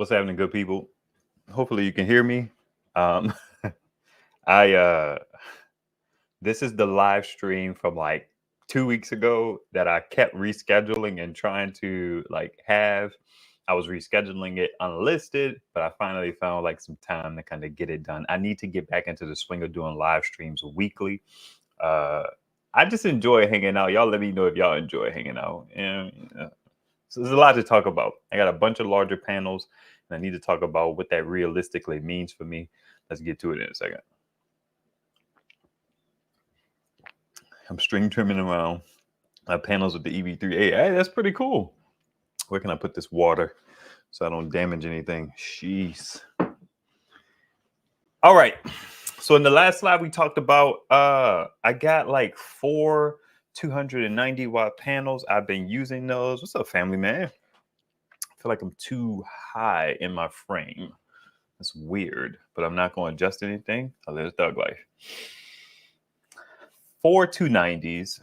What's happening, good people? Hopefully you can hear me. I this is the live stream from like 2 weeks ago that I kept rescheduling and trying to have. I was rescheduling it unlisted, but I finally found like some time to kind of get it done. I need to get back into the swing of doing live streams weekly. I just enjoy hanging out. Y'all let me know if y'all enjoy hanging out. And so there's a lot to talk about. I got a bunch of larger panels, and I need to talk about what that realistically means for me. Let's get to it in a second. I'm string trimming around my panels with the EV3A. Hey, that's pretty cool. Where can I put this water so I don't damage anything? Jeez. All right. So in the last slide, we talked about, I got like 4 290 watt panels. I've been using those. What's up, family man? I feel like I'm too high in my frame. That's weird, but I'm not going to adjust anything. I'll let it thug life. 4 290s.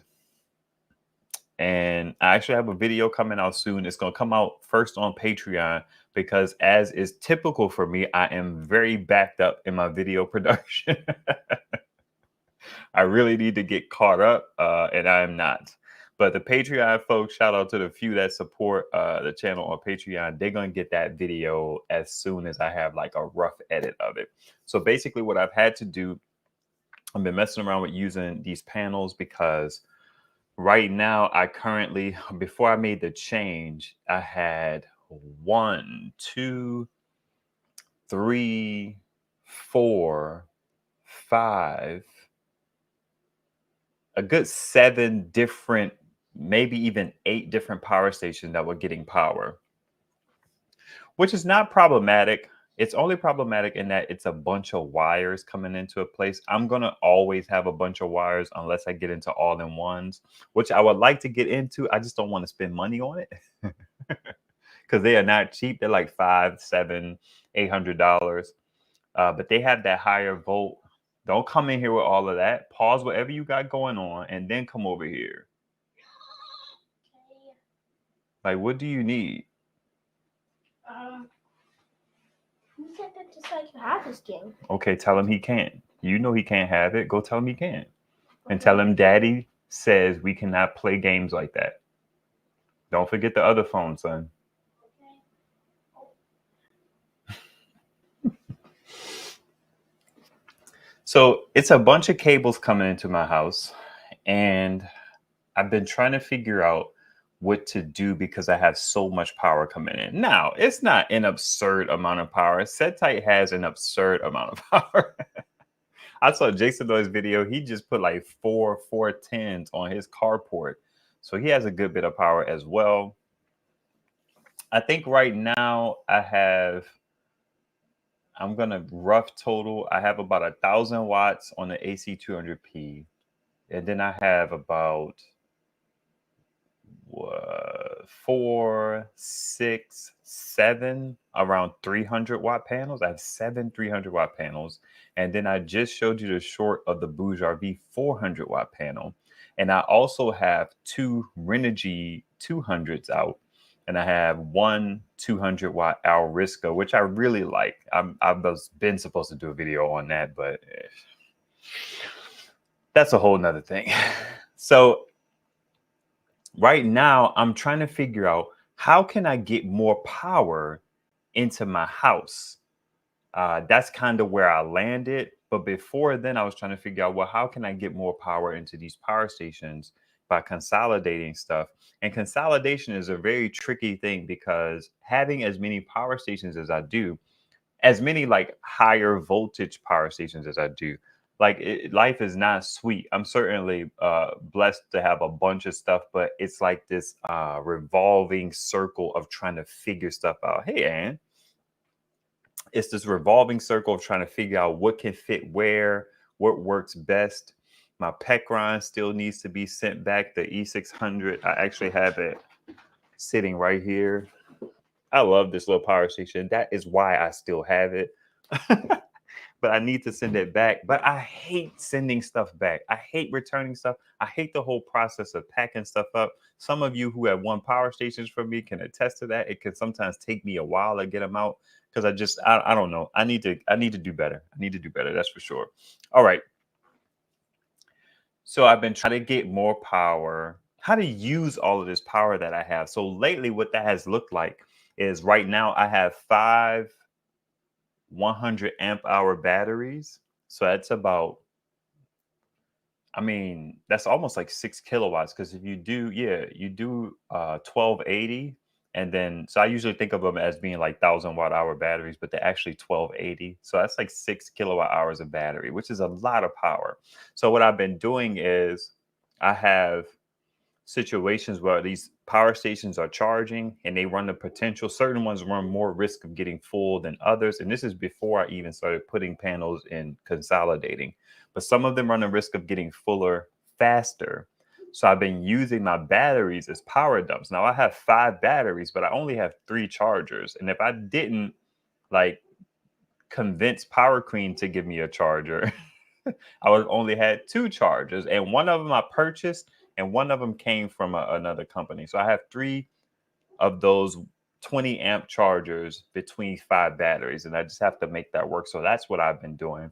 And I actually have a video coming out soon. It's going to come out first on Patreon because, as is typical for me, I am very backed up in my video production. I really need to get caught up, and I am not. But the Patreon folks, shout out to the few that support the channel on Patreon. They're going to get that video as soon as I have like a rough edit of it. So basically what I've had to do, I've been messing around with using these panels because right now, I currently, before I made the change, I had 1, 2, 3, 4, 5, a good 7 different, maybe even 8 different power stations that were getting power, which is not problematic. It's only problematic in that it's a bunch of wires coming into a place. I'm going to always have a bunch of wires unless I get into all-in-ones, which I would like to get into. I just don't want to spend money on it because they are not cheap. They're like $500, $700, $800. But they have that higher volt. Don't come in here with all of that. Pause whatever you got going on and then come over here. Like, what do you need? You said that just like you have this game. Okay, tell him he can't. You know he can't have it. Go tell him he can't. Okay. And tell him daddy says we cannot play games like that. Don't forget the other phone, son. Okay. So it's a bunch of cables coming into my house, and I've been trying to figure out what to do because I have so much power coming in. Now, it's not an absurd amount of power. SetTight has an absurd amount of power. I saw Jason Noy's video. He just put like 4 410s on his carport. So he has a good bit of power as well. I think right now I'm going to rough total. I have about 1,000 watts on the AC 200p. And then I have about 4, 6, 7 around 300 watt panels. I have 7 300 watt panels, and then I just showed you the short of the BougeRV 400 watt panel, and I also have 2 Renogy 200s out, and I have 1 200 watt Alrisco, which I really like. I've been supposed to do a video on that, but that's a whole nother thing. So right now, I'm trying to figure out how can I get more power into my house. That's kind of where I landed. But before then, I was trying to figure out, well, how can I get more power into these power stations by consolidating stuff? And consolidation is a very tricky thing because having as many power stations as I do, as many like higher voltage power stations as I do, life is not sweet. I'm certainly blessed to have a bunch of stuff, but it's like this revolving circle of trying to figure stuff out. Hey, Ann. It's this revolving circle of trying to figure out what can fit where, what works best. My Pecron still needs to be sent back. The E600, I actually have it sitting right here. I love this little power station. That is why I still have it. but I need to send it back. But I hate sending stuff back. I hate returning stuff. I hate the whole process of packing stuff up. Some of you who have won power stations from me can attest to that. It can sometimes take me a while to get them out because I don't know. I need to do better. I need to do better. That's for sure. All right. So I've been trying to get more power, how to use all of this power that I have. So lately, what that has looked like is right now I have 5 100 amp hour batteries. So that's about, I mean, that's almost like 6 kilowatts. Because if you do, you do 1280. And then, so I usually think of them as being like 1,000 watt hour batteries, but they're actually 1280. So that's like 6 kilowatt hours of battery, which is a lot of power. So what I've been doing is I have situations where these power stations are charging and they run the potential. Certain ones run more risk of getting full than others. And this is before I even started putting panels and consolidating. But some of them run the risk of getting fuller faster. So I've been using my batteries as power dumps. Now I have 5 batteries, but I only have 3 chargers. And if I didn't like convince Power Queen to give me a charger, I would have only had 2 chargers, and one of them I purchased, and one of them came from another company. So I have 3 of those 20 amp chargers between 5 batteries, and I just have to make that work. So that's what I've been doing.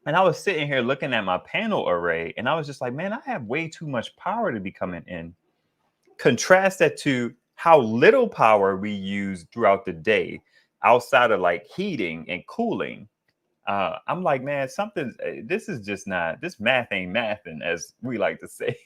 And I was sitting here looking at my panel array, and I was just like, man, I have way too much power to be coming in. Contrast that to how little power we use throughout the day outside of like heating and cooling. I'm like, man, this is just not, this math ain't mathing, as we like to say.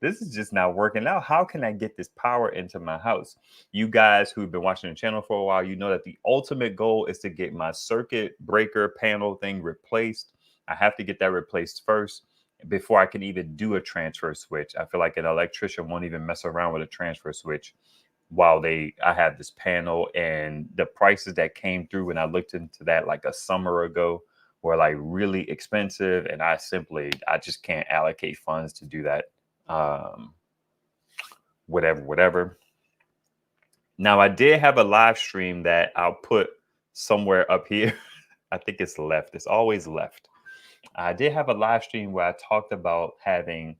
This is just not working out. How can I get this power into my house? You guys who've been watching the channel for a while, you know that the ultimate goal is to get my circuit breaker panel thing replaced. I have to get that replaced first before I can even do a transfer switch. I feel like an electrician won't even mess around with a transfer switch while I have this panel. And the prices that came through when I looked into that like a summer ago were like really expensive, and I just can't allocate funds to do that. Whatever. Now I did have a live stream that I'll put somewhere up here. I think it's left. It's always left. I did have a live stream where I talked about having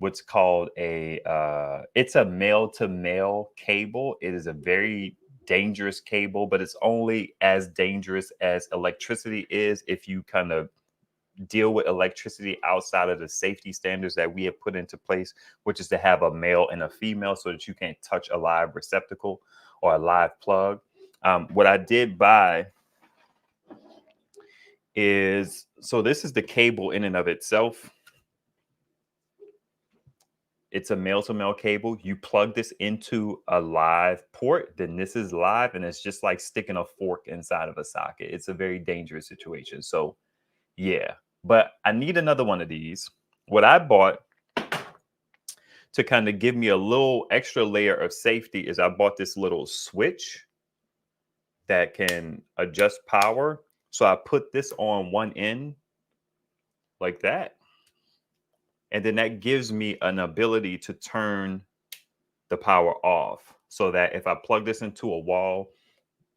what's called it's a male to male cable. It is a very dangerous cable, but it's only as dangerous as electricity is if you kind of deal with electricity outside of the safety standards that we have put into place, which is to have a male and a female so that you can't touch a live receptacle or a live plug. What I did buy is, so this is the cable in and of itself. It's a male to male cable. You plug this into a live port, then this is live, and it's just like sticking a fork inside of a socket. It's a very dangerous situation. So yeah, but I need another one of these. What I bought to kind of give me a little extra layer of safety is I bought this little switch that can adjust power. So I put this on one end like that. And then that gives me an ability to turn the power off so that if I plug this into a wall,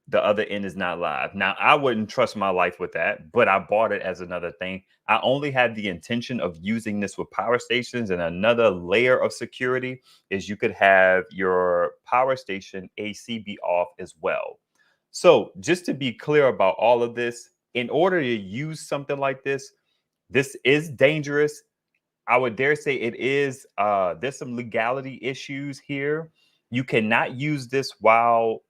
the other end is not live. Now, I wouldn't trust my life with that, but I bought it as another thing. I only had the intention of using this with power stations, and another layer of security is you could have your power station AC be off as well. So just to be clear about all of this, in order to use something like this, this is dangerous. I would dare say it is. There's some legality issues here. You cannot use this while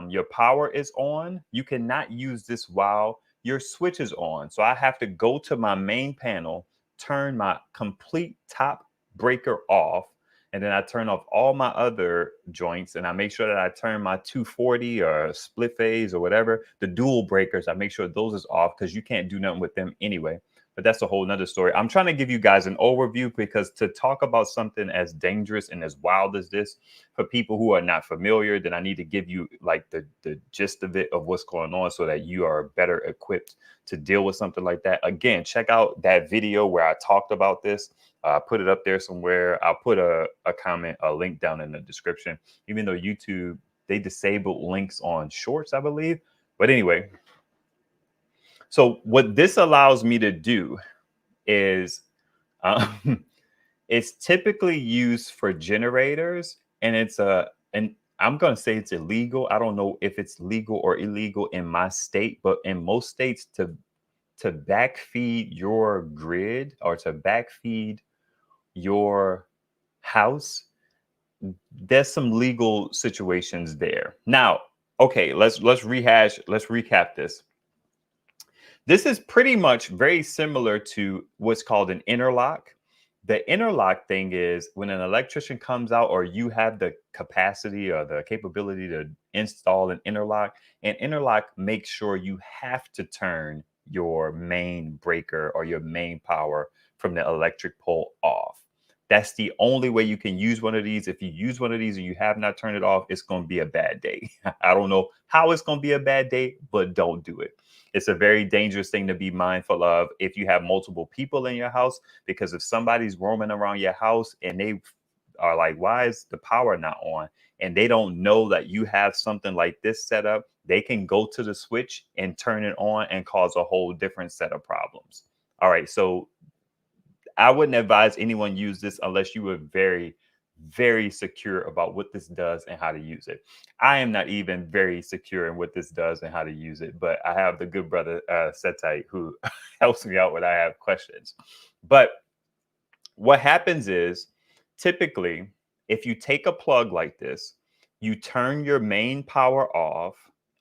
your power is on. You cannot use this while your switch is on. So I have to go to my main panel, turn my complete top breaker off, and then I turn off all my other joints, and I make sure that I turn my 240 or split phase or whatever, the dual breakers, I make sure those is off because you can't do nothing with them anyway. But that's a whole nother story. I'm trying to give you guys an overview because to talk about something as dangerous and as wild as this, for people who are not familiar, then I need to give you like the gist of it, of what's going on, so that you are better equipped to deal with something like that. Again, check out that video where I talked about this. Put it up there somewhere. I'll put a link down in the description, even though YouTube, they disabled links on shorts, I believe. But anyway, So what this allows me to do is um, it's typically used for generators, and and I'm going to say it's illegal. I don't know if it's legal or illegal in my state, but in most states to backfeed your grid or to backfeed your house, there's some legal situations there. Now, okay, let's recap this. This is pretty much very similar to what's called an interlock. The interlock thing is when an electrician comes out or you have the capacity or the capability to install an interlock makes sure you have to turn your main breaker or your main power from the electric pole off. That's the only way you can use one of these. If you use one of these and you have not turned it off, it's going to be a bad day. I don't know how it's going to be a bad day, but don't do it. It's a very dangerous thing to be mindful of if you have multiple people in your house, because if somebody's roaming around your house and they are like, why is the power not on? And they don't know that you have something like this set up, they can go to the switch and turn it on and cause a whole different set of problems. All right. So I wouldn't advise anyone use this unless you were very, very secure about what this does and how to use it. I am not even very secure in what this does and how to use it, but I have the good brother Setai who helps me out when I have questions. But what happens is typically if you take a plug like this, you turn your main power off,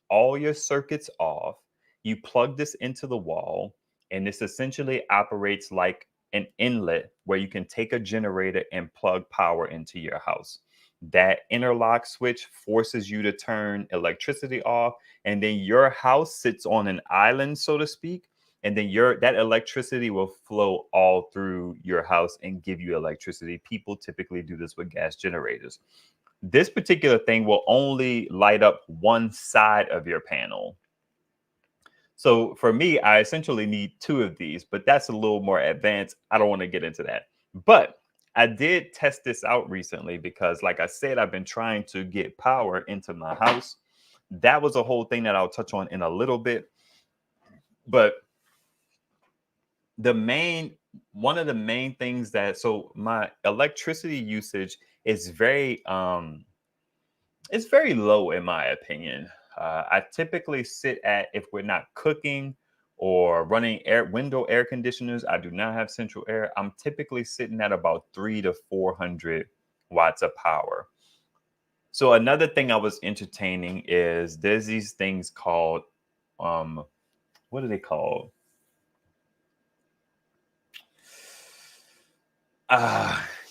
all your circuits off, you plug this into the wall, and this essentially operates like an inlet where you can take a generator and plug power into your house. That interlock switch forces you to turn electricity off, and then your house sits on an island, so to speak, and then that electricity will flow all through your house and give you electricity. People typically do this with gas generators. This particular thing will only light up one side of your panel. So for me, I essentially need two of these, but that's a little more advanced. I don't want to get into that. But I did test this out recently because, like I said, I've been trying to get power into my house. That was a whole thing that I'll touch on in a little bit. But one of the main things so my electricity usage is it's very low in my opinion. I typically sit at, if we're not cooking or running window air conditioners, I do not have central air, I'm typically sitting at about 300 to 400 watts of power. So another thing I was entertaining is there's these things called what are they called?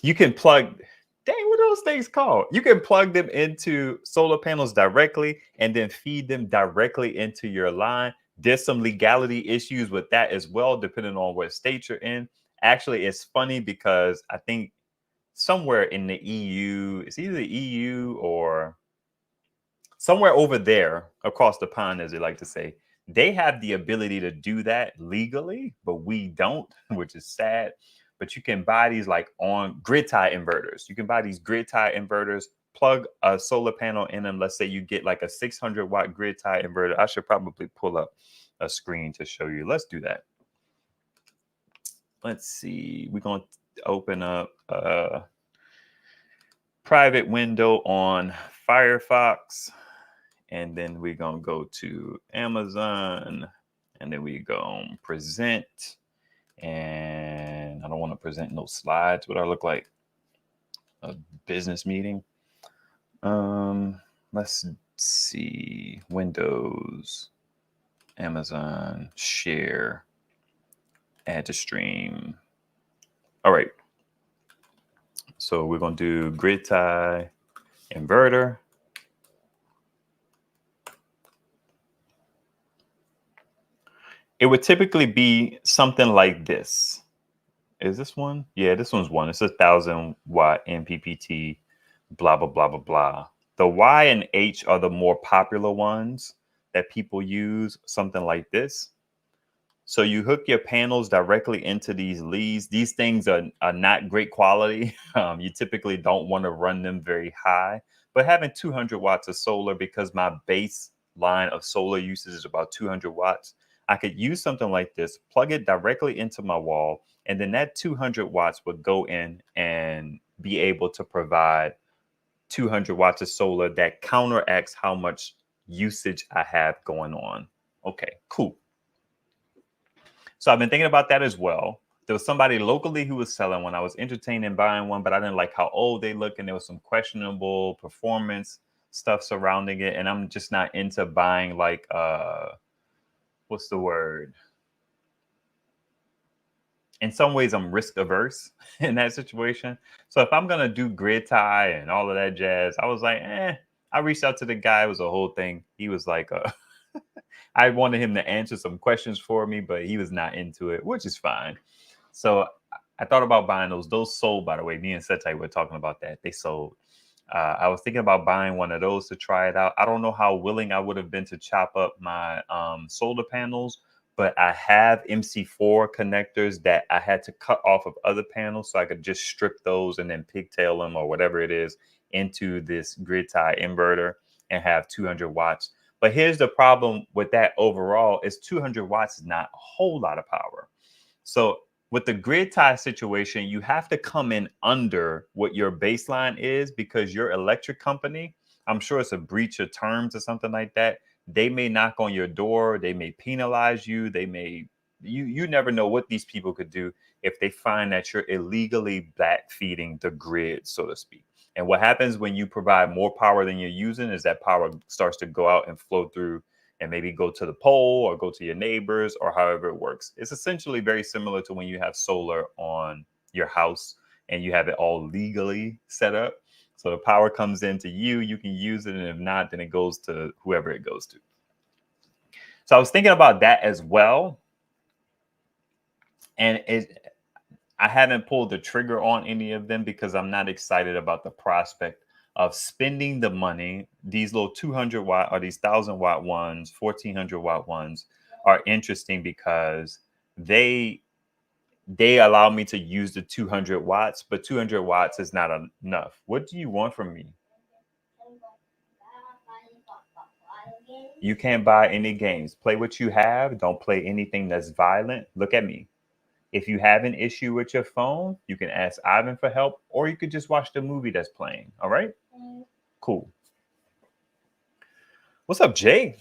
You can plug, dang, what are those things called? You can plug them into solar panels directly and then feed them directly into your line. There's some legality issues with that as well, depending on what state you're in. Actually, it's funny because I think somewhere in the EU, it's either the EU or somewhere over there across the pond, as they like to say, they have the ability to do that legally, but we don't, which is sad. But you can buy these like on grid tie inverters. You can buy these grid tie inverters, plug a solar panel in them. Let's say you get like a 600 watt grid tie inverter. I should probably pull up a screen to show you. Let's do that. Let's see. We're going to open up a private window on Firefox. And then we're going to go to Amazon, and then we go on present. And I don't want to present no slides. What do I look like? A business meeting. Let's see. Windows, Amazon, share, add to stream. All right. So we're going to do grid tie inverter. It would typically be something like this. Is this one? Yeah, this one's one. It's 1,000 watt MPPT, blah, blah, blah, blah, blah. The Y and H are the more popular ones that people use, something like this. So you hook your panels directly into these leads. These things are not great quality. You typically don't want to run them very high, but having 200 watts of solar, because my base line of solar usage is about 200 watts, I could use something like this, plug it directly into my wall, and then that 200 watts would go in and be able to provide 200 watts of solar that counteracts how much usage I have going on. Okay, cool. So I've been thinking about that as well. There was somebody locally who was selling one. I was entertained in buying one, but I didn't like how old they look, and there was some questionable performance stuff surrounding it. And I'm just not into buying like what's the word? In some ways, I'm risk averse in that situation. So if I'm gonna do grid tie and all of that jazz, I was like, I reached out to the guy. It was a whole thing. He was like, I wanted him to answer some questions for me, but he was not into it, which is fine. So I thought about buying those. Those sold, by the way. Me and Setai were talking about that. They sold. I was thinking about buying one of those to try it out. I don't know how willing I would have been to chop up my solar panels, but I have MC4 connectors that I had to cut off of other panels so I could just strip those and then pigtail them or whatever it is into this grid tie inverter and have 200 watts. But here's the problem with that overall is 200 watts is not a whole lot of power. So with the grid tie situation, you have to come in under what your baseline is because your electric company, I'm sure it's a breach of terms or something like that. They may knock on your door. They may penalize you. They may, you never know what these people could do if they find that you're illegally backfeeding the grid, so to speak. And what happens when you provide more power than you're using is that power starts to go out and flow through and maybe go to the pole or go to your neighbors or however it works. It's essentially very similar to when you have solar on your house and you have it all legally set up. So the power comes into you, you can use it, and if not, then it goes to whoever it goes to. So I was thinking about that as well. And I haven't pulled the trigger on any of them because I'm not excited about the prospect of spending the money. These little 200 watt or these 1,000 watt ones, 1,400 watt ones are interesting because they allow me to use the 200 watts, but 200 watts is not enough. What do you want from me? You can't buy any games. Play what you have. Don't play anything that's violent. Look at me. If you have an issue with your phone, you can ask Ivan for help, or you could just watch the movie that's playing. All right? Cool. What's up, Jay?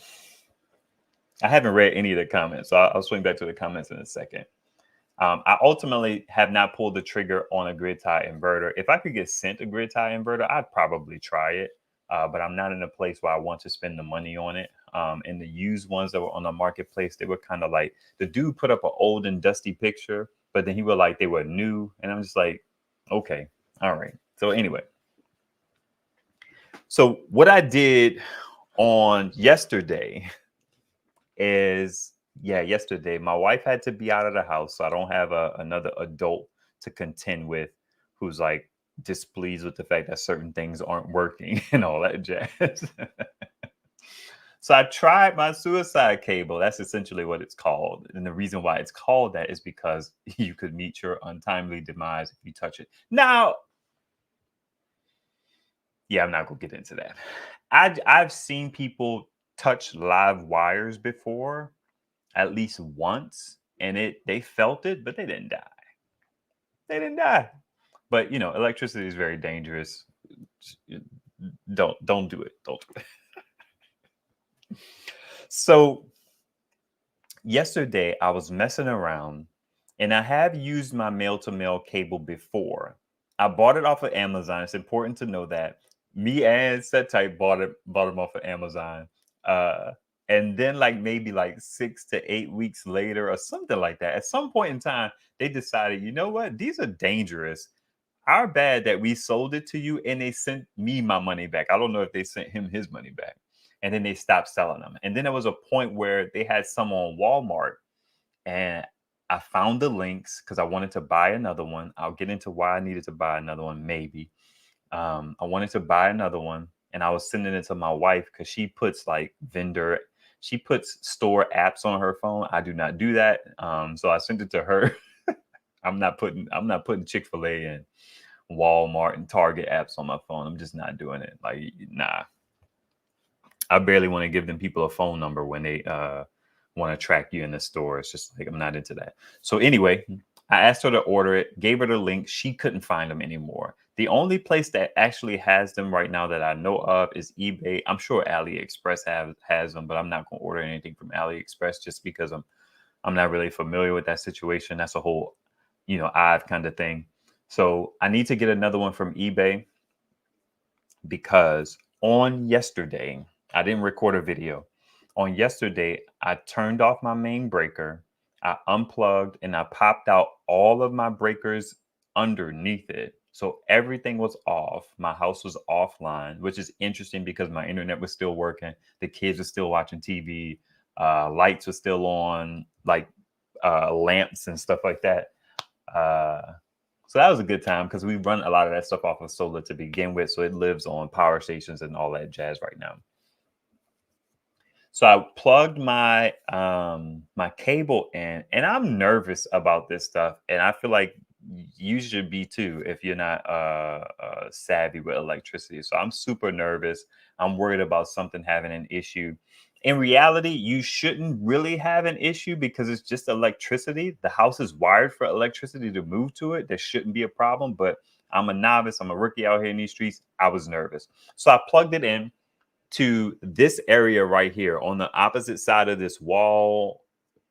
I haven't read any of the comments, so I'll swing back to the comments in a second. I ultimately have not pulled the trigger on a grid tie inverter. If I could get sent a grid tie inverter, I'd probably try it. But I'm not in a place where I want to spend the money on it. And the used ones that were on the marketplace, they were kind of like, the dude put up an old and dusty picture, but then he was like, they were new. And I'm just like, okay, all right. So anyway, so what I did on yesterday is, yesterday, my wife had to be out of the house. So I don't have another adult to contend with who's like displeased with the fact that certain things aren't working and all that jazz. So I tried my suicide cable. That's essentially what it's called. And the reason why it's called that is because you could meet your untimely demise if you touch it. Now, I'm not going to get into that. I've seen people touch live wires before, at least once, and they felt it, but they didn't die. They didn't die. But electricity is very dangerous. Don't do it. Don't do it. So yesterday I was messing around, and I have used my male-to-male cable before. I bought it off of Amazon. It's important to know that me and SetType bought them off of Amazon. And then maybe 6 to 8 weeks later or something like that, at some point in time, they decided, you know what? These are dangerous. Our bad that we sold it to you, and they sent me my money back. I don't know if they sent him his money back. And then they stopped selling them. And then there was a point where they had some on Walmart, and I found the links because I wanted to buy another one. I'll get into why I needed to buy another one, maybe. I wanted to buy another one, and I was sending it to my wife because she puts she puts store apps on her phone. I do not do that. So I sent it to her. I'm not putting Chick-fil-A and Walmart and Target apps on my phone. I'm just not doing it. Nah. I barely want to give them people a phone number when they want to track you in the store. It's just like, I'm not into that. So anyway, I asked her to order it, gave her the link. She couldn't find them anymore. The only place that actually has them right now that I know of is eBay. I'm sure AliExpress has them, but I'm not going to order anything from AliExpress just because I'm not really familiar with that situation. That's a whole, I've kind of thing. So I need to get another one from eBay because on yesterday, I didn't record a video. On yesterday, I turned off my main breaker. I unplugged and I popped out all of my breakers underneath it. So everything was off. My house was offline, which is interesting because my internet was still working. The kids were still watching TV. Lights were still on, like lamps and stuff like that. So that was a good time because we run a lot of that stuff off of solar to begin with. So it lives on power stations and all that jazz right now. So I plugged my my cable in, and I'm nervous about this stuff. And I feel like you should be too if you're not savvy with electricity. So I'm super nervous. I'm worried about something having an issue. In reality, you shouldn't really have an issue because it's just electricity. The house is wired for electricity to move to it. There shouldn't be a problem. But I'm a novice. I'm a rookie out here in these streets. I was nervous. So I plugged it in to this area right here. On the opposite side of this wall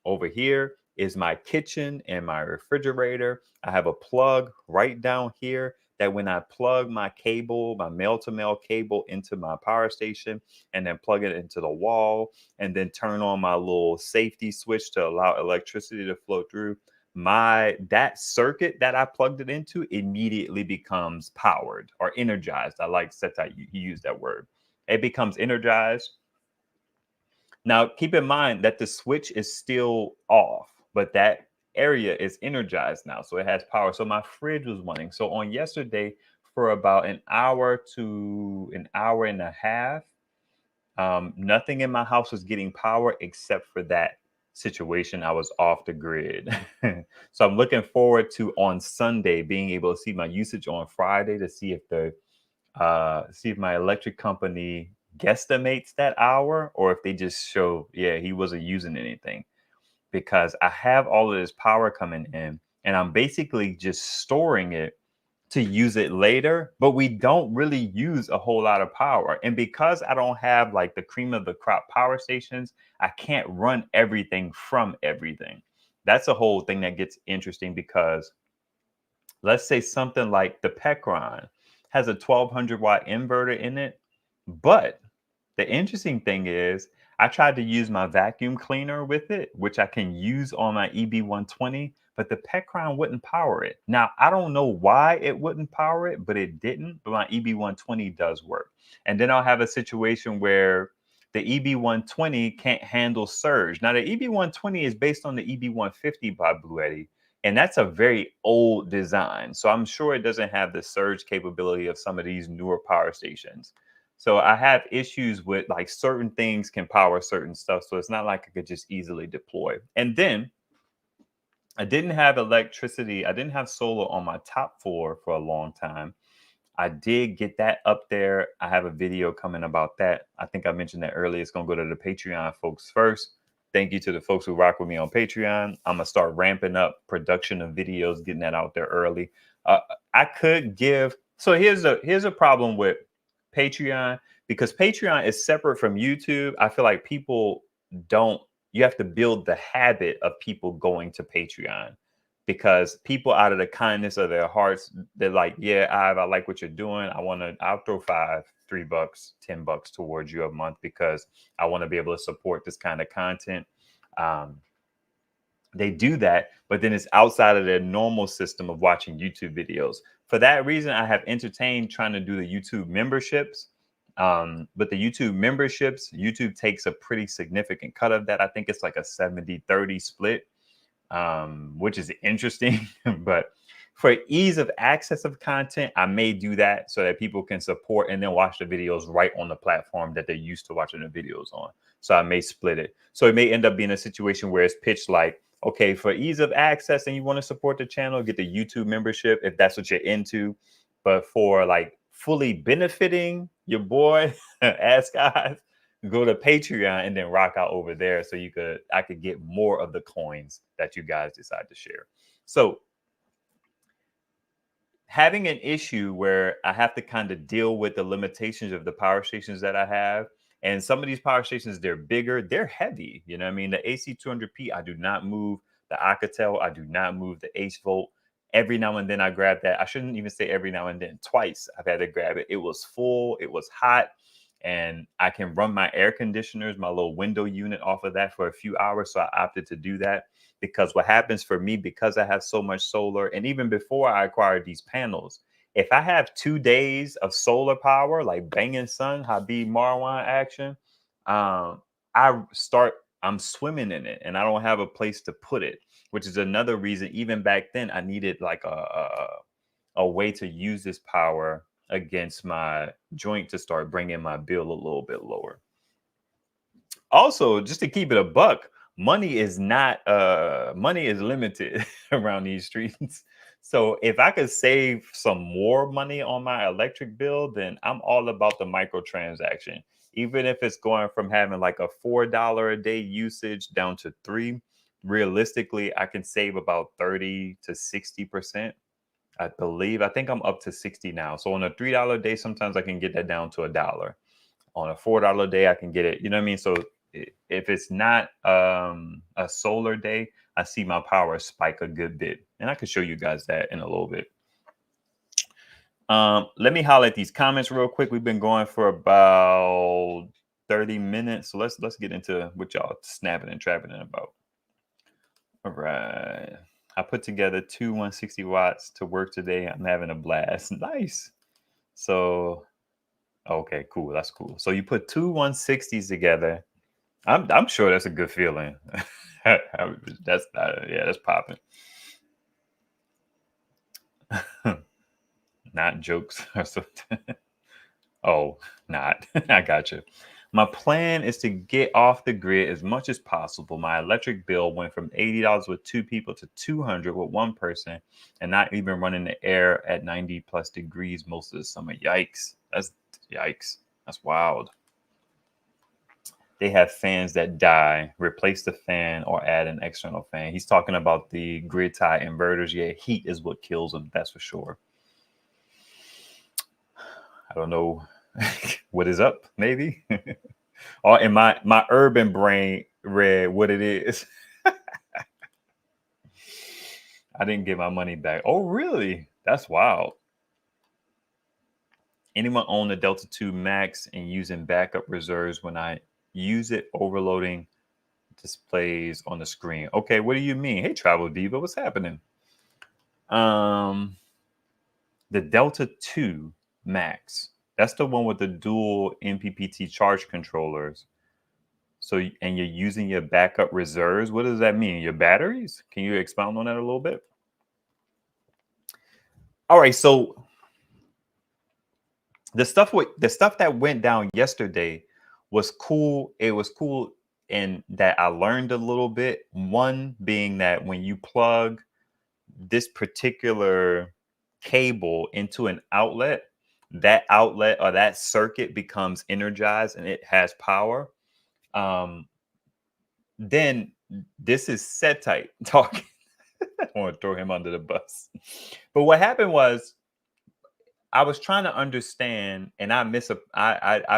over here is my kitchen and my refrigerator. I have a plug right down here that when I plug my cable, my male-to-male cable into my power station and then plug it into the wall and then turn on my little safety switch to allow electricity to flow through, that circuit that I plugged it into immediately becomes powered or energized. I like Seta, you use that word. It becomes energized. Now, keep in mind that the switch is still off, but that area is energized now. So it has power. So my fridge was running. So on yesterday, for about an hour to an hour and a half, nothing in my house was getting power except for that situation. I was off the grid. So I'm looking forward to on Sunday being able to see my usage on Friday to see if my electric company guesstimates that hour or if they just show, yeah, he wasn't using anything, because I have all of this power coming in and I'm basically just storing it to use it later, but we don't really use a whole lot of power. And because I don't have like the cream of the crop power stations, I can't run everything from everything. That's a whole thing that gets interesting because let's say something like the Pecron has a 1200 watt inverter in it. But the interesting thing is, I tried to use my vacuum cleaner with it, which I can use on my EB120, but the Pecron wouldn't power it. Now, I don't know why it wouldn't power it, but it didn't. But my EB120 does work. And then I'll have a situation where the EB120 can't handle surge. Now, the EB120 is based on the EB150 by Bluetti, and that's a very old design. So I'm sure it doesn't have the surge capability of some of these newer power stations. So I have issues with like certain things can power certain stuff. So it's not like I could just easily deploy. And then I didn't have electricity. I didn't have solar on my top floor for a long time. I did get that up there. I have a video coming about that. I think I mentioned that earlier. It's going to go to the Patreon folks first. Thank you to the folks who rock with me on Patreon. I'm going to start ramping up production of videos, getting that out there early. I could give. So here's a problem with Patreon, because Patreon is separate from YouTube. I feel like people don't, you have to build the habit of people going to Patreon, because people out of the kindness of their hearts, they're like, yeah, I like what you're doing. I'll throw $5, $3, $10 towards you a month because I want to be able to support this kind of content. They do that, but then it's outside of their normal system of watching YouTube videos. For that reason, I have entertained trying to do the YouTube memberships. But the YouTube memberships, YouTube takes a pretty significant cut of that. I think it's like a 70-30 split, which is interesting. But for ease of access of content, I may do that so that people can support and then watch the videos right on the platform that they're used to watching the videos on. So I may split it. So it may end up being a situation where it's pitched like, okay, for ease of access and you want to support the channel, get the YouTube membership if that's what you're into. But for like fully benefiting your boy, AskIve, go to Patreon and then rock out over there so I could get more of the coins that you guys decide to share. So having an issue where I have to kind of deal with the limitations of the power stations that I have. And some of these power stations, they're bigger, they're heavy. You know what I mean? The AC 200P, I do not move. The Alcatel, I do not move. The Ace Volt, every now and then I grab that. I shouldn't even say every now and then, twice I've had to grab it. It was full, it was hot, and I can run my air conditioners, my little window unit off of that for a few hours. So I opted to do that. Because what happens for me, because I have so much solar, and even before I acquired these panels, if I have 2 days of solar power, like banging sun, Habib Marwan action, um, I'm swimming in it and I don't have a place to put it, which is another reason, even back then, I needed like a way to use this power against my joint to start bringing my bill a little bit lower. Also, just to keep it a buck, money is limited around these streets. So if I could save some more money on my electric bill, then I'm all about the microtransaction. Even if it's going from having like a $4 a day usage down to 3, realistically, I can save about 30 to 60%. I think I'm up to 60 now. So on a $3 day, sometimes I can get that down to $1. On a $4 day, I can get it. You know what I mean? So if it's not a solar day, I see my power spike a good bit, and I can show you guys that in a little bit. Let me highlight these comments real quick. We've been going for about 30 minutes, so let's get into what y'all snapping and trapping about. All right, I put together 2 160 watts to work today. I'm having a blast. Nice. So okay, cool. That's cool. So you put 2 160s together. I'm sure that's a good feeling. That's popping. Not jokes or something. Oh, not. I got you. My plan is to get off the grid as much as possible. My electric bill went from $80 with 2 people to $200 with 1 person, and not even running the air at 90 plus degrees most of the summer. Yikes. Yikes. That's wild. They have fans that die. Replace the fan or add an external fan. He's talking about the grid tie inverters. Yeah, heat is what kills them. That's for sure. I don't know what is up. Maybe, or in my urban brain read what it is. I didn't get my money back. Oh, really? That's wild. Anyone own the Delta 2 Max and using backup reserves when I use it, overloading displays on the screen? Okay, what do you mean? Hey, Travel Diva, what's happening? The Delta 2 Max. That's the one with the dual MPPT charge controllers. So, and you're using your backup reserves. What does that mean? Your batteries? Can you expound on that a little bit? All right, so the stuff that went down yesterday was cool. It was cool in that I learned a little bit. One being that when you plug this particular cable into an outlet, that outlet or that circuit becomes energized and it has power. Then this is set tight talking. I want to throw him under the bus. But what happened was I was trying to understand, and I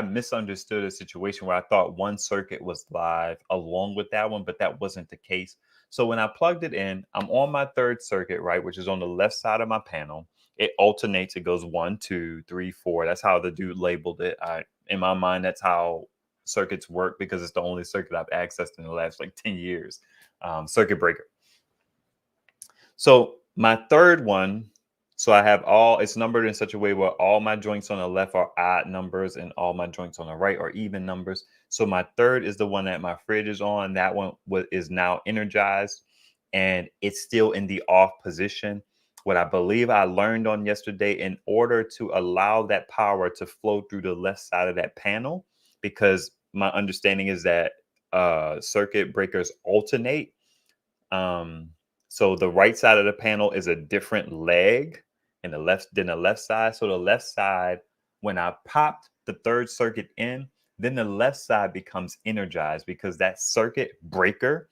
misunderstood a situation where I thought one circuit was live along with that one, but that wasn't the case. So when I plugged it in, I'm on my 3rd circuit, right, which is on the left side of my panel. It alternates. It goes 1, 2, 3, 4. That's how the dude labeled it. In my mind, that's how circuits work because it's the only circuit I've accessed in the last like 10 years. Circuit breaker. So my 3rd one. So I have it's numbered in such a way where all my joints on the left are odd numbers and all my joints on the right are even numbers. So my 3rd is the one that my fridge is on. That one is now energized and it's still in the off position. What I believe I learned on yesterday, in order to allow that power to flow through the left side of that panel, because my understanding is that circuit breakers alternate. So the right side of the panel is a different leg and than the left side. So the left side, when I popped the 3rd circuit in, then the left side becomes energized because that circuit breaker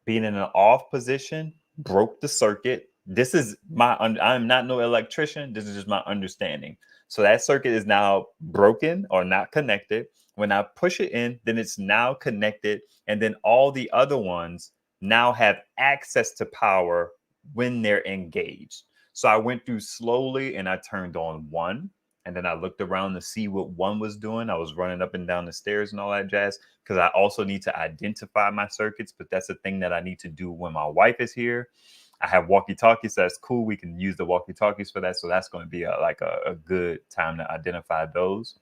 being in an off position broke the circuit. This is I'm not no electrician. This is just my understanding. So that circuit is now broken or not connected. When I push it in, then it's now connected. And then all the other ones now have access to power when they're engaged. So I went through slowly and I turned on one. And then I looked around to see what one was doing. I was running up and down the stairs and all that jazz because I also need to identify my circuits. But that's a thing that I need to do when my wife is here. I have walkie-talkies, so that's cool. We can use the walkie-talkies for that. So that's going to be a good time to identify those.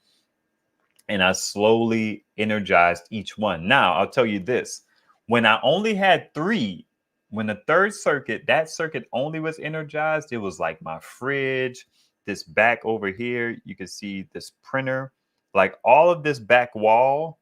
And I slowly energized each one. Now, I'll tell you this. When I only had 3, when the third circuit, that circuit only was energized, it was like my fridge, this back over here, you can see this printer, like all of this back wall,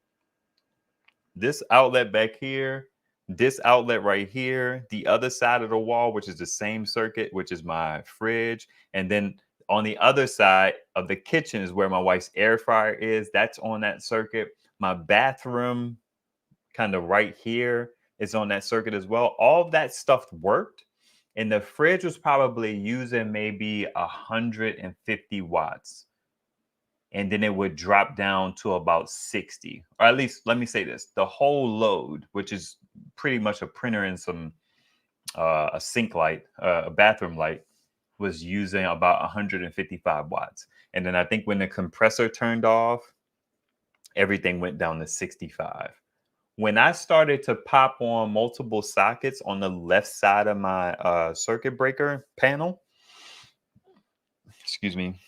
this outlet back here, this outlet right here, the other side of the wall, which is the same circuit, which is my fridge. And then on the other side of the kitchen is where my wife's air fryer is. That's on that circuit. My bathroom kind of right here is on that circuit as well. All of that stuff worked. And the fridge was probably using maybe 150 watts. And then it would drop down to about 60. Or at least, let me say this. The whole load, which is pretty much a printer and some a sink light, a bathroom light, was using about 155 watts. And then I think when the compressor turned off, everything went down to 65. When I started to pop on multiple sockets on the left side of my circuit breaker panel, excuse me,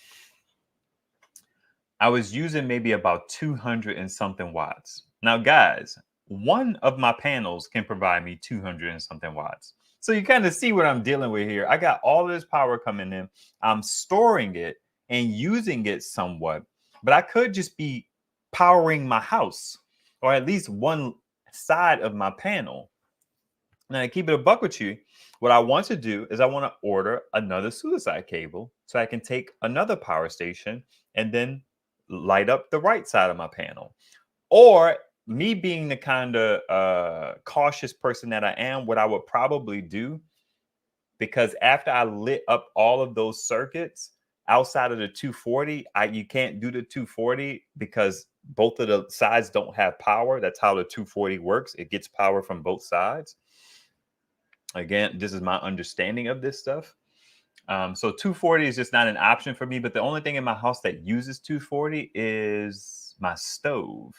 I was using maybe about 200 and something watts. Now, guys, one of my panels can provide me 200 and something watts. So you kind of see what I'm dealing with here. I got all of this power coming in. I'm storing it and using it somewhat, but I could just be powering my house or at least one side of my panel. Now, to keep it a buck with you, what I want to do is I want to order another suicide cable so I can take another power station and then light up the right side of my panel. Or me being the kind of cautious person that I am, what I would probably do, because after I lit up all of those circuits outside of the 240, you can't do the 240 because both of the sides don't have power. That's how the 240 works. It gets power from both sides. Again, this is my understanding of this stuff. So 240 is just not an option for me. But the only thing in my house that uses 240 is my stove.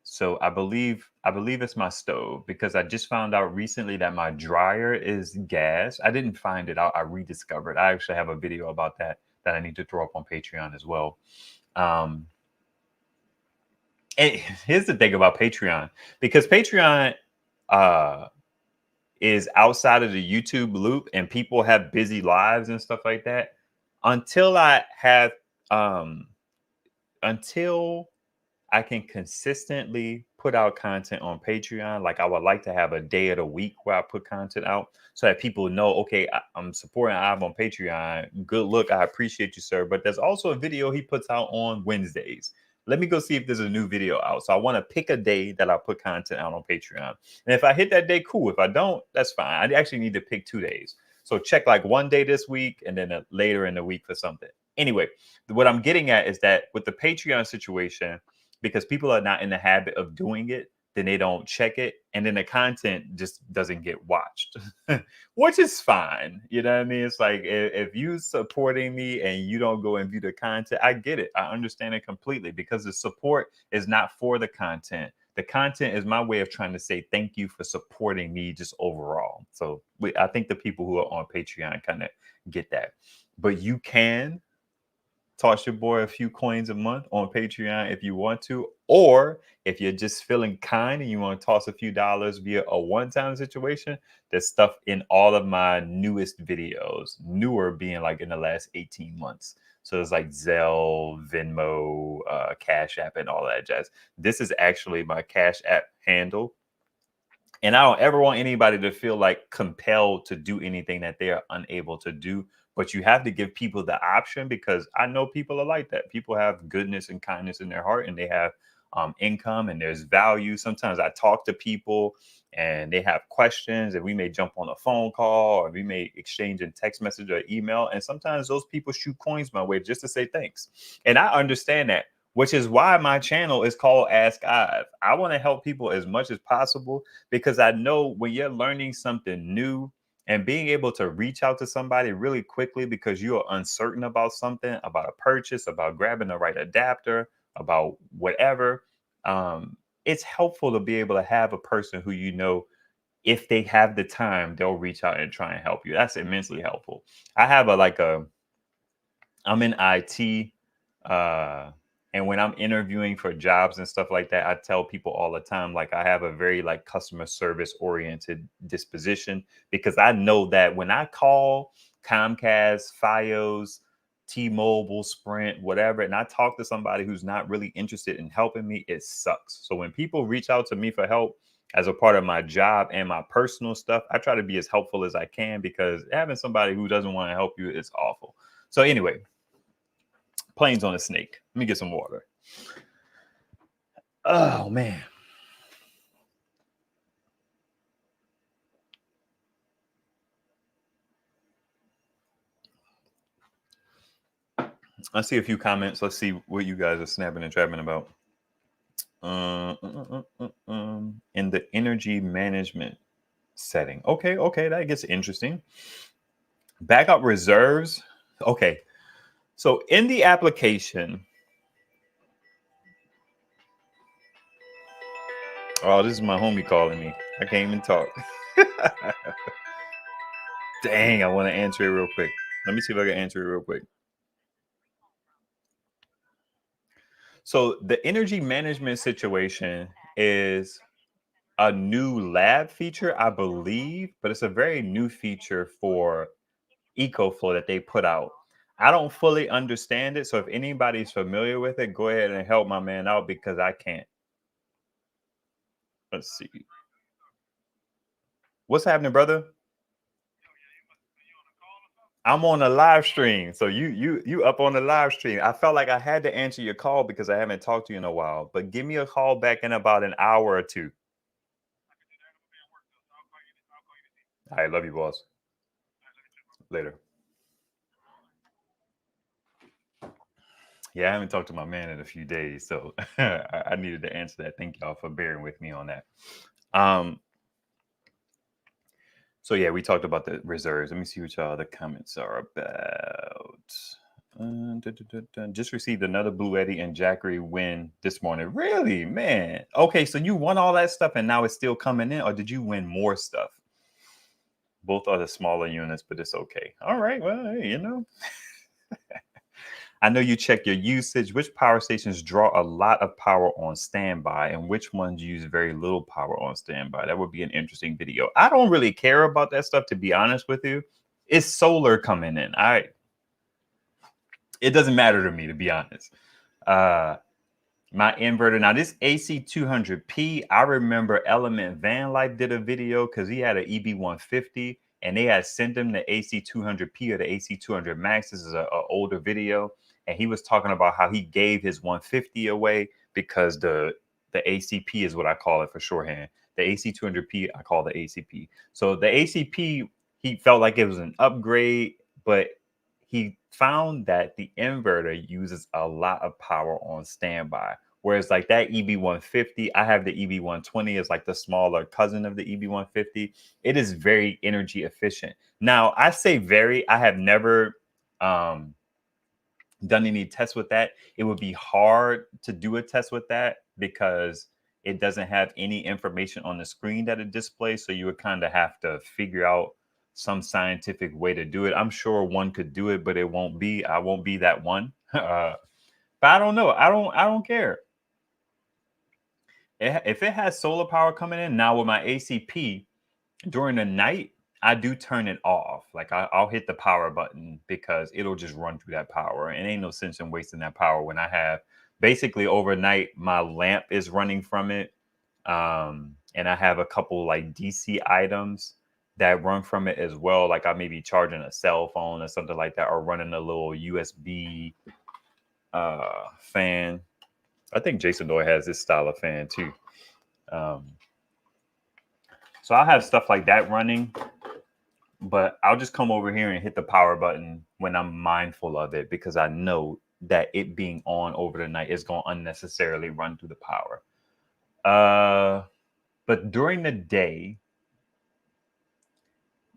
So I believe it's my stove because I just found out recently that my dryer is gas. I didn't find it out. I rediscovered. I actually have a video about that I need to throw up on Patreon as well. And here's the thing about Patreon, because Patreon is outside of the YouTube loop and people have busy lives and stuff like that. Until I can consistently put out content on Patreon, like I would like to have a day of the week where I put content out so that people know, okay, I'm supporting Ive on Patreon. Good look. I appreciate you, sir. But there's also a video he puts out on Wednesdays. Let me go see if there's a new video out. So I want to pick a day that I put content out on Patreon. And if I hit that day, cool. If I don't, that's fine. I actually need to pick 2 days. So check like one day this week and then later in the week for something. Anyway, what I'm getting at is that with the Patreon situation, because people are not in the habit of doing it, then they don't check it. And then the content just doesn't get watched, which is fine. You know what I mean? It's like, if you supporting me and you don't go and view the content, I get it. I understand it completely because the support is not for the content. The content is my way of trying to say thank you for supporting me just overall. So I think the people who are on Patreon kind of get that. But you can toss your boy a few coins a month on Patreon if you want to, or if you're just feeling kind and you want to toss a few dollars via a one-time situation, there's stuff in all of my newest videos, newer being like in the last 18 months. So there's like Zelle, Venmo, CashApp, and all that jazz. This is actually my CashApp handle. And I don't ever want anybody to feel like compelled to do anything that they are unable to do. But you have to give people the option, because I know people are like that. People have goodness and kindness in their heart, and they have income and there's value. Sometimes I talk to people and they have questions and we may jump on a phone call or we may exchange a text message or email. And sometimes those people shoot coins my way just to say thanks. And I understand that, which is why my channel is called AskIve. I want to help people as much as possible because I know when you're learning something new and being able to reach out to somebody really quickly because you are uncertain about something, about a purchase, about grabbing the right adapter, about whatever, it's helpful to be able to have a person who you know, if they have the time, they'll reach out and try and help you. That's immensely helpful. I have I'm in IT, and when I'm interviewing for jobs and stuff like that, I tell people all the time, like I have a very like customer service oriented disposition because I know that when I call Comcast, Fios, T-Mobile, Sprint, whatever, and I talk to somebody who's not really interested in helping me, it sucks. So when people reach out to me for help as a part of my job and my personal stuff, I try to be as helpful as I can because having somebody who doesn't want to help you is awful. So anyway, planes on a snake. Let me get some water. Oh, man. I see a few comments. Let's see what you guys are snapping and trapping about. In the energy management setting. Okay, that gets interesting. Backup reserves. Okay, so in the application, oh, this is my homie calling me. I can't even talk. Dang, I want to answer it real quick. Let me see if I can answer it real quick. So the energy management situation is a new lab feature, I believe, but it's a very new feature for EcoFlow that they put out. I don't fully understand it. So if anybody's familiar with it, go ahead and help my man out because I can't. Let's see. What's happening, brother? I'm on a live stream. So you up on the live stream. I felt like I had to answer your call because I haven't talked to you in a while. But give me a call back in about an hour or two. I love you, boss. Later. Yeah, I haven't talked to my man in a few days, so I needed to answer that. Thank y'all for bearing with me on that. So yeah, we talked about the reserves. Let me see what y'all the comments are about. Just received another Bluetti and Jackery win this morning. Really, man? Okay, so you won all that stuff and now it's still coming in, or did you win more stuff? Both are the smaller units, but it's okay. All right, well, hey, you know. I know you check your usage. Which power stations draw a lot of power on standby and which ones use very little power on standby? That would be an interesting video. I don't really care about that stuff, to be honest with you. It's solar coming in. It doesn't matter to me, to be honest. My inverter, now this AC200P, I remember Element Van Life did a video because he had an EB150 and they had sent him the AC200P or the AC200 Max. This is an older video. And he was talking about how he gave his 150 away because the ACP is what I call it for shorthand. The AC200P, I call the ACP. So the ACP, he felt like it was an upgrade, but he found that the inverter uses a lot of power on standby. Whereas like that EB150, I have the EB120 as like the smaller cousin of the EB150. It is very energy efficient. Now, I say very, I have never done any tests with that. It would be hard to do a test with that because it doesn't have any information on the screen that it displays. So you would kind of have to figure out some scientific way to do it. I'm sure one could do it, but I won't be that one. But I don't know. I don't care. If it has solar power coming in now with my ACP during the night, I do turn it off. Like I'll hit the power button because it'll just run through that power. And ain't no sense in wasting that power when I have basically overnight my lamp is running from it. And I have a couple like DC items that run from it as well. Like I may be charging a cell phone or something like that, or running a little USB fan. I think Jason Doyle has this style of fan too. So I'll have stuff like that running, but I'll just come over here and hit the power button when I'm mindful of it, because I know that it being on over the night is going to unnecessarily run through the power. But during the day,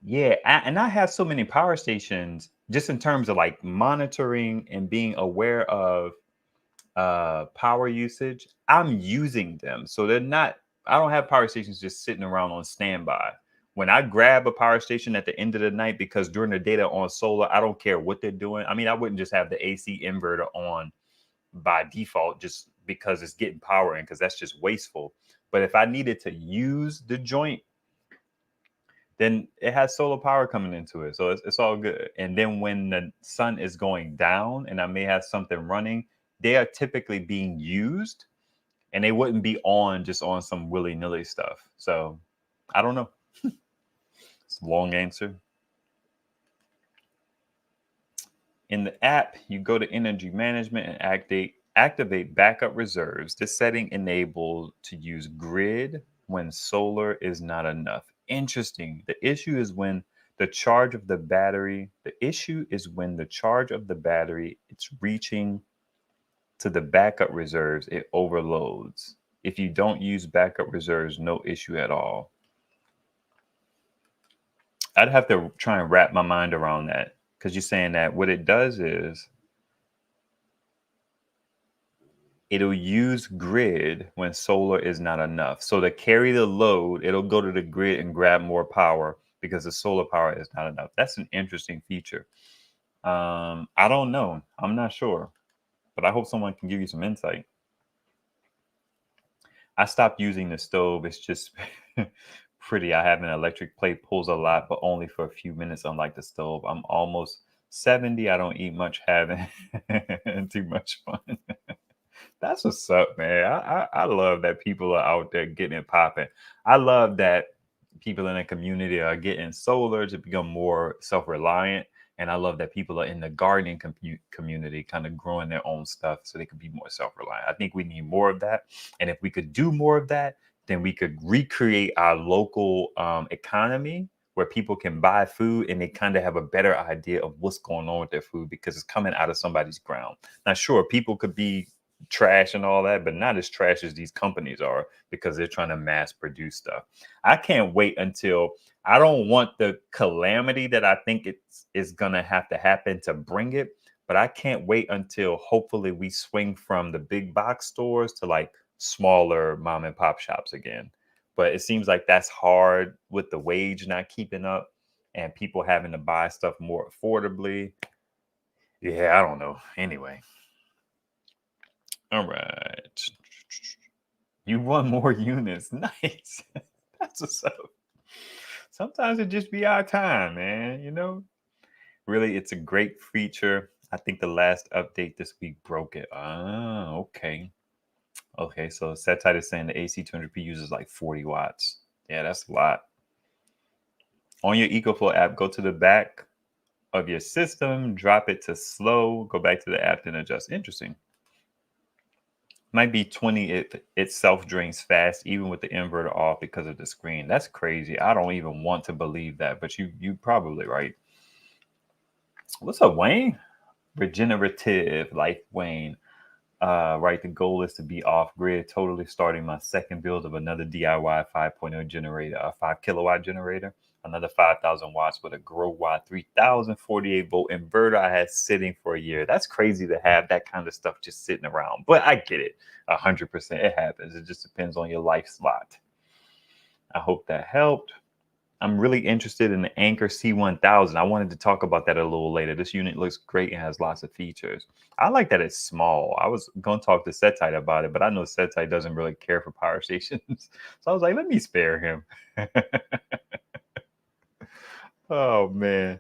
yeah, and I have so many power stations just in terms of like monitoring and being aware of power usage. I'm using them, so they're not, I don't have power stations just sitting around on standby. When I grab a power station at the end of the night, because during the day they're on solar, I don't care what they're doing. I mean, I wouldn't just have the AC inverter on by default just because it's getting power in, because that's just wasteful. But if I needed to use the joint, then it has solar power coming into it. So it's all good. And then when the sun is going down and I may have something running, they are typically being used, and they wouldn't be on just on some willy-nilly stuff. So I don't know. It's a long answer. In the app, you go to energy management and activate backup reserves. This setting enables to use grid when solar is not enough. Interesting. The issue is when the charge of the battery, it's reaching to the backup reserves, it overloads. If you don't use backup reserves, no issue at all. I'd have to try and wrap my mind around that, because you're saying that what it does is it'll use grid when solar is not enough. So to carry the load, it'll go to the grid and grab more power because the solar power is not enough. That's an interesting feature. I don't know. I'm not sure, but I hope someone can give you some insight. I stopped using the stove. It's just pretty. I have an electric plate, pulls a lot, but only for a few minutes, unlike the stove. I'm almost 70. I don't eat much, having too much fun. That's what's up, man. I love that people are out there getting it popping. I love that people in the community are getting solar to become more self-reliant. And I love that people are in the gardening community kind of growing their own stuff so they can be more self-reliant. I think we need more of that. And if we could do more of that, then we could recreate our local economy where people can buy food and they kind of have a better idea of what's going on with their food because it's coming out of somebody's ground. Now, sure, people could be trash and all that, but not as trash as these companies are because they're trying to mass produce stuff. I can't wait until, I don't want the calamity that I think is going to have to happen to bring it, but I can't wait until hopefully we swing from the big box stores to like smaller mom and pop shops again. But it seems like that's hard with the wage not keeping up and people having to buy stuff more affordably. Yeah, I don't know. Anyway. All right. You won more units. Nice. That's what's up. Sometimes it just be our time, man. You know, really, it's a great feature. I think the last update this week broke it. Ah, okay. Okay, so Setite is saying the AC200P uses like 40 watts. Yeah, that's a lot. On your EcoFlow app, go to the back of your system, drop it to slow, go back to the app, then adjust. Interesting. Might be 20 if it self-drains fast, even with the inverter off because of the screen. That's crazy. I don't even want to believe that, but you probably right. What's up, Wayne? Regenerative life, Wayne. Right, the goal is to be off grid, totally starting my second build of another DIY 5.0 generator, a 5 kilowatt generator, another 5,000 watts with a Grow Watt 3048 volt inverter I had sitting for a year. That's crazy to have that kind of stuff just sitting around, but I get it. 100%. It happens. It just depends on your life slot. I hope that helped. I'm really interested in the Anker C1000. I wanted to talk about that a little later. This unit looks great and has lots of features. I like that it's small. I was going to talk to Setite about it, but I know Setite doesn't really care for power stations. So I was like, let me spare him. Oh, man.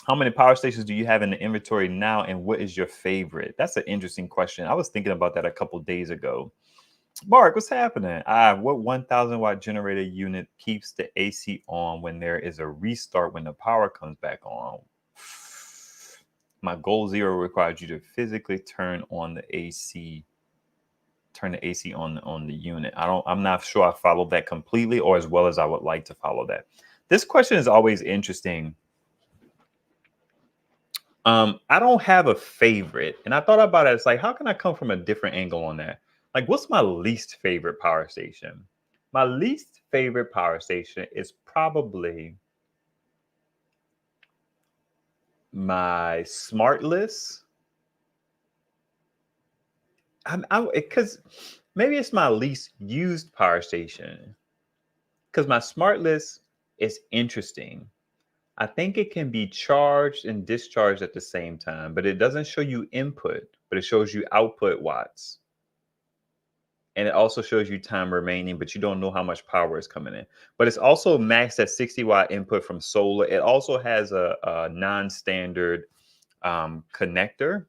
How many power stations do you have in the inventory now, and what is your favorite? That's an interesting question. I was thinking about that a couple days ago. Mark, what's happening? What 1,000 watt generator unit keeps the AC on when there is a restart when the power comes back on? My goal zero requires you to physically turn the AC on the unit. I'm not sure I followed that completely or as well as I would like to follow that. This question is always interesting. I don't have a favorite, and I thought about it. It's like, how can I come from a different angle on that? Like, what's my least favorite power station? My least favorite power station is probably my SmartLess. Because maybe it's my least used power station. Because my SmartLess is interesting. I think it can be charged and discharged at the same time, but it doesn't show you input, but it shows you output watts. And it also shows you time remaining, but you don't know how much power is coming in. But it's also maxed at 60-watt input from solar. It also has a non-standard connector.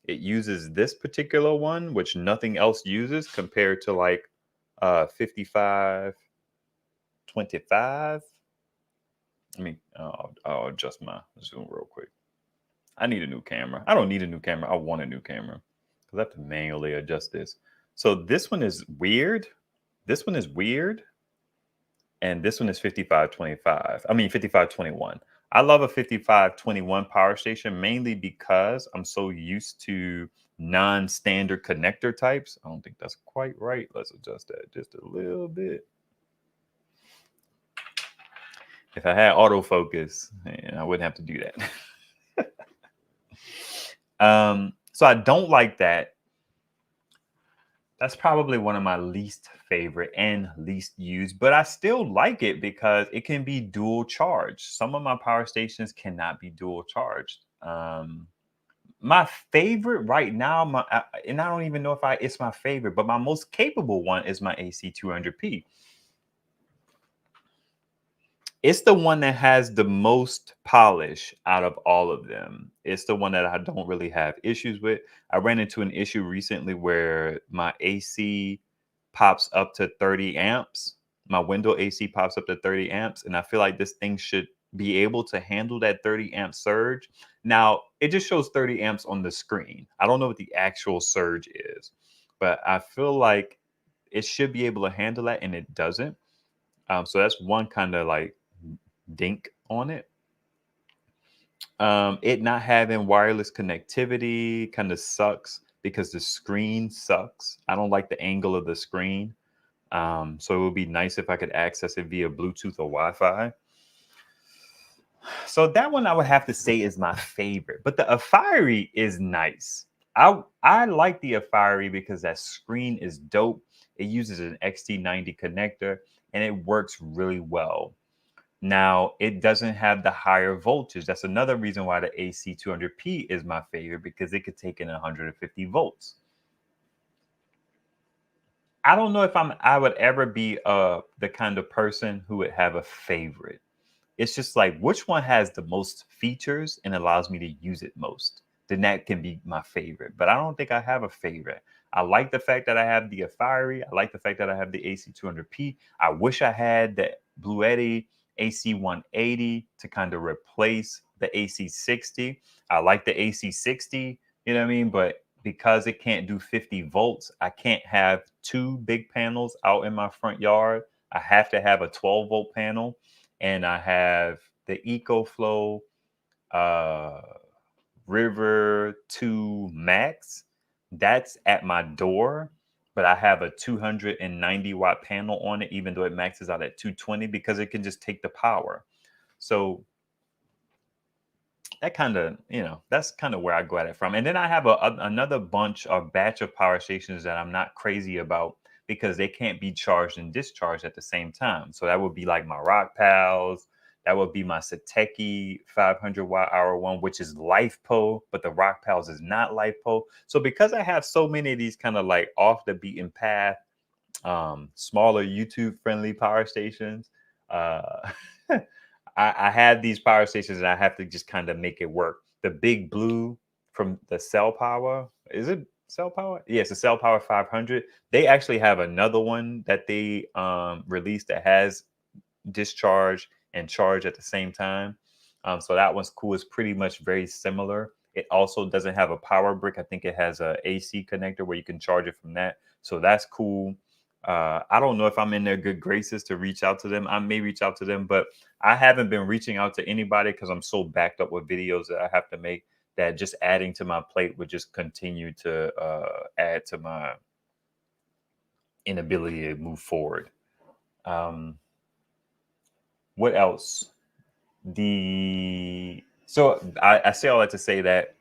It uses this particular one, which nothing else uses, compared to like 5525. I mean, I'll adjust my zoom real quick. I need a new camera. I don't need a new camera. I want a new camera because I have to manually adjust this. So this one is weird. This one is weird. And this one is 5525. I mean, 5521. I love a 5521 power station mainly because I'm so used to non-standard connector types. I don't think that's quite right. Let's adjust that just a little bit. If I had autofocus, I wouldn't have to do that. So I don't like that. That's probably one of my least favorite and least used, but I still like it because it can be dual charged. Some of my power stations cannot be dual charged. My favorite right now, and I don't even know if it's my favorite, but my most capable one is my AC 200p. It's the one that has the most polish out of all of them. It's the one that I don't really have issues with. I ran into an issue recently where my AC pops up to 30 amps. My window AC pops up to 30 amps. And I feel like this thing should be able to handle that 30 amp surge. Now, it just shows 30 amps on the screen. I don't know what the actual surge is, but I feel like it should be able to handle that, and it doesn't. So that's one kind of like dink on it. It not having wireless connectivity kind of sucks because the screen sucks. I don't like the angle of the screen. So it would be nice if I could access it via Bluetooth or Wi-Fi. So that one I would have to say is my favorite. But the Afiri is nice. I like the Afiri because that screen is dope. It uses an XT90 connector and it works really well. Now, it doesn't have the higher voltage. That's another reason why the AC 200p is my favorite, because it could take in 150 volts. I don't know if I would ever be the kind of person who would have a favorite. It's just like, which one has the most features and allows me to use it most? Then that can be my favorite. But I don't think I have a favorite. I like the fact that I have the Afiri. I like the fact that I have the AC 200p. I wish I had the Bluetti AC 180 to kind of replace the AC 60. I like the AC 60, you know what I mean? But because it can't do 50 volts, I can't have two big panels out in my front yard. I have to have a 12 volt panel. And I have the EcoFlow River 2 Max. That's at my door, but I have a 290 watt panel on it, even though it maxes out at 220, because it can just take the power. So that kind of, that's kind of where I go at it from. And then I have another batch of power stations that I'm not crazy about because they can't be charged and discharged at the same time. So that would be like my Rock Pals. That would be my Sateki 500 watt hour one, which is LiFePo, but the Rock Pals is not LiFePo. So because I have so many of these kind of like off the beaten path, smaller YouTube friendly power stations, I have these power stations and I have to just kind of make it work. The Big Blue from the Cell Power, is it Cell Power? Yes, the Cell Power 500. They actually have another one that they released that has discharge and charge at the same time. So that one's cool. It's pretty much very similar. It also doesn't have a power brick. I think it has a AC connector where you can charge it from that. So that's cool. I don't know if I'm in their good graces to reach out to them. I may reach out to them, but I haven't been reaching out to anybody because I'm so backed up with videos that I have to make, that just adding to my plate would just continue to add to my inability to move forward. What else? I say all that to say that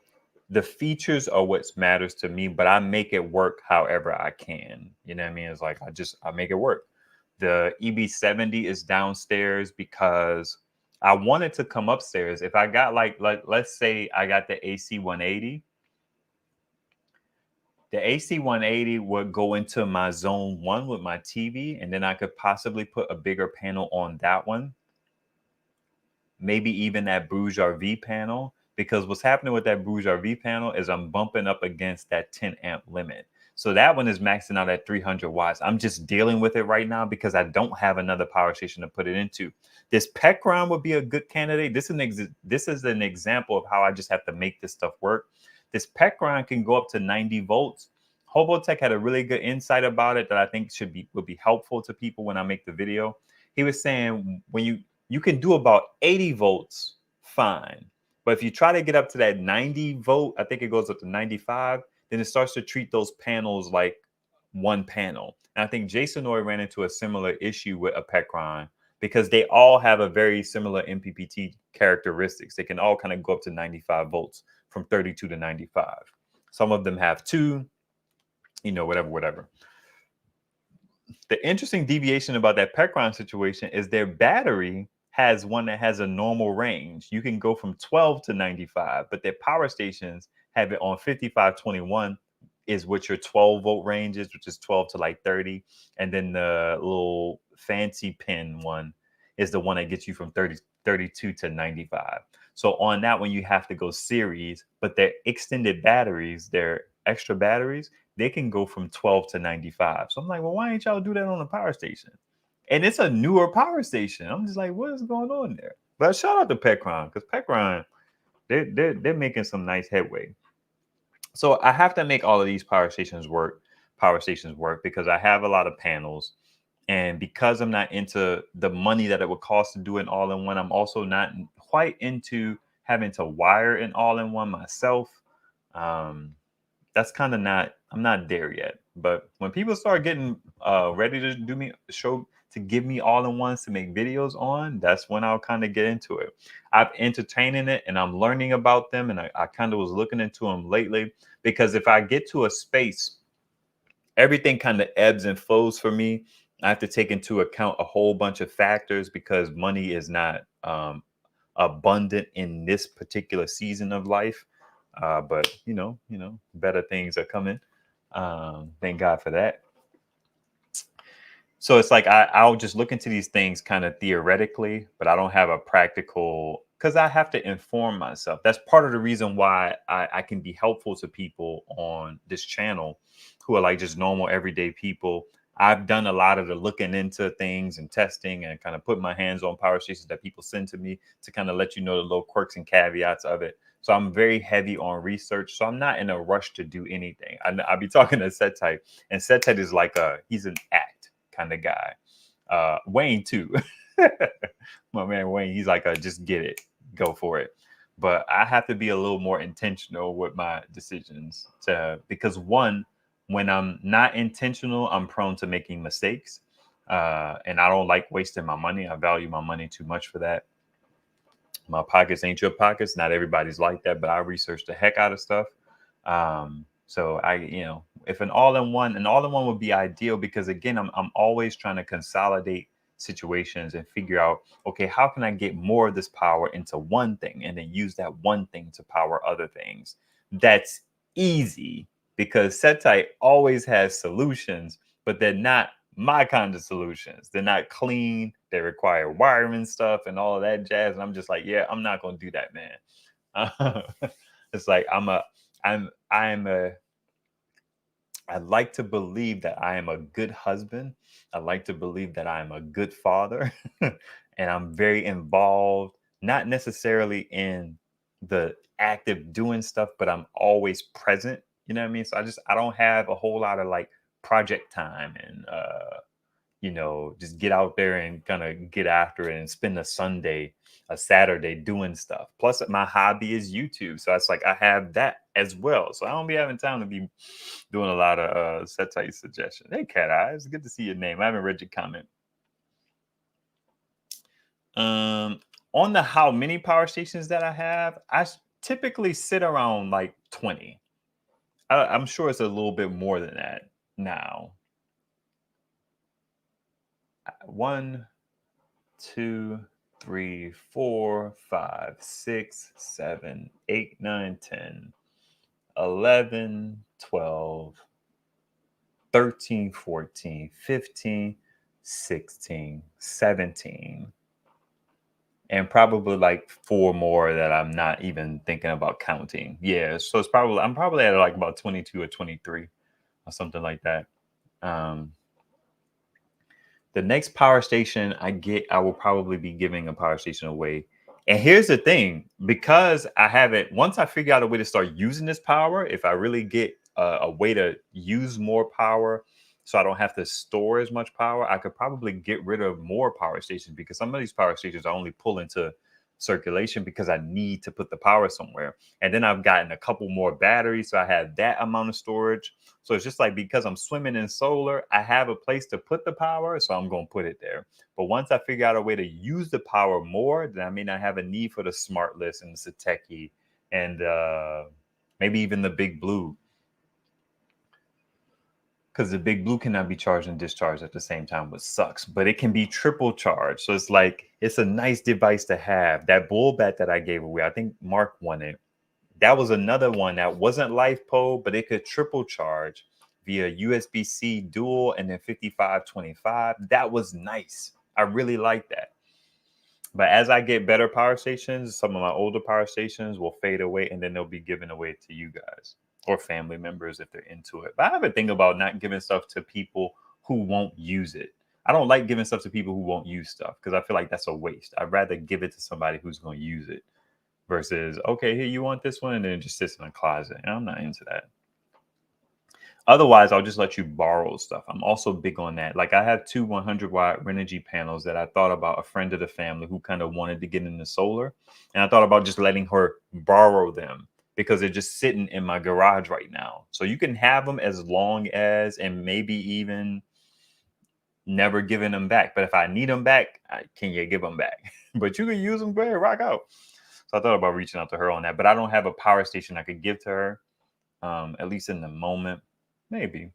the features are what matters to me, but I make it work however I can. You know what I mean? It's like I make it work. The EB70 is downstairs because I wanted to come upstairs. If I got like let's say I got the AC 180, the AC 180 would go into my zone 1 with my TV, and then I could possibly put a bigger panel on that one. Maybe even that BougeRV panel, because what's happening with that BougeRV panel is I'm bumping up against that 10 amp limit. So that one is maxing out at 300 watts. I'm just dealing with it right now because I don't have another power station to put it into. This Pecron would be a good candidate. This is an example of how I just have to make this stuff work. This Pecron can go up to 90 volts. Hobotech had a really good insight about it that I think would be helpful to people when I make the video. He was saying when you can do about 80 volts fine. But if you try to get up to that 90 volt, I think it goes up to 95, then it starts to treat those panels like one panel. And I think Jason Oy ran into a similar issue with a Pecron because they all have a very similar MPPT characteristics. They can all kind of go up to 95 volts from 32 to 95. Some of them have 2, whatever. The interesting deviation about that Pecron situation is their battery has one that has a normal range. You can go from 12 to 95, but their power stations have it on 5521 is what your 12 volt range is, which is 12 to like 30. And then the little fancy pin one is the one that gets you from 32 to 95. So on that one, you have to go series, but their extended batteries, their extra batteries, they can go from 12 to 95. So I'm like, well, why ain't y'all do that on the power station? And it's a newer power station. I'm just like, what is going on there? But shout out to Pecron, because Pecron, they're making some nice headway. So I have to make all of these power stations work because I have a lot of panels. And because I'm not into the money that it would cost to do an all-in-one, I'm also not quite into having to wire an all-in-one myself. That's kind of I'm not there yet. But when people start getting ready to give me all-in-ones to make videos on, that's when I'll kind of get into it. I've entertaining it and I'm learning about them, and I kind of was looking into them lately, because if I get to a space, everything kind of ebbs and flows for me. I have to take into account a whole bunch of factors because money is not abundant in this particular season of life. But better things are coming. Thank God for that. So it's like I'll just look into these things kind of theoretically, but I don't have a practical, because I have to inform myself. That's part of the reason why I can be helpful to people on this channel who are like just normal everyday people. I've done a lot of the looking into things and testing and kind of put my hands on power stations that people send to me to kind of let you know the little quirks and caveats of it. So I'm very heavy on research. So I'm not in a rush to do anything. I'll be talking to Set Type, and Set Type is like he's an act kind of guy. Wayne too. My man Wayne, he's like just get it, go for it. But I have to be a little more intentional with my decisions because one, when I'm not intentional, I'm prone to making mistakes. And I don't like wasting my money. I value my money too much for that. My pockets ain't your pockets. Not everybody's like that, but I research the heck out of stuff. So if an all-in-one would be ideal, because again, I'm always trying to consolidate situations and figure out, okay, how can I get more of this power into one thing and then use that one thing to power other things? That's easy because SetTite always has solutions, but they're not my kind of solutions. They're not clean. They require wiring stuff and all of that jazz. And I'm just like, yeah, I'm not going to do that, man. It's like I like to believe that I am a good husband. I like to believe that I am a good father. And I'm very involved, not necessarily in the active doing stuff, but I'm always present. You know what I mean? So I don't have a whole lot of like project time and just get out there and kind of get after it and spend a Saturday doing stuff. Plus, my hobby is YouTube, so it's like I have that as well. So I don't be having time to be doing a lot of set type suggestions. Hey, Cat Eyes, good to see your name. I haven't read your comment. On the how many power stations that I have, typically sit around like 20. I'm sure it's a little bit more than that now. 1, 2, 3, 4, 5, 6, 7, 8, 9, 10, 11, 12, 13, 14, 15, 16, 17. And probably like 4 more that I'm not even thinking about counting. Yeah, so I'm probably at like about 22 or 23 or something like that. The next power station I will probably be giving a power station away. And here's the thing, because once I figure out a way to start using this power, if I really get a way to use more power so I don't have to store as much power, I could probably get rid of more power stations, because some of these power stations I only pull into circulation because I need to put the power somewhere. And then I've gotten a couple more batteries, so I have that amount of storage. So it's just like, because I'm swimming in solar, I have a place to put the power, so I'm going to put it there. But once I figure out a way to use the power more, then I may not have a need for the smart list and the Sateki and maybe even the Big Blue. Because the Big Blue cannot be charged and discharged at the same time, which sucks. But it can be triple charged. So it's like, it's a nice device to have. That bull bat that I gave away, I think Mark won it. That was another one that wasn't LiFePo, but it could triple charge via USB-C dual and then 5525. That was nice. I really like that. But as I get better power stations, some of my older power stations will fade away, and then they'll be given away to you guys or family members if they're into it. But I have a thing about not giving stuff to people who won't use it. I don't like giving stuff to people who won't use stuff, because I feel like that's a waste. I'd rather give it to somebody who's going to use it versus, okay, here, you want this one, and then it just sits in a closet. And I'm not into that. Otherwise, I'll just let you borrow stuff. I'm also big on that. Like, I have 2 100-watt Renogy panels that I thought about a friend of the family who kind of wanted to get into solar. And I thought about just letting her borrow them, because they're just sitting in my garage right now. So you can have them as long as, and maybe even never giving them back. But if I need them back, can you give them back? But you can use them, great, rock out. So I thought about reaching out to her on that, but I don't have a power station I could give to her, at least in the moment. Maybe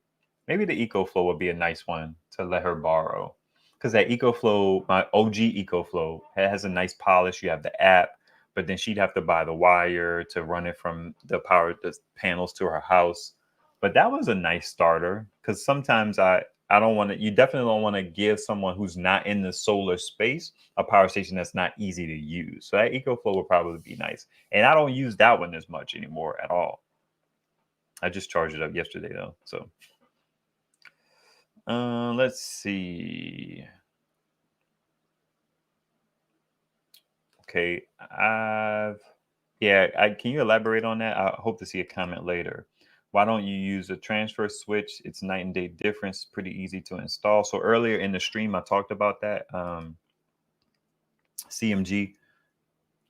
the EcoFlow would be a nice one to let her borrow, because that EcoFlow, my OG EcoFlow, has a nice polish. You have the app, but then she'd have to buy the wire to run it from the panels to her house. But that was a nice starter, because sometimes I don't want to. You definitely don't want to give someone who's not in the solar space a power station that's not easy to use. So that EcoFlow would probably be nice. And I don't use that one as much anymore at all. I just charged it up yesterday though. So let's see. Okay, can you elaborate on that? I hope to see a comment later. Why don't you use a transfer switch? It's night and day difference. Pretty easy to install. So earlier in the stream, I talked about that. CMG,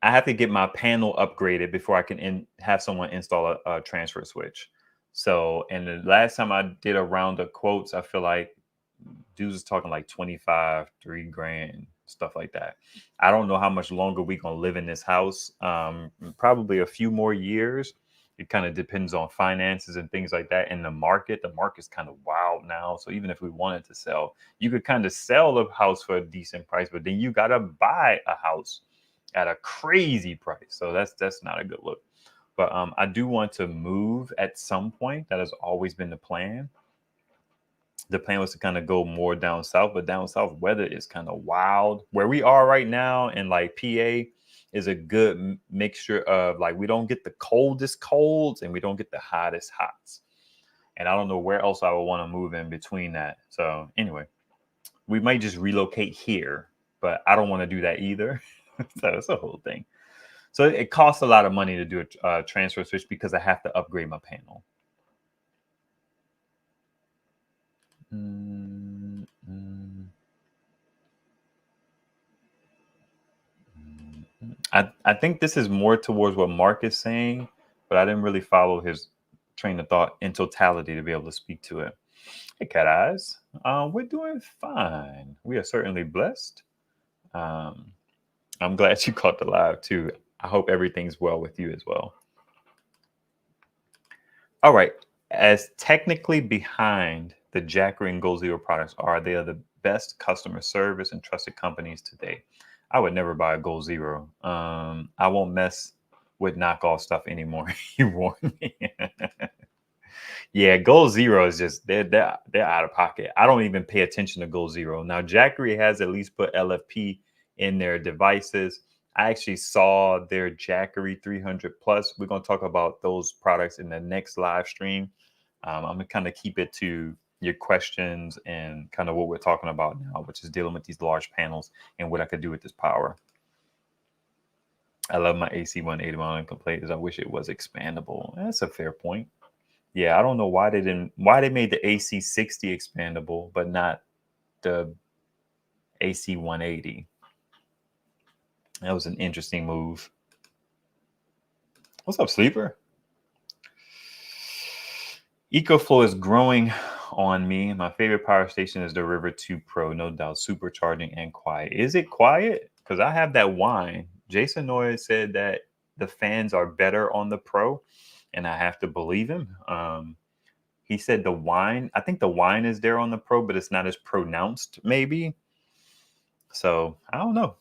I have to get my panel upgraded before I can have someone install a transfer switch. So, and the last time I did a round of quotes, I feel like dudes is talking like 25, $3,000, stuff like that. I don't know how much longer we gonna live in this house. Probably a few more years. It kind of depends on finances and things like that. And the market's kind of wild now. So even if we wanted to sell, you could kind of sell the house for a decent price, but then you gotta buy a house at a crazy price. So that's not a good look. But I do want to move at some point. That has always been the plan. The plan was to kind of go more down south, but down south weather is kind of wild. Where we are right now in like PA is a good mixture of, like, we don't get the coldest colds and we don't get the hottest hots. And I don't know where else I would want to move in between that. So anyway, we might just relocate here, but I don't want to do that either. So it's a whole thing. So it costs a lot of money to do a transfer switch because I have to upgrade my panel. I think this is more towards what Mark is saying, but I didn't really follow his train of thought in totality to be able to speak to it. Hey, Cat Eyes. We're doing fine. We are certainly blessed. I'm glad you caught the live too. I hope everything's well with you as well. All right. As technically behind the Jackery and Goal Zero products are, they are the best customer service and trusted companies today. I would never buy a Goal Zero. I won't mess with knockoff stuff anymore. You warned me. Yeah, Goal Zero is just they're out of pocket. I don't even pay attention to Goal Zero. Now, Jackery has at least put LFP in their devices. I actually saw their Jackery 300 Plus. We're going to talk about those products in the next live stream. I'm going to kind of keep it to your questions and kind of what we're talking about now, which is dealing with these large panels and what I could do with this power. I love my AC 180 mile complaint is I wish it was expandable. That's a fair point. Yeah, I don't know why they made the AC 60 expandable, but not the AC 180. That was an interesting move. What's up, Sleeper? EcoFlow is growing on me. My favorite power station is the River 2 Pro, no doubt. Supercharging and quiet. Is it quiet? Because I have that whine. Jason Noy said that the fans are better on the Pro, and I have to believe him. He said the whine, I think the whine is there on the Pro, but it's not as pronounced, maybe. So I don't know.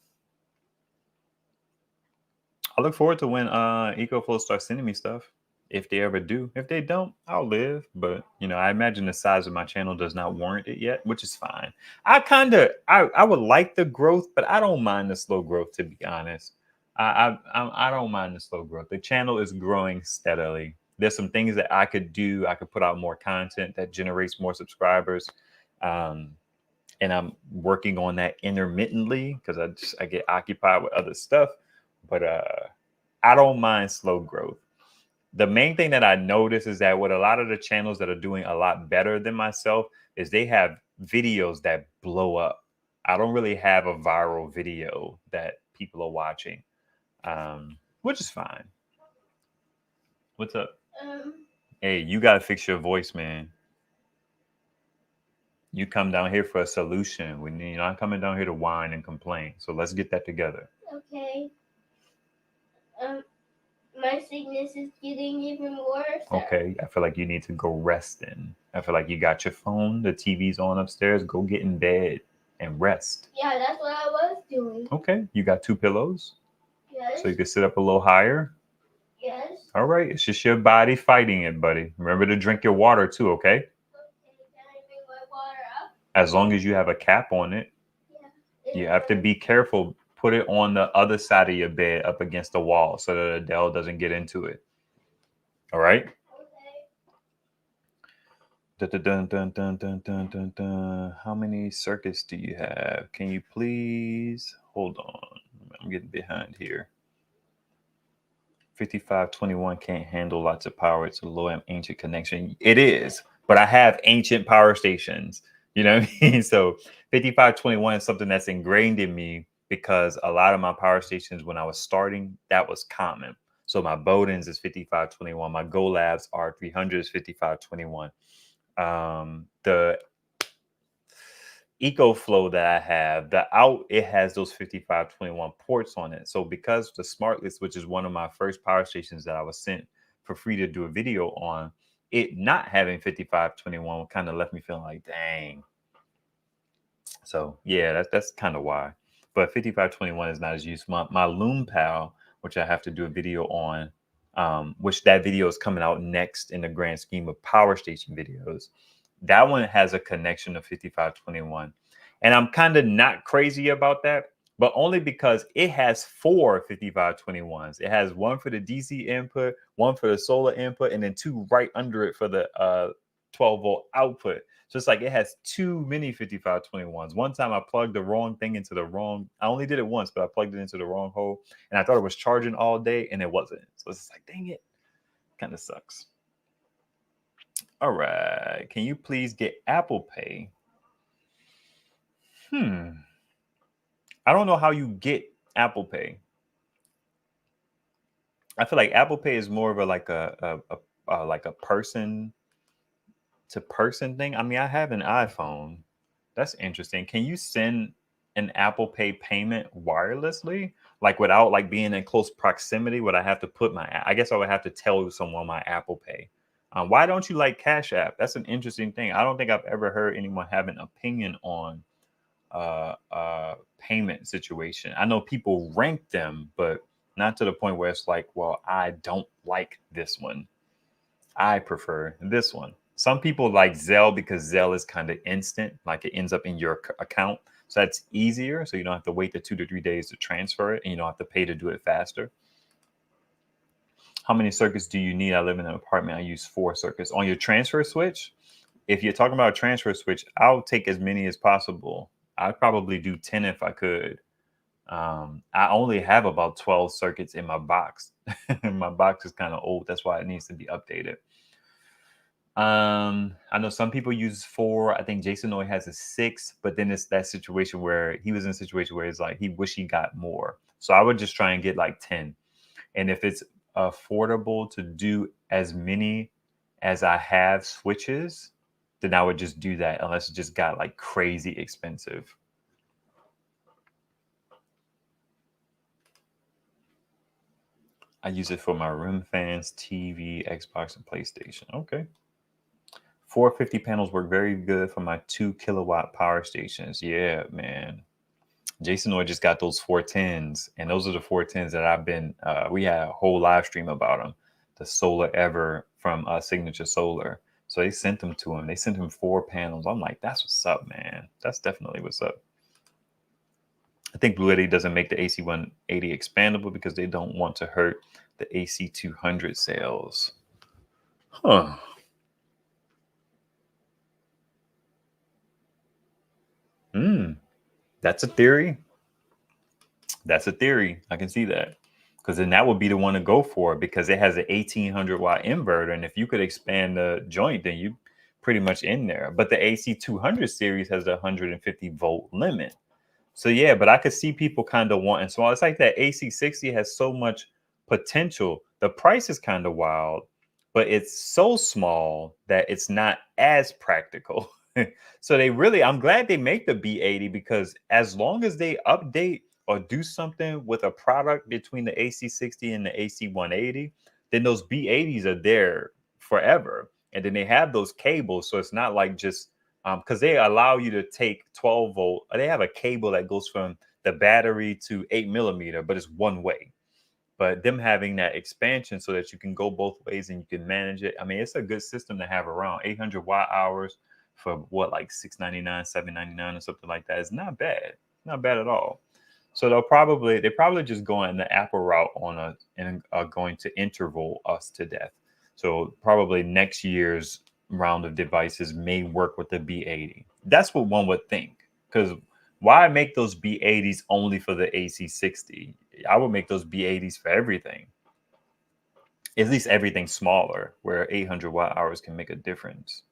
I look forward to when EcoFlow starts sending me stuff. If they ever do. If they don't, I'll live. But I imagine the size of my channel does not warrant it yet, which is fine. I would like the growth, but I don't mind the slow growth, to be honest. I don't mind the slow growth. The channel is growing steadily. There's some things that I could do. I could put out more content that generates more subscribers. And I'm working on that intermittently because I get occupied with other stuff. But I don't mind slow growth. The main thing that I notice is that with a lot of the channels that are doing a lot better than myself is they have videos that blow up. I don't really have a viral video that people are watching, which is fine. What's up? Hey, you got to fix your voice, man. You come down here for a solution. You're not coming down here to whine and complain. So let's get that together. Okay. My sickness is getting even worse. Okay, I feel like you need to go rest in. I feel like you got your phone, the TV's on upstairs. Go get in bed and rest. Yeah, that's what I was doing. Okay, you got 2 pillows? Yes. So you can sit up a little higher? Yes. All right, it's just your body fighting it, buddy. Remember to drink your water too, okay? Okay, can I bring my water up? As long as you have a cap on it. Yeah. You have to be careful. Put it on the other side of your bed up against the wall so that Adele doesn't get into it. All right? Okay. Dun, dun, dun, dun, dun, dun, dun. How many circuits do you have? Can you please hold on? I'm getting behind here. 5521 can't handle lots of power. It's a low ancient connection. It is, but I have ancient power stations. You know what I mean? So 5521 is something that's ingrained in me because a lot of my power stations when I was starting, that was common. So my Bowden's is 5521. My Go Labs R300 is 5521. The EcoFlow that I have, the out, it has those 5521 ports on it. So because the SmartList, which is one of my first power stations that I was sent for free to do a video on, it not having 5521 kind of left me feeling like, dang. So yeah, that's kind of why. But 5521 is not as useful. My Loom Pal, which I have to do a video on, which that video is coming out next in the grand scheme of power station videos. That one has a connection to 5521. And I'm kind of not crazy about that, but only because it has 4 5521s. It has one for the DC input, one for the solar input, and then 2 right under it for the 12 volt output. Just like it has too many 5521s. One time I plugged the wrong thing into the wrong, I only did it once, but I plugged it into the wrong hole and I thought it was charging all day and it wasn't. So it's like, dang it, kind of sucks. All right, can you please get Apple Pay? I don't know how you get Apple Pay. I feel like Apple Pay is more of a like a person to person thing. I mean, I have an iPhone. That's interesting. Can you send an Apple Pay payment wirelessly, like without like being in close proximity? Would I have to put my? I guess I would have to tell someone my Apple Pay. Why don't you like CashApp? That's an interesting thing. I don't think I've ever heard anyone have an opinion on payment situation. I know people rank them, but not to the point where it's like, well, I don't like this one. I prefer this one. Some people like Zelle because Zelle is kind of instant, like it ends up in your account. So that's easier. So you don't have to wait the 2 to 3 days to transfer it and you don't have to pay to do it faster. How many circuits do you need? I live in an apartment. I use 4 circuits. On your transfer switch, if you're talking about a transfer switch, I'll take as many as possible. I'd probably do 10 if I could. I only have about 12 circuits in my box. My box is kind of old. That's why it needs to be updated. I know some people use 4. I think Jason Noy has a 6, but then it's that situation where he was in a situation where it's like he wish he got more. So I would just try and get like 10. And if it's affordable to do as many as I have switches, then I would just do that unless it just got like crazy expensive. I use it for my room fans, TV, Xbox, and PlayStation. Okay. 450 panels work very good for my 2 kilowatt power stations. Yeah, man. Jason Noy just got those 410s, and those are the 410s that I've been. We had a whole live stream about them, the Solar Ever from Signature Solar. So they sent them to him. They sent him 4 panels. I'm like, that's what's up, man. That's definitely what's up. I think Bluetti doesn't make the AC180 expandable because they don't want to hurt the AC200 sales. Huh. That's a theory. That's a theory. I can see that. Because then that would be the one to go for because it has an 1800 watt inverter. And if you could expand the joint, then you pretty much in there. But the AC200 series has the 150 volt limit. So yeah, but I could see people kind of wanting. So it's like that AC60 has so much potential. The price is kind of wild, but it's so small that it's not as practical. So they really, I'm glad they make the B80 because as long as they update or do something with a product between the AC60 and the AC180, then those B80s are there forever. And then they have those cables. So it's not like just because they allow you to take 12 volt. They have a cable that goes from the battery to 8mm, but it's one way. But them having that expansion so that you can go both ways and you can manage it. I mean, it's a good system to have around. 800 watt hours for what, like $699, $799 or something like that. It's not bad. Not bad at all. So they're probably just going the Apple route on us and are going to interval us to death. So probably next year's round of devices may work with the B80. That's what one would think. Because why make those B80s only for the AC60? I would make those B80s for everything. At least everything smaller, where 800 watt hours can make a difference.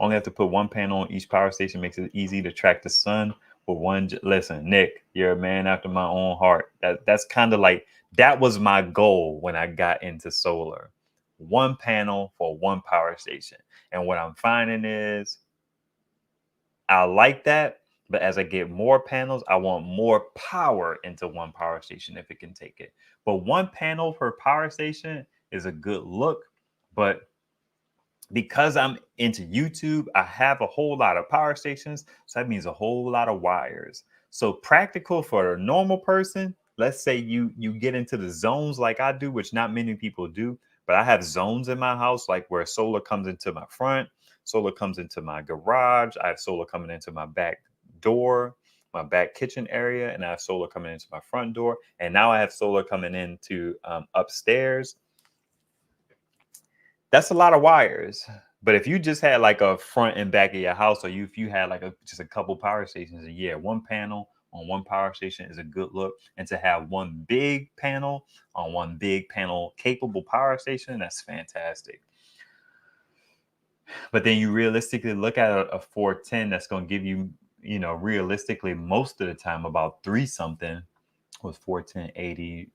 Only have to put 1 panel on each power station, makes it easy to track the sun with one. Listen, Nick, you're a man after my own heart. That's kind of like, that was my goal when I got into solar. 1 panel for 1 power station. And what I'm finding is I like that, but as I get more panels, I want more power into 1 power station if it can take it. But 1 panel per power station is a good look, but because I'm into YouTube, I have a whole lot of power stations. So that means a whole lot of wires. So practical for a normal person. Let's say you get into the zones like I do, which not many people do. But I have zones in my house, like where solar comes into my front, solar comes into my garage. I have solar coming into my back door, my back kitchen area, and I have solar coming into my front door. And now I have solar coming into upstairs. That's a lot of wires. But if you just had like a front and back of your house, or if you had like just a couple power stations, and yeah, one panel on one power station is a good look. And to have one big panel on one big panel capable power station, that's fantastic. But then you realistically look at a 410 that's going to give you, realistically most of the time about three something was 410 80,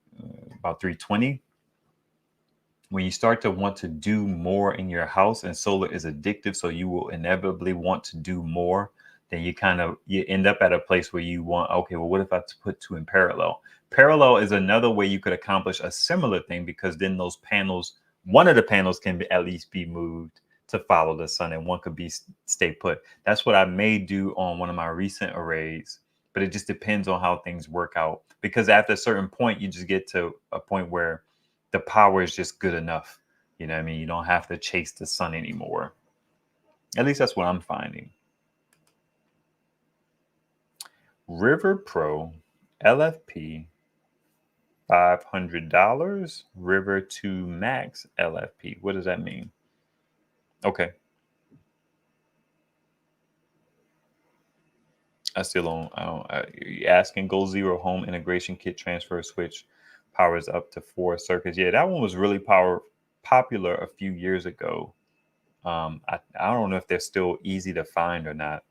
about 320. When you start to want to do more in your house, and solar is addictive, so you will inevitably want to do more, then you end up at a place where you want, okay, well, what if I put two in parallel? Parallel is another way you could accomplish a similar thing, because then those panels, one of the panels can at least be moved to follow the sun, and one could be stay put. That's what I may do on one of my recent arrays, but it just depends on how things work out, because after a certain point, you just get to a point where the power is just good enough. You know what I mean? You don't have to chase the sun anymore. At least that's what I'm finding. River Pro LFP, $500. River 2 Max LFP. What does that mean? Okay. You're asking Go Zero Home Integration Kit Transfer Switch powers up to 4 circuits. Yeah, that one was really popular a few years ago. I don't know if they're still easy to find or not.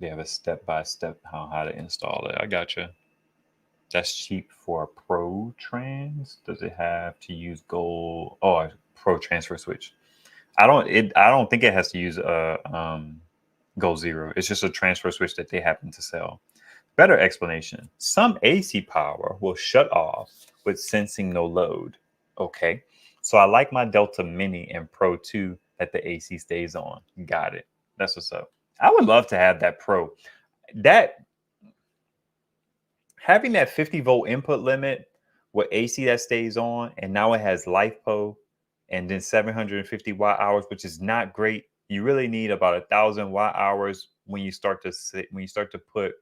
They have a step-by-step how to install it. I gotcha. That's cheap for a Pro Trans. Does it have to use Gold? Oh, a Pro Transfer Switch. I don't think it has to use Gold Zero. It's just a transfer switch that they happen to sell. Better explanation. Some AC power will shut off with sensing no load. Okay. So I like my Delta Mini and Pro 2 that the AC stays on. Got it. That's what's up. I would love to have that Pro. That having that 50-volt input limit with AC that stays on, and now it has LiFePO and then 750 watt hours, which is not great. You really need about 1,000 watt hours when you start to put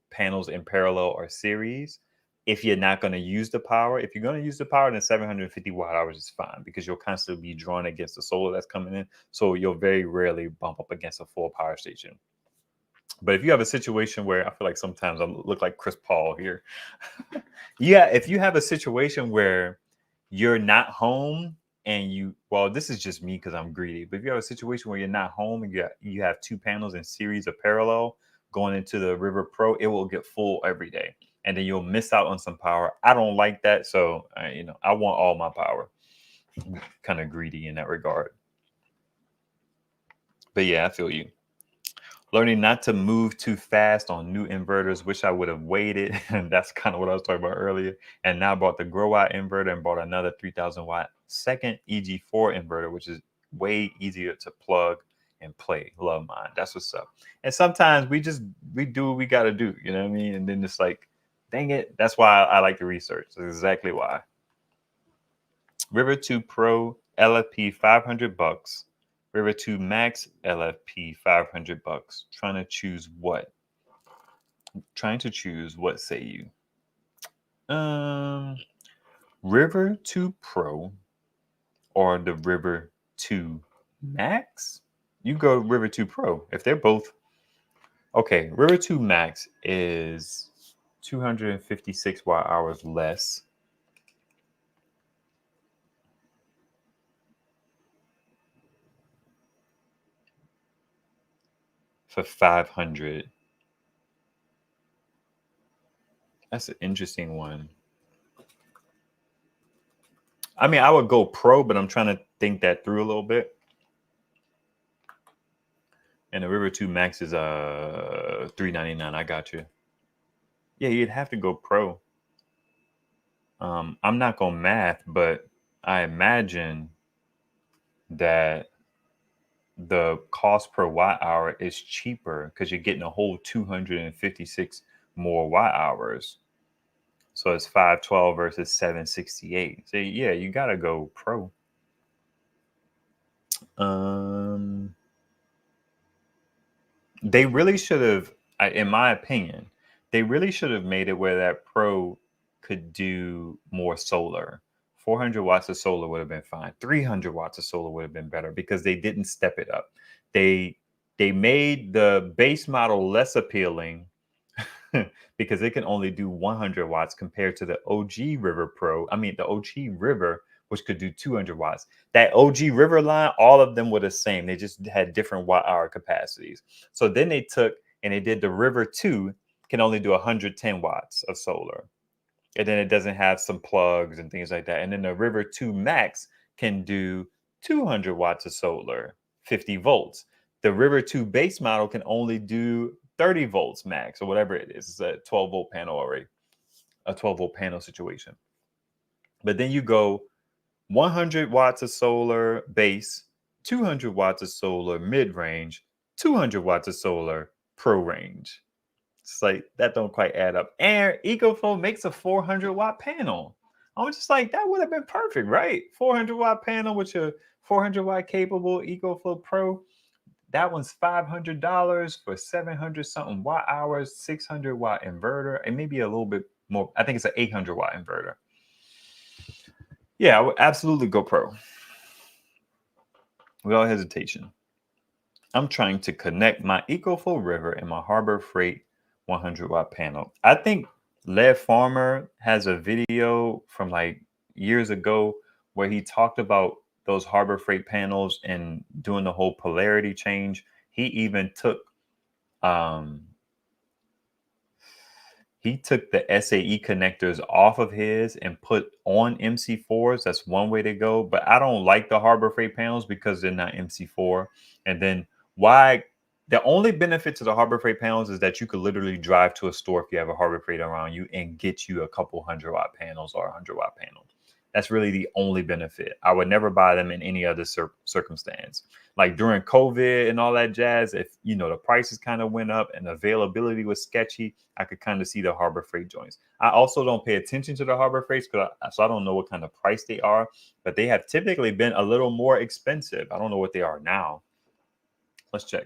panels in parallel or series. If you're not going to use the power, if you're going to use the power, then 750 watt hours is fine, because you'll constantly be drawn against the solar that's coming in. So you'll very rarely bump up against a full power station. But if you have a situation where, I feel like sometimes I look like Chris Paul here. Yeah, if you have a situation where you're not home and this is just me because I'm greedy, but if you have a situation where you're not home and you have two panels in series or parallel going into the River Pro, it will get full every day, and then you'll miss out on some power. I don't like that, so I want all my power. I'm kind of greedy in that regard. But yeah, I feel you. Learning not to move too fast on new inverters. Wish I would have waited. And that's kind of what I was talking about earlier. And now I bought the Grow Out inverter and bought another 3,000 watt second EG4 inverter, which is way easier to plug and play. Love mine. That's what's up. And sometimes we do what we got to do. You know what I mean? And then it's like, dang it. That's why I like to research. That's exactly why. River 2 Pro LFP, $500. River 2 Max LFP, $500. Trying to choose what? Say you? River 2 Pro or the River 2 Max? You go River 2 Pro. If they're both okay, River 2 Max is 256 watt hours less. For 500. That's an interesting one. I mean, I would go Pro, but I'm trying to think that through a little bit. And the River 2 Max is $399. I got you. Yeah, you'd have to go Pro. I'm not gonna math, but I imagine that the cost per watt hour is cheaper because you're getting a whole 256 more watt hours. So it's 512 versus 768. So yeah, you gotta go Pro. They really should have, in my opinion, they really should have made it where that Pro could do more solar 400 watts of solar would have been fine. 300 watts of solar would have been better because they didn't step it up. They made the base model less appealing because it can only do 100 watts compared to the OG River Pro. I mean, the OG River, which could do 200 watts. That OG River line, all of them were the same. They just had different watt hour capacities. So then they took and they did the River 2, can only do 110 watts of solar. And then it doesn't have some plugs and things like that. And then the River 2 Max can do 200 watts of solar, 50 volts. The River 2 base model can only do 30 volts max or whatever it is. It's a 12 volt panel already, a 12 volt panel situation. But then you go 100 watts of solar base, 200 watts of solar mid range, 200 watts of solar pro range. It's like that don't quite add up. And EcoFlow makes a 400 watt panel. I was just like, that would have been perfect, right? 400 watt panel with your 400 watt capable EcoFlow Pro. That one's $500 for 700 something watt hours, 600 watt inverter, and maybe a little bit more. I think it's an 800 watt inverter. Yeah, I would absolutely go Pro without hesitation. I'm trying to connect my EcoFlow River and my Harbor Freight 100 watt panel. I think Lead Farmer has a video from like years ago where he talked about those Harbor Freight panels and doing the whole polarity change. He even took the SAE connectors off of his and put on MC4s. That's one way to go. But I don't like the Harbor Freight panels because they're not MC4. And then the only benefit to the Harbor Freight panels is that you could literally drive to a store if you have a Harbor Freight around you and get you a couple 100 watt panels or 100 watt panel. That's really the only benefit. I would never buy them in any other circumstance. Like during COVID and all that jazz, if the prices kind of went up and availability was sketchy, I could kind of see the Harbor Freight joints. I also don't pay attention to the Harbor Freights so I don't know what kind of price they are, but they have typically been a little more expensive. I don't know what they are now. Let's check.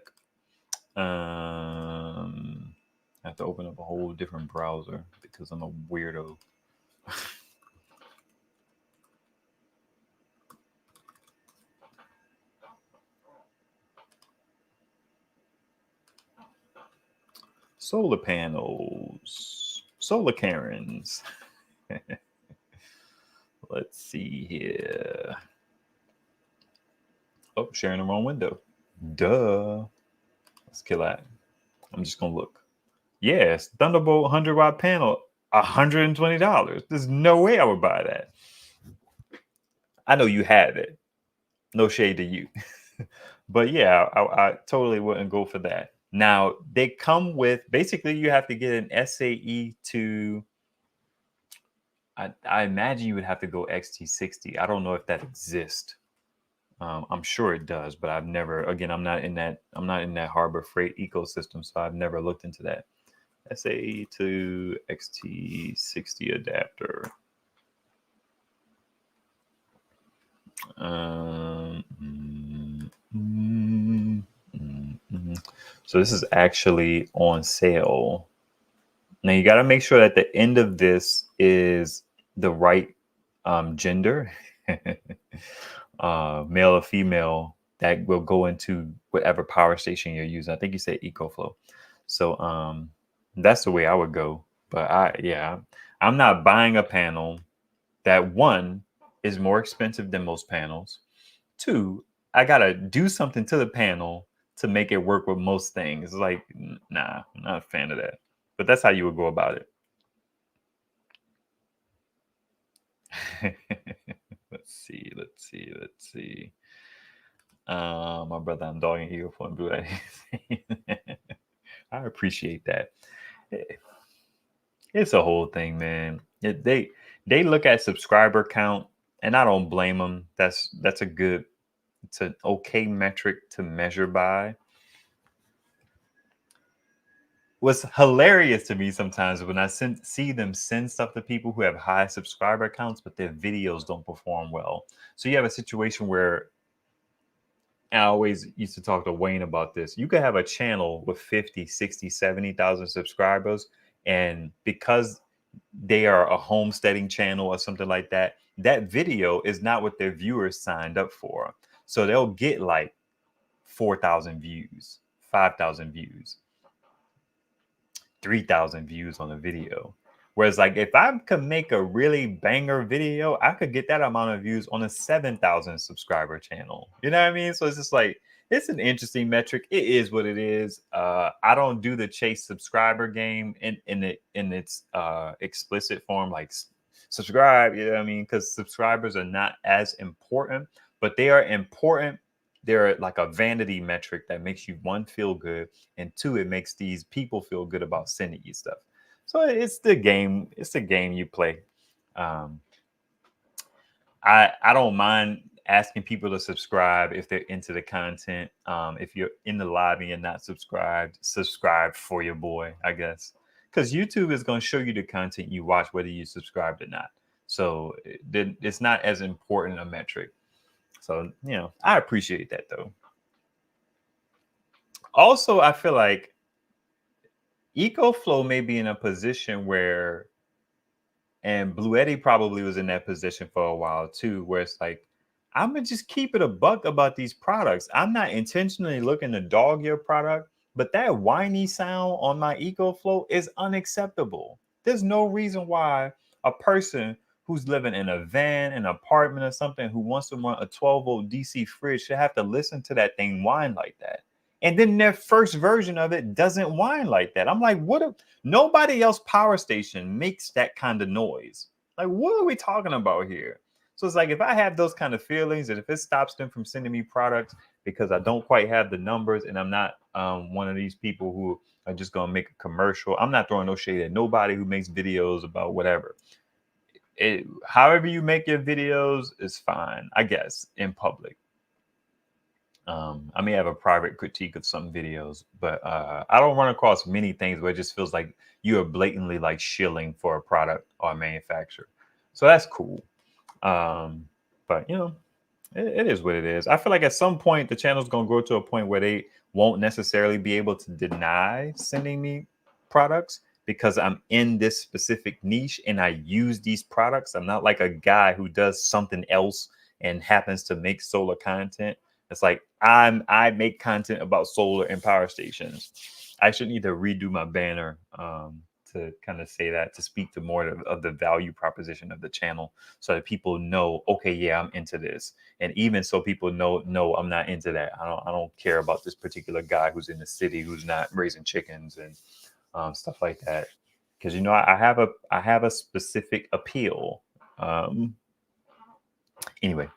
I have to open up a whole different browser because I'm a weirdo. Solar panels, solar Karens. Let's see here. Oh, sharing the wrong window. Duh. Let's kill that. I'm just gonna look. Yes, Thunderbolt 100 watt panel, $120. There's no way I would buy that. I know you have it. No shade to you. But yeah, I totally wouldn't go for that. Now, they come with, basically, you have to get an SAE to, I imagine you would have to go XT60. I don't know if that exists. I'm sure it does, but I've never, again, I'm not in that Harbor Freight ecosystem, so I've never looked into that. SAE to XT60 adapter. So this is actually on sale. Now you got to make sure that the end of this is the right gender, male or female, that will go into whatever power station you're using. I think you said EcoFlow. So that's the way I would go. But I'm not buying a panel that, one, is more expensive than most panels. Two, I gotta do something to the panel to make it work with most things. Like, nah, I'm not a fan of that. But that's how you would go about it. Let's see. My brother, I'm dogging you for Bluetti. I appreciate that. It's a whole thing, man. They look at subscriber count, and I don't blame them. It's an okay metric to measure by. What's hilarious to me sometimes when I see them send stuff to people who have high subscriber counts, but their videos don't perform well. So you have a situation where, I always used to talk to Wayne about this. You could have a channel with 50, 60, 70,000 subscribers. And because they are a homesteading channel or something like that, that video is not what their viewers signed up for. So they'll get like 4,000 views, 5,000 views, 3,000 views on a video. Whereas like if I could make a really banger video, I could get that amount of views on a 7,000 subscriber channel. You know what I mean? So it's just like, it's an interesting metric. It is what it is. I don't do the chase subscriber game in its explicit form, like subscribe. You know what I mean? Because subscribers are not as important, but they are important. They're like a vanity metric that makes you, one, feel good, and two, it makes these people feel good about sending you stuff. So it's the game. It's the game you play. Um, I don't mind asking people to subscribe if they're into the content. If you're in the lobby and not subscribed, subscribe for your boy, I guess, because YouTube is going to show you the content you watch whether you subscribed or not. So it's not as important a metric. So I appreciate that though. Also, I feel like EcoFlow may be in a position where, and Bluetti probably was in that position for a while too, where it's like, I'm gonna just keep it a buck about these products. I'm not intentionally looking to dog your product, but that whiny sound on my EcoFlow is unacceptable. There's no reason why a person who's living in a van, an apartment, or something who wants to run a 12-volt DC fridge should have to listen to that thing whine like that. And then their first version of it doesn't whine like that. I'm like, what if nobody else power station makes that kind of noise? Like, what are we talking about here? So it's like, if I have those kind of feelings, and if it stops them from sending me products because I don't quite have the numbers, and I'm not one of these people who are just gonna make a commercial. I'm not throwing no shade at nobody who makes videos about whatever. However you make your videos is fine, I guess, in public. I may have a private critique of some videos, but I don't run across many things where it just feels like you are blatantly like shilling for a product or a manufacturer. So that's cool. But it is what it is. I feel like at some point the channel's gonna grow to a point where they won't necessarily be able to deny sending me products because I'm in this specific niche and I use these products. I'm not like a guy who does something else and happens to make solar content. It's like I make content about solar and power stations. I should need to redo my banner to kind of say that, to speak to more of the value proposition of the channel, so that people know, okay, yeah, I'm into this. And even so people know, no, I'm not into that. I don't care about this particular guy who's in the city who's not raising chickens and stuff like that. Because I have a specific appeal. Anyway,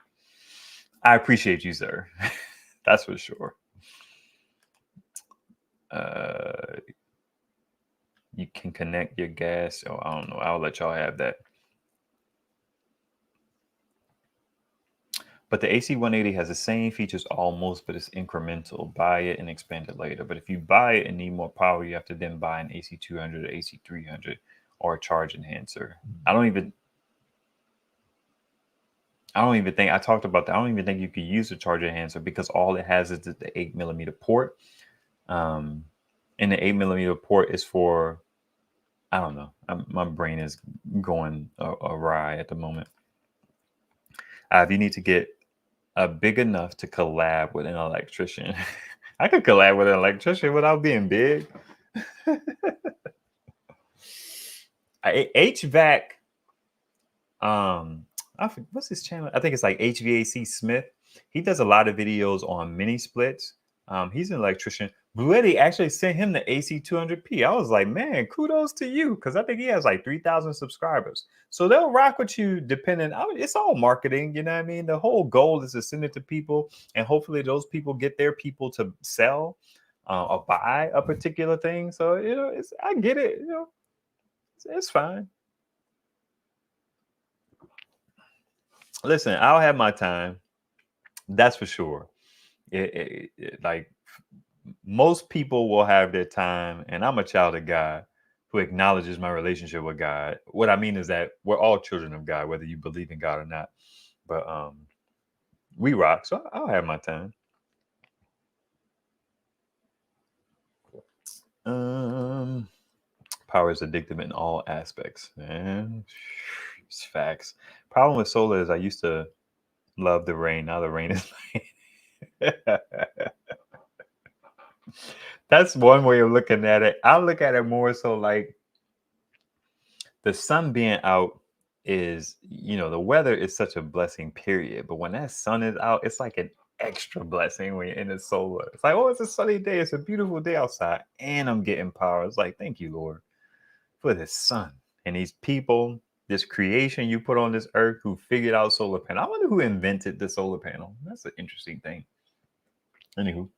I appreciate you, sir. That's for sure. You can connect your gas. Oh, I don't know. I'll let y'all have that. But the AC 180 has the same features almost, but it's incremental. Buy it and expand it later. But if you buy it and need more power, you have to then buy an AC 200 or AC 300 or a charge enhancer. I don't even think I talked about that. I don't even think you could use a charge enhancer because all it has is the 8mm port. And the 8mm port is for, I don't know. My brain is going awry at the moment. If you need to get big enough to collab with an electrician. I could collab with an electrician without being big. HVAC. What's his channel? I think it's like HVAC Smith. He does a lot of videos on mini splits. He's an electrician. Bluetti actually sent him the AC 200p. I was like, man, kudos to you, because I think he has like 3,000 subscribers. So they'll rock with you depending. It's all marketing, you know what I mean? The whole goal is to send it to people, and hopefully those people get their people to sell or buy a particular thing. So I get it. It's fine. Listen, I'll have my time. That's for sure. Like most people will have their time, and I'm a child of God who acknowledges my relationship with God. What I mean is that we're all children of God, whether you believe in God or not. But we rock, so I'll have my time. Power is addictive in all aspects. Man, it's facts. Problem with solar is I used to love the rain. Now the rain is That's one way of looking at it. I look at it more so like the sun being out is, the weather is such a blessing, period. But when that sun is out, it's like an extra blessing when you're in the solar. It's like, oh, it's a sunny day. It's a beautiful day outside. And I'm getting power. It's like, thank you, Lord, for this sun and these people, this creation you put on this earth who figured out solar panel. I wonder who invented the solar panel. That's an interesting thing. Anywho,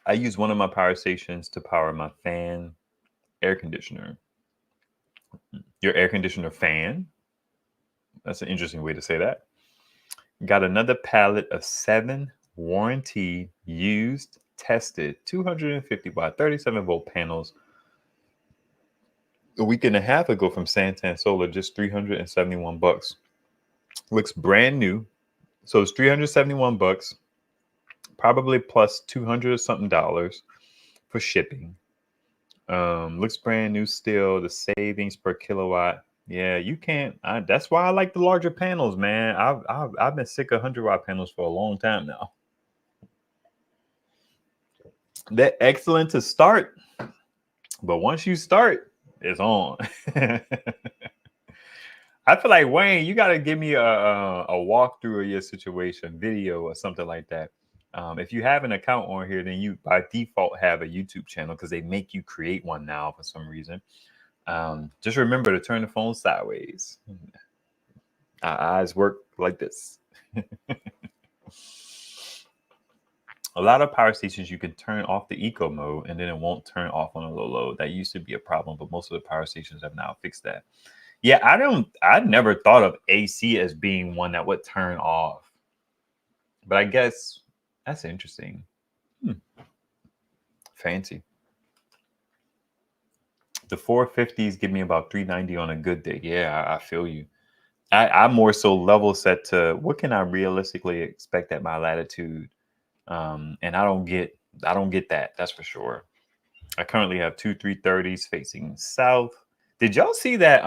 I use one of my power stations to power my fan, air conditioner. Your air conditioner fan? That's an interesting way to say that. Got another pallet of 7 warranty used, tested 250 watt, 37 volt panels a week and a half ago from Santan Solar, just $371. Looks brand new. So it's $371, probably plus 200 something dollars for shipping. Looks brand new still. The savings per kilowatt. Yeah, you can't. That's why I like the larger panels, man. I've been sick of 100-watt panels for a long time now. They're excellent to start, but once you start, it's on. I feel like, Wayne, you got to give me a walkthrough of your situation, video or something like that. If you have an account on here, then you by default have a YouTube channel because they make you create one now for some reason. Just remember to turn the phone sideways. Our eyes work like this. A lot of power stations, you can turn off the eco mode and then it won't turn off on a low load. That used to be a problem, but most of the power stations have now fixed that. Yeah, I never thought of AC as being one that would turn off. But I guess that's interesting. Fancy. The 450s give me about 390 on a good day. Yeah, I feel you. I'm more so level set to what can I realistically expect at my latitude. And I don't get that. That's for sure. I currently have 2 330s facing south. Did y'all see that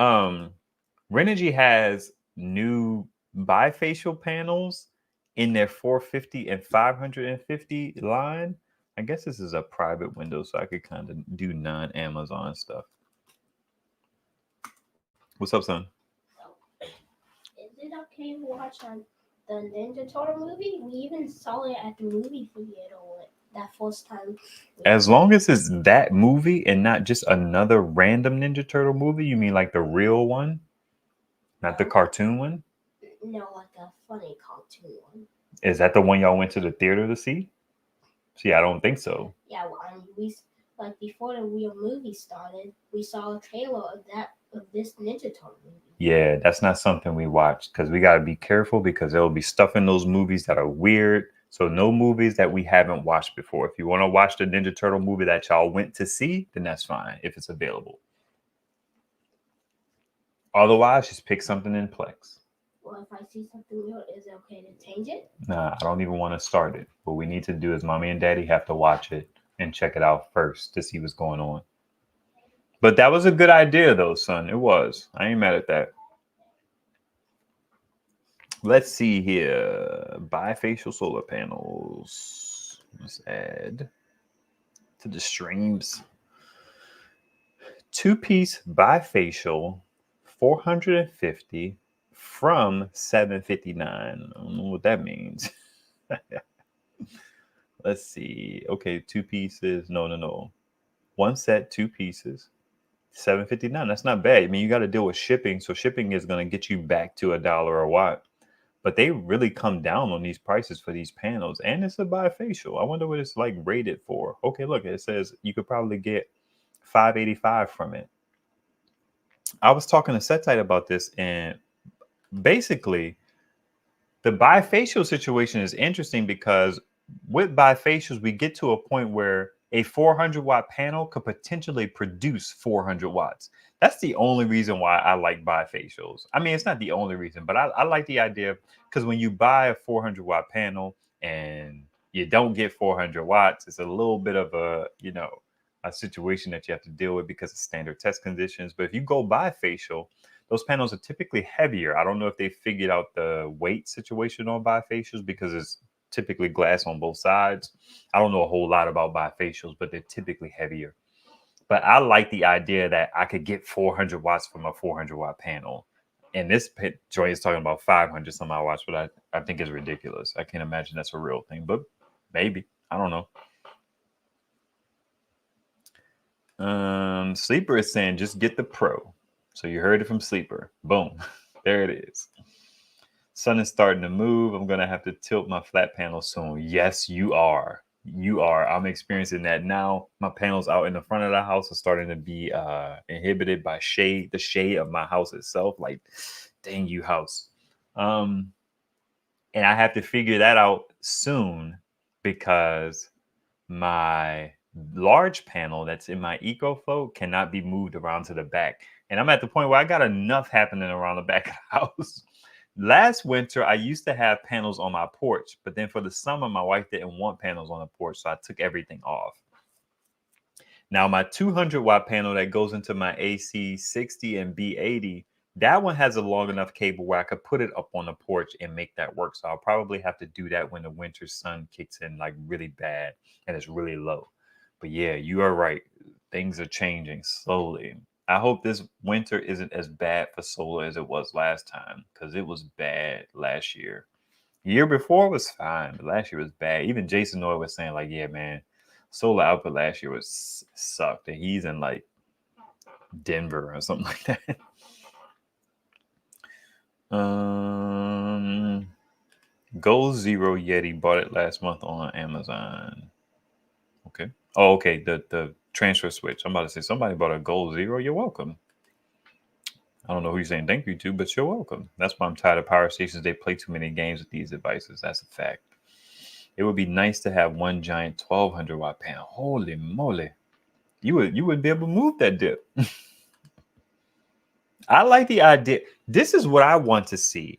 Renogy has new bifacial panels in their 450 and 550 line? I guess this is a private window, so I could kind of do non-Amazon stuff. What's up, son? Is it okay to watch on the Ninja Turtle movie? We even saw it at the movie theater that first time. As long as it's that movie and not just another random Ninja Turtle movie, you mean like the real one? Not the cartoon one? No, like a funny cartoon one. Is that the one y'all went to the theater to see? See, I don't think so. Yeah, well, we like before the real movie started, we saw a trailer of this Ninja Turtle movie. Yeah, that's not something we watched because we got to be careful because there will be stuff in those movies that are weird. So no movies that we haven't watched before. If you want to watch the Ninja Turtle movie that y'all went to see, then that's fine if it's available. Otherwise, just pick something in Plex. Well, if I see something new, is it okay to change it? Nah, I don't even want to start it. What we need to do is mommy and daddy have to watch it and check it out first to see what's going on. But that was a good idea, though, son. It was. I ain't mad at that. Let's see here. Bifacial solar panels. Let's add to the streams. 2-piece bifacial, 450 from 759. I don't know what that means. Let's see. Okay, 2 pieces. No. One set, 2 pieces. 759. That's not bad. I mean, you got to deal with shipping. So shipping is going to get you back to $1 a watt. But they really come down on these prices for these panels. And it's a bifacial. I wonder what it's like rated for. Okay, look, it says you could probably get 585 from it. I was talking to Setite about this, and basically the bifacial situation is interesting because with bifasials, we get to a point where a 400 watt panel could potentially produce 400 watts. That's the only reason why I like bifasials. I mean, it's not the only reason, but I like the idea because when you buy a 400 watt panel and you don't get 400 watts, it's a little bit of a, a situation that you have to deal with because of standard test conditions. But if you go bifacial, those panels are typically heavier. I don't know if they figured out the weight situation on bifacials because it's typically glass on both sides. I don't know a whole lot about bifacials, but they're typically heavier. But I like the idea that I could get 400 watts from a 400 watt panel. And this joint is talking about 500 some odd watts, but I think it's ridiculous. I can't imagine that's a real thing, but maybe. I don't know. Sleeper is saying just get the Pro. So you heard it from Sleeper. Boom. There it is. Sun is starting to move. I'm going to have to tilt my flat panel soon. Yes, you are. You are. I'm experiencing that now. My panels out in the front of the house are starting to be inhibited by shade, the shade of my house itself. Like, dang you, house. And I have to figure that out soon because my large panel that's in my EcoFlow cannot be moved around to the back. And I'm at the point where I got enough happening around the back of the house. Last winter, I used to have panels on my porch, but then for the summer, my wife didn't want panels on the porch, so I took everything off. Now, my 200 watt panel that goes into my AC 60 and B80, that one has a long enough cable where I could put it up on the porch and make that work. So I'll probably have to do that when the winter sun kicks in like really bad and it's really low. But yeah, you are right. Things are changing slowly. I hope this winter isn't as bad for solar as it was last time because it was bad last year. The year before was fine, but last year was bad. Even Jason Noy was saying like, yeah, man, solar output last year was sucked. And he's in like Denver or something like that. Goal Zero Yeti bought it last month on Amazon. Okay. Oh, okay. The transfer switch. I'm about to say somebody bought a Goal Zero. You're welcome. I don't know who you're saying thank you to, but you're welcome. That's why I'm tired of power stations. They play too many games with these devices. That's a fact. It would be nice to have one giant 1200 watt panel. Holy moly. You would be able to move that dip. I like the idea. This is what I want to see.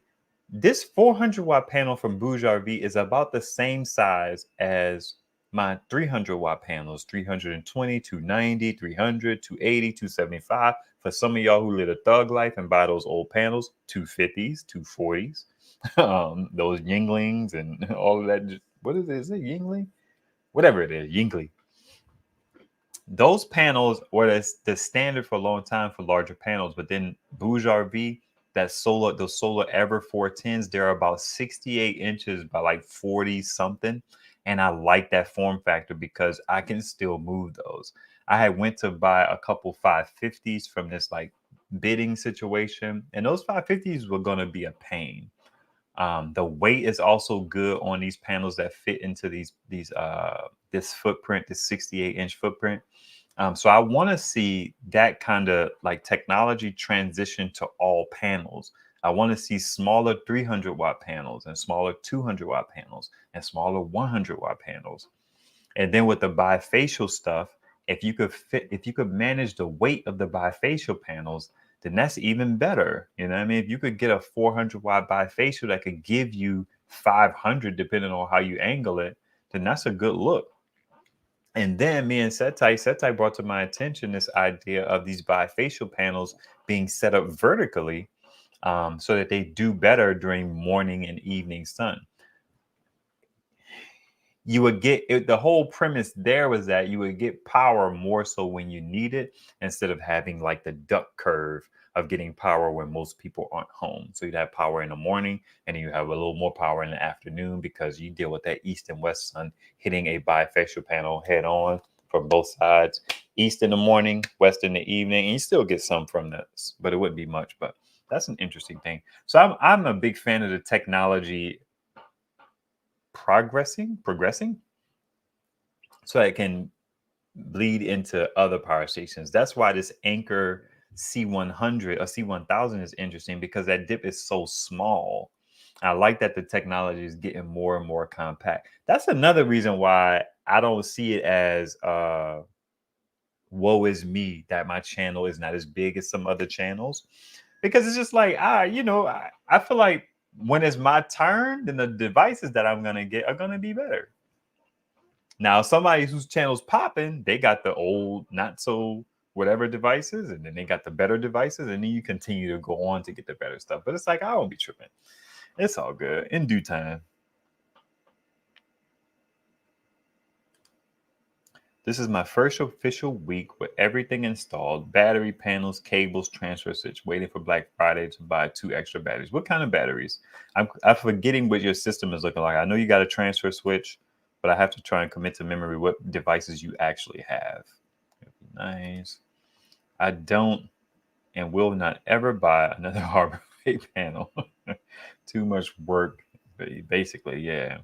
This 400 watt panel from BougeRV is about the same size as my 300 watt panels, 320, 290, 300, 280, 275. For some of y'all who live a thug life and buy those old panels, 250s, 240s, those Yinglings and all of that. What is it? Is it Yingling? Whatever it is, Yingling. Those panels were the standard for a long time for larger panels, but then BougeRV, those solar Ever 410s, they're about 68 inches by like 40 something. And I like that form factor because I can still move those. I had went to buy a couple 550s from this like bidding situation, and those 550s were going to be a pain. The weight is also good on these panels that fit into this footprint, this 68-inch footprint. So I want to see that kind of like technology transition to all panels. I want to see smaller 300 watt panels and smaller 200 watt panels and smaller 100 watt panels. And then with the bifacial stuff, if you could manage the weight of the bifacial panels, then that's even better. You know what I mean? If you could get a 400 watt bifacial that could give you 500, depending on how you angle it, then that's a good look. And then me and Setai brought to my attention this idea of these bifacial panels being set up vertically so that they do better during morning and evening sun. You would get it, the whole premise there was that you would get power more so when you need it instead of having like the duck curve of getting power when most people aren't home. So you'd have power in the morning and then you have a little more power in the afternoon because you deal with that east and west sun hitting a bifacial panel head on from both sides, east in the morning, west in the evening, and you still get some from this, but it wouldn't be much. But that's an interesting thing. So I'm a big fan of the technology progressing so it can bleed into other power stations. That's why this Anchor C100 or C1000 is interesting because that dip is so small. I like that the technology is getting more and more compact. That's another reason why I don't see it as woe is me that my channel is not as big as some other channels, because it's just like I feel like when it's my turn, then the devices that I'm gonna get are gonna be better. Now, somebody whose channel's popping, they got the old, not so whatever devices, and then they got the better devices, and then you continue to go on to get the better stuff. But it's like, I won't be tripping. It's all good in due time. This is my first official week with everything installed: battery, panels, cables, transfer switch. Waiting for Black Friday to buy 2 extra batteries. What kind of batteries? I'm forgetting what your system is looking like. I know you got a transfer switch, but I have to try and commit to memory what devices you actually have. Nice. I don't and will not ever buy another Harbor Freight panel. Too much work, basically. Yeah,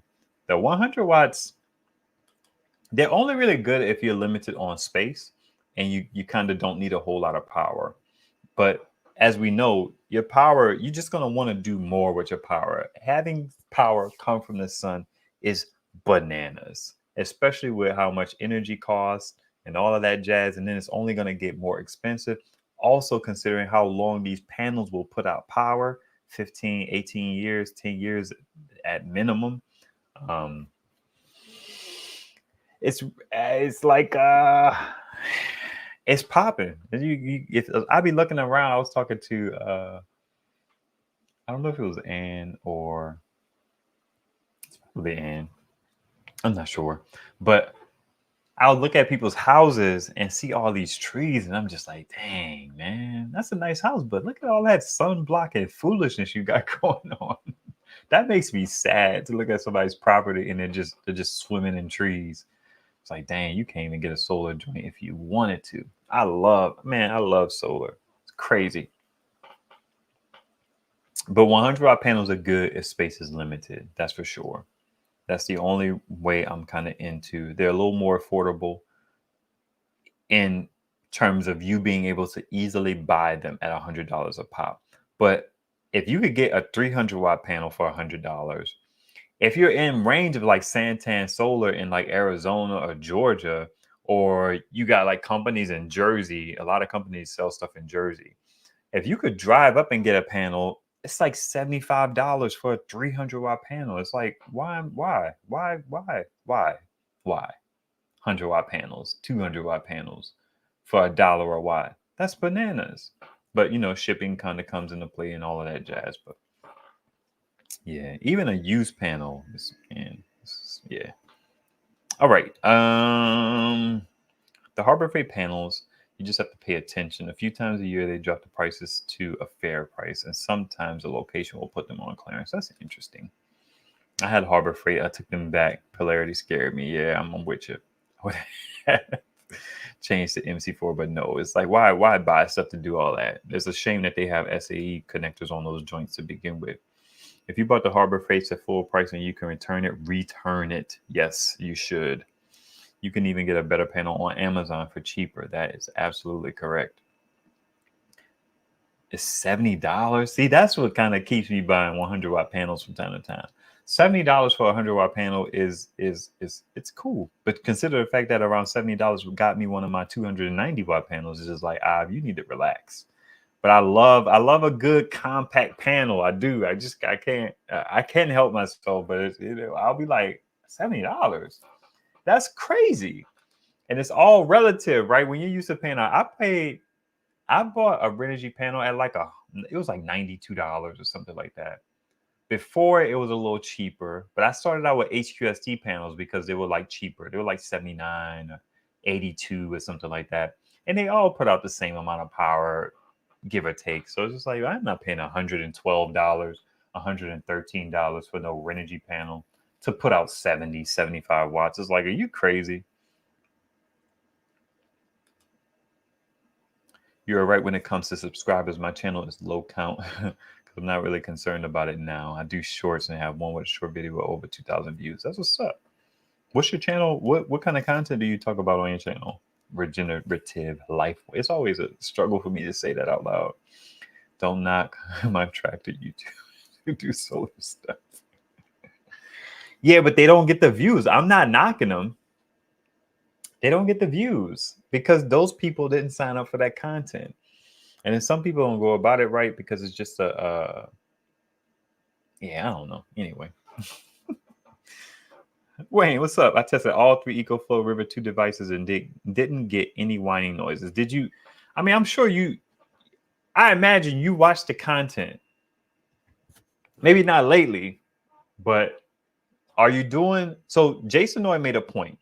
the 100 watts. They're only really good if you're limited on space and you kind of don't need a whole lot of power. But as we know, your power, you're just going to want to do more with your power. Having power come from the sun is bananas, especially with how much energy costs and all of that jazz. And then it's only going to get more expensive. Also, considering how long these panels will put out power, 15, 18 years, 10 years at minimum. It's like it's popping. I be looking around. I was talking to I don't know if it was Ann or it's probably Ann. I'm not sure, but I'll look at people's houses and see all these trees, and I'm just like, dang, man, that's a nice house, but look at all that sunblock and foolishness you got going on. That makes me sad to look at somebody's property and they're just swimming in trees. It's like, dang, you can't even get a solar joint if you wanted to. I love solar. It's crazy. But 100 watt panels are good if space is limited. That's for sure. That's the only way I'm kind of into. They're a little more affordable in terms of you being able to easily buy them at $100 a pop. But if you could get a 300 watt panel for $100, if you're in range of like Santan Solar in like Arizona or Georgia, or you got like companies in Jersey, a lot of companies sell stuff in Jersey. If you could drive up and get a panel, it's like $75 for a 300 watt panel. It's like, why? 100 watt panels, 200 watt panels for $1 a watt. That's bananas. But shipping kind of comes into play and all of that jazz. But yeah, even a used panel yeah. All right. The Harbor Freight panels, you just have to pay attention. A few times a year, they drop the prices to a fair price, and sometimes the location will put them on clearance. That's interesting. I had Harbor Freight. I took them back. Polarity scared me. Yeah, I'm with you. Changed to MC4, but no, it's like, why buy stuff to do all that? It's a shame that they have SAE connectors on those joints to begin with. If you bought the Harbor Freights at full price and you can return it. Yes, you should. You can even get a better panel on Amazon for cheaper. That is absolutely correct. It's $70. See, that's what kind of keeps me buying 100 watt panels from time to time. $70 for a 100 watt panel is it's cool. But consider the fact that around $70 got me one of my 290 watt panels. It's just like, you need to relax. But I love a good compact panel. I do. I can't help myself. But I'll be like, $70. That's crazy. And it's all relative, right? When you're used to paying, I bought a Renogy panel at it was like $92 or something like that. Before it was a little cheaper, but I started out with HQST panels because they were like cheaper. They were like 79 or 82 or something like that. And they all put out the same amount of power, give or take. So it's just like, I'm not paying $112, $113 for no Renogy panel to put out 70, 75 watts. It's like, are you crazy? You're right when it comes to subscribers. My channel is low count because I'm not really concerned about it now. I do shorts and have one with a short video with over 2,000 views. That's what's up. What's your channel? What kind of content do you talk about on your channel? Regenerative life. It's always a struggle for me to say that out loud. Don't knock my track to YouTube to do solar stuff. Yeah, but they don't get the views. I'm not knocking them. They don't get the views because those people didn't sign up for that content. And then some people don't go about it right because it's just I don't know. Anyway, Wayne, what's up? I tested all 3 EcoFlow River 2 devices and didn't get any whining noises. Did you? I mean, I'm sure you. I imagine you watched the content. Maybe not lately, but are you doing? So Jason Noy made a point.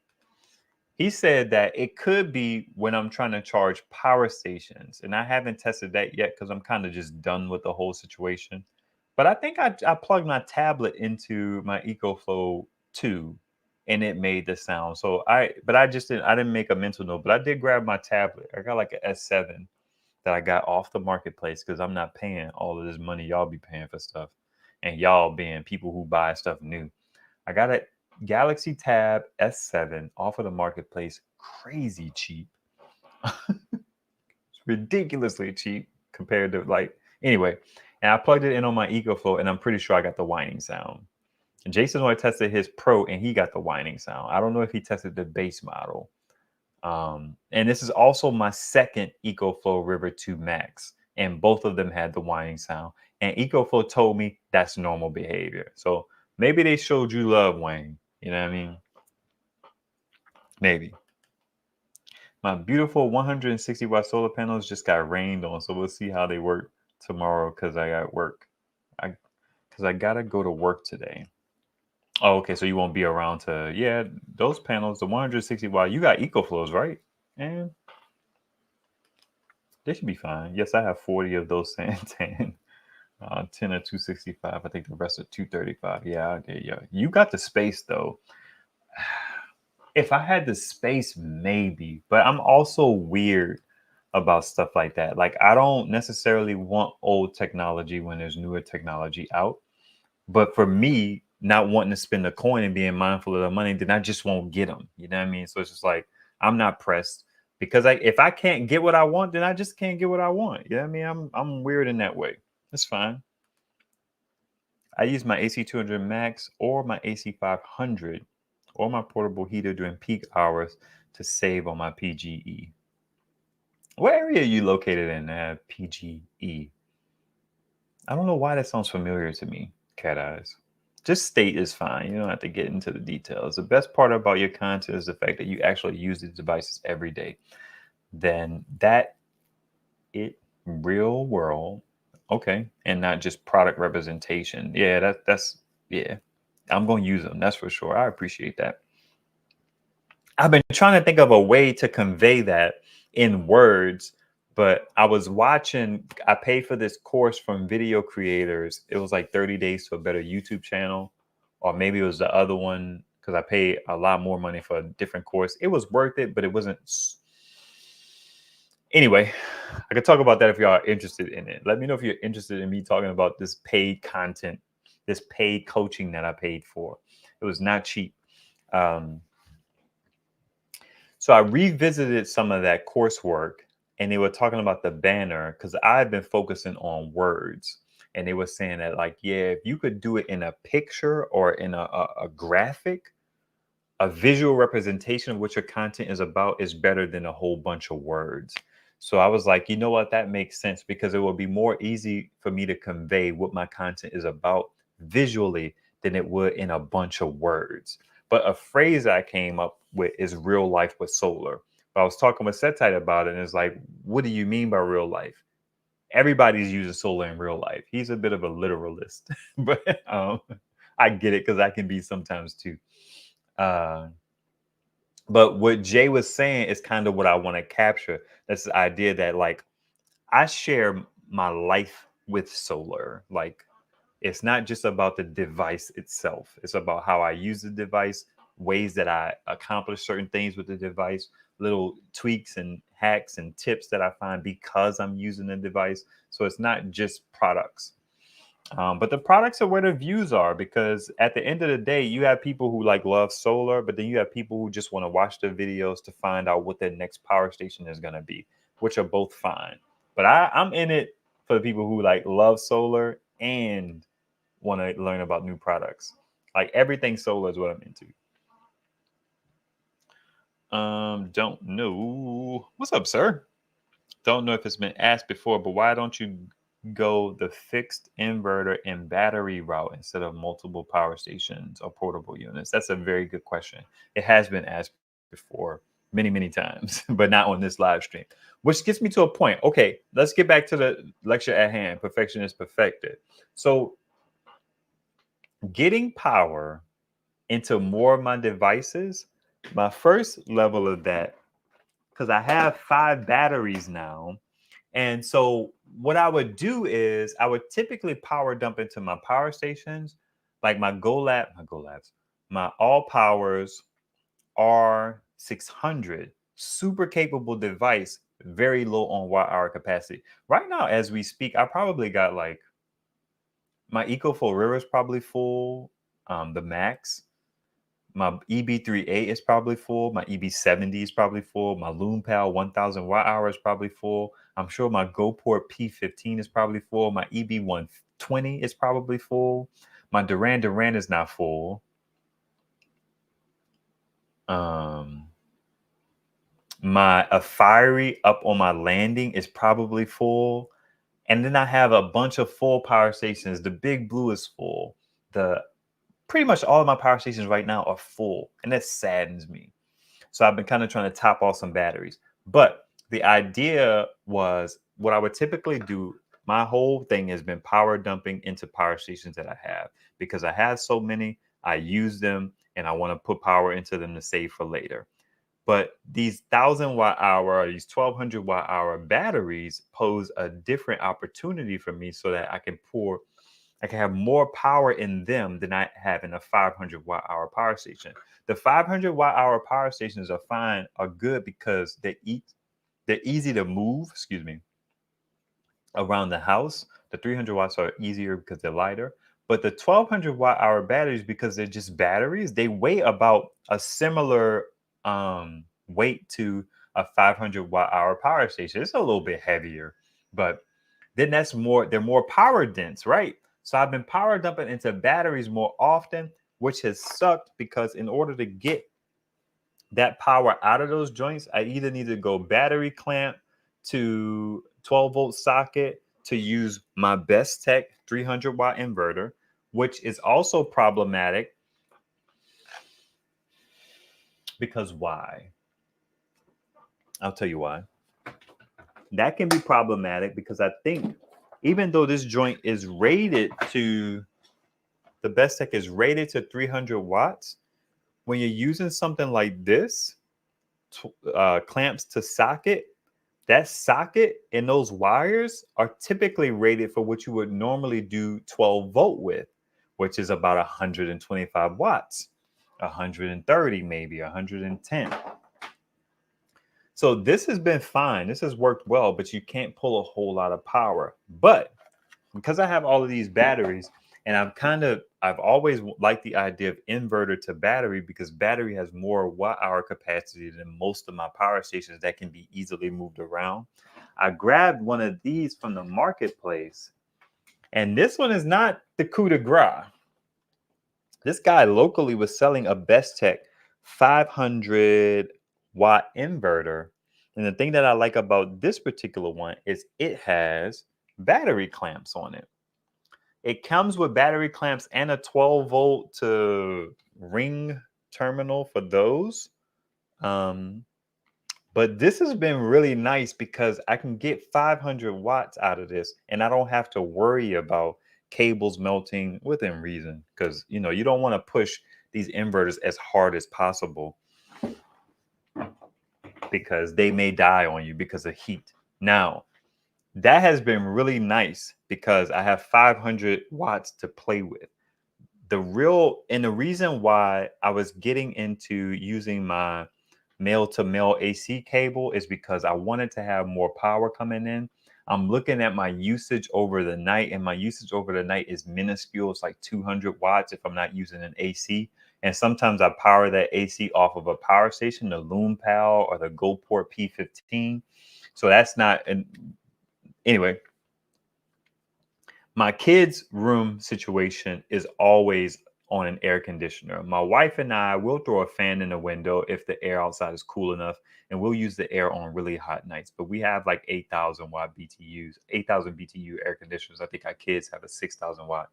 He said that it could be when I'm trying to charge power stations, and I haven't tested that yet because I'm kind of just done with the whole situation. But I think I plugged my tablet into my EcoFlow 2 and it made the sound. So I just didn't make a mental note, but I did grab my tablet. I got like an S7 that I got off the marketplace because I'm not paying all of this money y'all be paying for stuff. And y'all being people who buy stuff new. I got a Galaxy Tab S7 off of the marketplace, crazy cheap. It's ridiculously cheap compared to like anyway. And I plugged it in on my EcoFlow, and I'm pretty sure I got the whining sound. And Jason only tested his Pro, and he got the whining sound. I don't know if he tested the base model. And this is also my second EcoFlow River 2 Max, and both of them had the whining sound. And EcoFlow told me that's normal behavior. So maybe they showed you love, Wayne. You know what I mean? Maybe. My beautiful 160-watt solar panels just got rained on, so we'll see how they work tomorrow because I got work. Because I gotta go to work today. Oh, okay. So you won't be around to, yeah, those panels, the 160 watt, you got EcoFlows, right? And they should be fine. Yes, I have 40 of those Santan. 10 or 265. I think the rest are 235. Yeah, okay, yeah. You got the space though. If I had the space, maybe, but I'm also weird about stuff like that. Like, I don't necessarily want old technology when there's newer technology out. But for me, not wanting to spend a coin and being mindful of the money, then I just won't get them. You know what I mean? So it's just like I'm not pressed because if I can't get what I want, then I just can't get what I want. You know what I mean? I'm weird in that way. That's fine. I use my AC 200 Max or my AC 500 or my portable heater during peak hours to save on my PGE. What area are you located in, PGE? I don't know why that sounds familiar to me, Cat Eyes. Just state is fine. You don't have to get into the details. The best part about your content is the fact that you actually use these devices every day. Then that it real world, okay, and not just product representation. Yeah, that's yeah. I'm going to use them. That's for sure. I appreciate that. I've been trying to think of a way to convey that in words, but I was watching, I paid for this course from video creators. It was like 30 days to a better YouTube channel, or maybe it was the other one because I paid a lot more money for a different course. It was worth it, but it wasn't. Anyway, I could talk about that if y'all are interested in it. Let me know if you're interested in me talking about this paid content, this paid coaching that I paid for. It was not cheap. So I revisited some of that coursework, and they were talking about the banner because I've been focusing on words. And they were saying that, like, yeah, if you could do it in a picture or in a graphic, a visual representation of what your content is about is better than a whole bunch of words. So I was like, you know what, that makes sense because it will be more easy for me to convey what my content is about visually than it would in a bunch of words. But a phrase I came up with is real life with solar. But I was talking with Setite about it, and it's like, what do you mean by real life? Everybody's using solar in real life. He's a bit of a literalist, but I get it because I can be sometimes too. But what Jay was saying is kind of what I want to capture. That's the idea that, like, I share my life with solar. Like, it's not just about the device itself. It's about how I use the device, ways that I accomplish certain things with the device, little tweaks and hacks and tips that I find because I'm using the device. So it's not just products. But the products are where the views are, because at the end of the day, you have people who like love solar, but then you have people who just want to watch the videos to find out what their next power station is going to be, which are both fine. But I'm in it for the people who like love solar and want to learn about new products. Like, everything solar is what I'm into. Don't know. What's up, sir? Don't know if it's been asked before, but why don't you go the fixed inverter and battery route instead of multiple power stations or portable units? That's a very good question. It has been asked before many, many times, but not on this live stream, which gets me to a point. Okay, let's get back to the lecture at hand. Perfection is perfected. So getting power into more of my devices, my first level of that, because I have 5 batteries now. And so what I would do is I would typically power dump into my power stations, like my GoLabs, my All Powers R600, super capable device, very low on watt hour capacity. Right now, as we speak, I probably got like my Eco4 River is probably full, the Max. My EB38 is probably full. My EB70 is probably full. My LoonPal 1000 watt hour is probably full. I'm sure my GoPort P15 is probably full. My EB120 is probably full. My Duran is not full. My Afiri up on my landing is probably full. And then I have a bunch of full power stations. The Big Blue is full. Pretty much all of my power stations right now are full, and that saddens me. So I've been kind of trying to top off some batteries. But the idea was what I would typically do. My whole thing has been power dumping into power stations that I have because I have so many. I use them and I want to put power into them to save for later. But these 1,000 watt hour or these 1,200 watt hour batteries pose a different opportunity for me so that I can have more power in them than I have in a 500 watt hour power station. The 500 watt hour power stations are good because they're easy to move, around the house. The 300 watts are easier because they're lighter. But the 1,200 watt hour batteries, because they're just batteries, they weigh about a similar weight to a 500 watt hour power station. It's a little bit heavier, but then they're more power dense, right? So I've been power dumping into batteries more often, which has sucked because in order to get that power out of those joints, I either need to go battery clamp to 12-volt socket to use my Best Tech 300 watt inverter, which is also problematic because why? I'll tell you why. That can be problematic because I think even though this joint is rated to, the Best Tech is rated to 300 watts, when you're using something like this, clamps to socket, that socket and those wires are typically rated for what you would normally do 12 volt with, which is about 125 watts, 130, maybe 110. So this has been fine. This has worked well, but you can't pull a whole lot of power. But because I have all of these batteries, and I've always liked the idea of inverter to battery because battery has more watt hour capacity than most of my power stations that can be easily moved around. I grabbed one of these from the marketplace, and this one is not the coup de grace. This guy locally was selling a Best Tech 500 watt inverter. And the thing that I like about this particular one is it has battery clamps on it. It comes with battery clamps and a 12 volt to ring terminal for those. But this has been really nice because I can get 500 watts out of this and I don't have to worry about cables melting within reason because, you don't want to push these inverters as hard as possible because they may die on you because of heat. Now, that has been really nice because I have 500 watts to play with. The reason why I was getting into using my male to male AC cable is because I wanted to have more power coming in. I'm looking at my usage over the night, and my usage over the night is minuscule. It's like 200 watts if I'm not using an AC. And sometimes I power that AC off of a power station, the LoonPal or the GoPort P15. So that's not anyway. My kids' room situation is always on an air conditioner. My wife and I will throw a fan in the window if the air outside is cool enough, and we'll use the air on really hot nights. But we have like 8,000 watt BTUs, 8,000 BTU air conditioners. I think our kids have a 6,000 watt.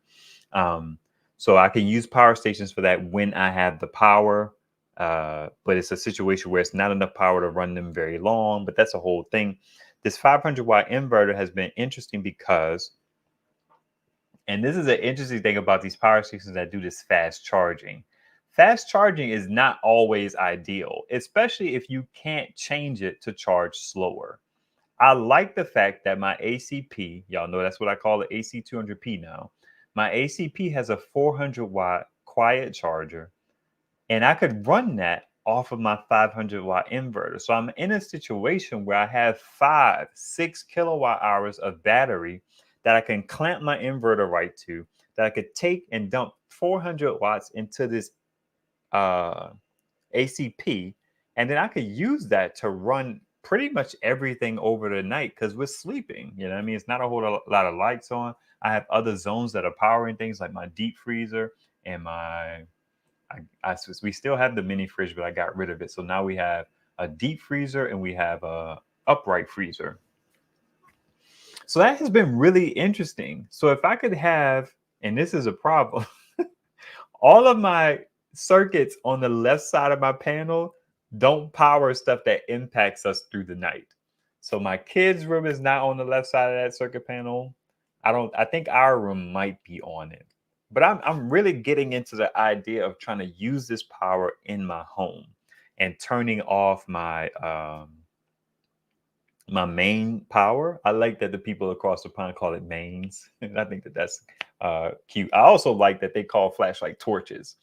So I can use power stations for that when I have the power. But it's a situation where it's not enough power to run them very long. But that's a whole thing. This 500 watt inverter has been interesting because, and this is an interesting thing about these power stations that do this fast charging. Fast charging is not always ideal, especially if you can't change it to charge slower. I like the fact that my ACP, y'all know that's what I call the AC200P now. My ACP has a 400 watt quiet charger, and I could run that off of my 500 watt inverter. So I'm in a situation where I have 6 kilowatt hours of battery that I can clamp my inverter right to, that I could take and dump 400 watts into this ACP, and then I could use that to run pretty much everything over the night because we're sleeping. You know what I mean? It's not a whole lot of lights on. I have other zones that are powering things like my deep freezer and we still have the mini fridge, but I got rid of it. So now we have a deep freezer and we have a upright freezer. So that has been really interesting. So if I could have, and this is a problem, all of my circuits on the left side of my panel don't power stuff that impacts us through the night. So my kids' room is not on the left side of that circuit panel. I think our room might be on it. But I'm really getting into the idea of trying to use this power in my home and turning off my my main power. I like that the people across the pond call it mains. I think that's cute. I also like that they call flashlight torches.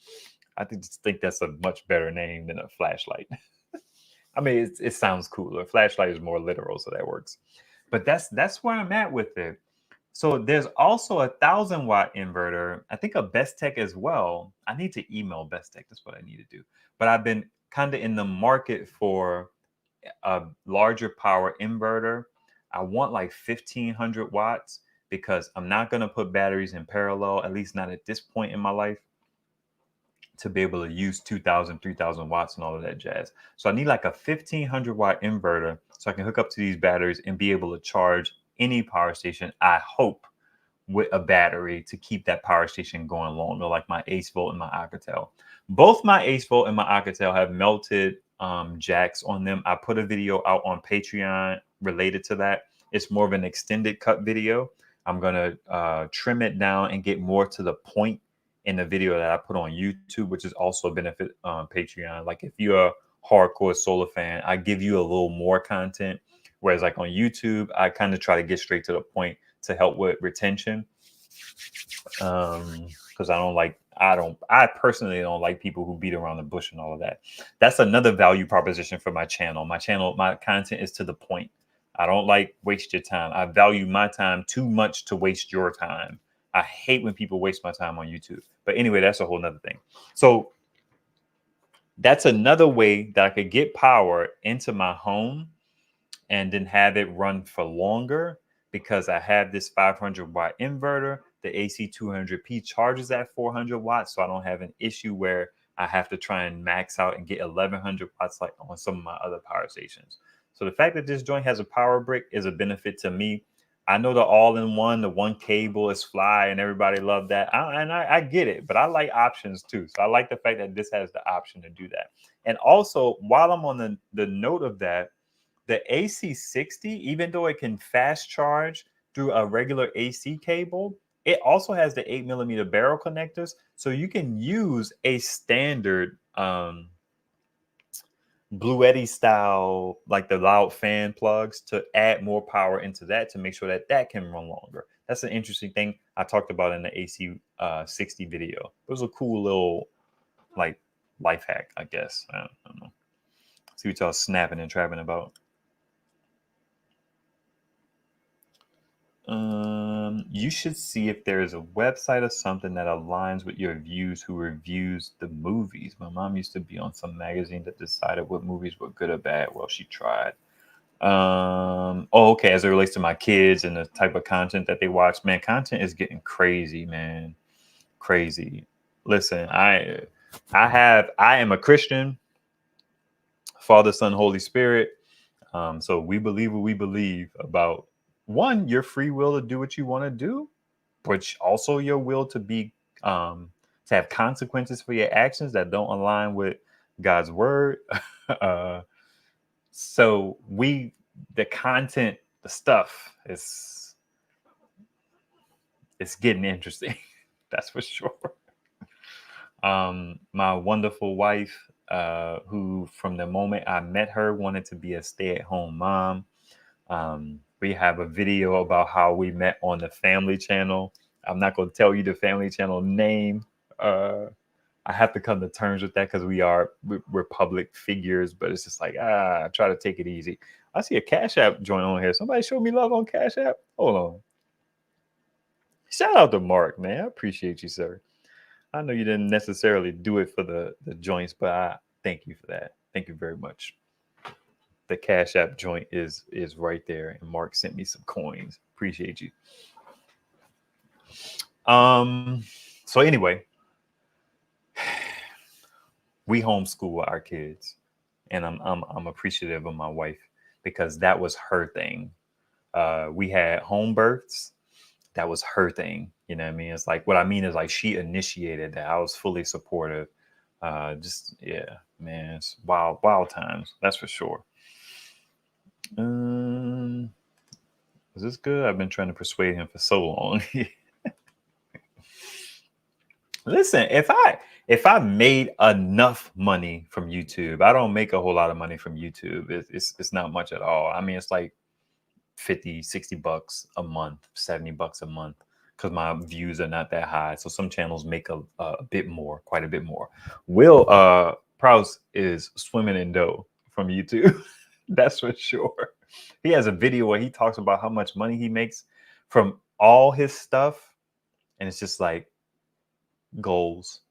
I think that's a much better name than a flashlight. I mean, it sounds cooler. Flashlight is more literal, so that works. But that's where I'm at with it. So there's also a 1,000 watt inverter. I think a Best Tech as well. I need to email Best Tech. That's what I need to do. But I've been kind of in the market for a larger power inverter. I want like 1,500 watts because I'm not going to put batteries in parallel, at least not at this point in my life, to be able to use 2,000, 3,000 watts and all of that jazz. So I need like a 1,500 watt inverter so I can hook up to these batteries and be able to charge any power station, I hope, with a battery to keep that power station going longer, like my Ace Volt and my Alcatel. Both my Ace Volt and my Alcatel have melted jacks on them. I put a video out on Patreon related to that. It's more of an extended cut video. I'm going to trim it down and get more to the point in the video that I put on YouTube, which is also a benefit on Patreon. Like if you're a hardcore solar fan, I give you a little more content. Whereas like on YouTube, I kind of try to get straight to the point to help with retention. Because I personally don't like people who beat around the bush and all of that. That's another value proposition for my channel. My content is to the point. I don't like waste your time. I value my time too much to waste your time. I hate when people waste my time on YouTube. But anyway, that's a whole nother thing. So that's another way that I could get power into my home and then have it run for longer because I have this 500 watt inverter. The AC200P charges at 400 watts. So I don't have an issue where I have to try and max out and get 1,100 watts like on some of my other power stations. So the fact that this joint has a power brick is a benefit to me. I know the all-in-one, the one cable is fly and everybody love that. I get it, but I like options too. So I like the fact that this has the option to do that. And also, while I'm on the note of that, the AC60, even though it can fast charge through a regular AC cable, it also has the 8mm barrel connectors. So you can use a standard Bluetti style, like the loud fan plugs, to add more power into that to make sure that that can run longer. That's an interesting thing I talked about in the AC60 video. It was a cool little like life hack, I guess. I don't know. See what y'all snapping and trapping about. You should see if there is a website or something that aligns with your views who reviews the movies. My mom used to be on some magazine that decided what movies were good or bad. Well, she tried. Okay. As it relates to my kids and the type of content that they watch, man, content is getting crazy, man. Crazy. Listen, I am a Christian, Father, Son, Holy Spirit. So we believe what we believe about, one, your free will to do what you want to do, but also your will to be to have consequences for your actions that don't align with God's word. So the content, the stuff is, it's getting interesting. That's for sure. My wonderful wife, who from the moment I met her wanted to be a stay-at-home mom. We have a video about how we met on the Family Channel. I'm not going to tell you the Family Channel name. I have to come to terms with that because we're public figures, but it's just like, I try to take it easy. I see a Cash App joint on here. Somebody show me love on Cash App. Hold on. Shout out to Mark, man. I appreciate you, sir. I know you didn't necessarily do it for the joints, but I thank you for that. Thank you very much. The Cash App joint is right there, and Mark sent me some coins. Appreciate you. So anyway, we homeschool our kids, and I'm appreciative of my wife because that was her thing. We had home births. That was her thing. You know what I mean? It's like, what I mean is like she initiated that. I was fully supportive. Just, yeah, man, it's wild times. That's for sure. Is this good? I've been trying to persuade him for so long. Listen, if I made enough money from YouTube, I don't make a whole lot of money from YouTube. It's not much at all. I mean, it's like 50, 60 bucks a month, 70 bucks a month, because my views are not that high. So some channels make a bit more, quite a bit more. Will Prowse is swimming in dough from YouTube. That's for sure. He has a video where he talks about how much money he makes from all his stuff. And it's just like goals.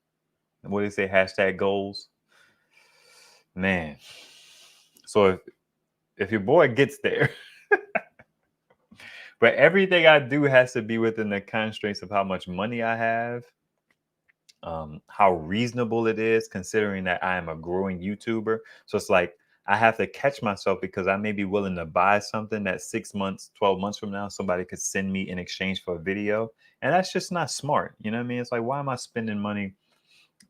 What do they say? Hashtag goals. Man. So if your boy gets there, but everything I do has to be within the constraints of how much money I have, how reasonable it is, considering that I am a growing YouTuber. So it's like I have to catch myself because I may be willing to buy something that 6 months, 12 months from now, somebody could send me in exchange for a video. And that's just not smart. You know what I mean? It's like, why am I spending money?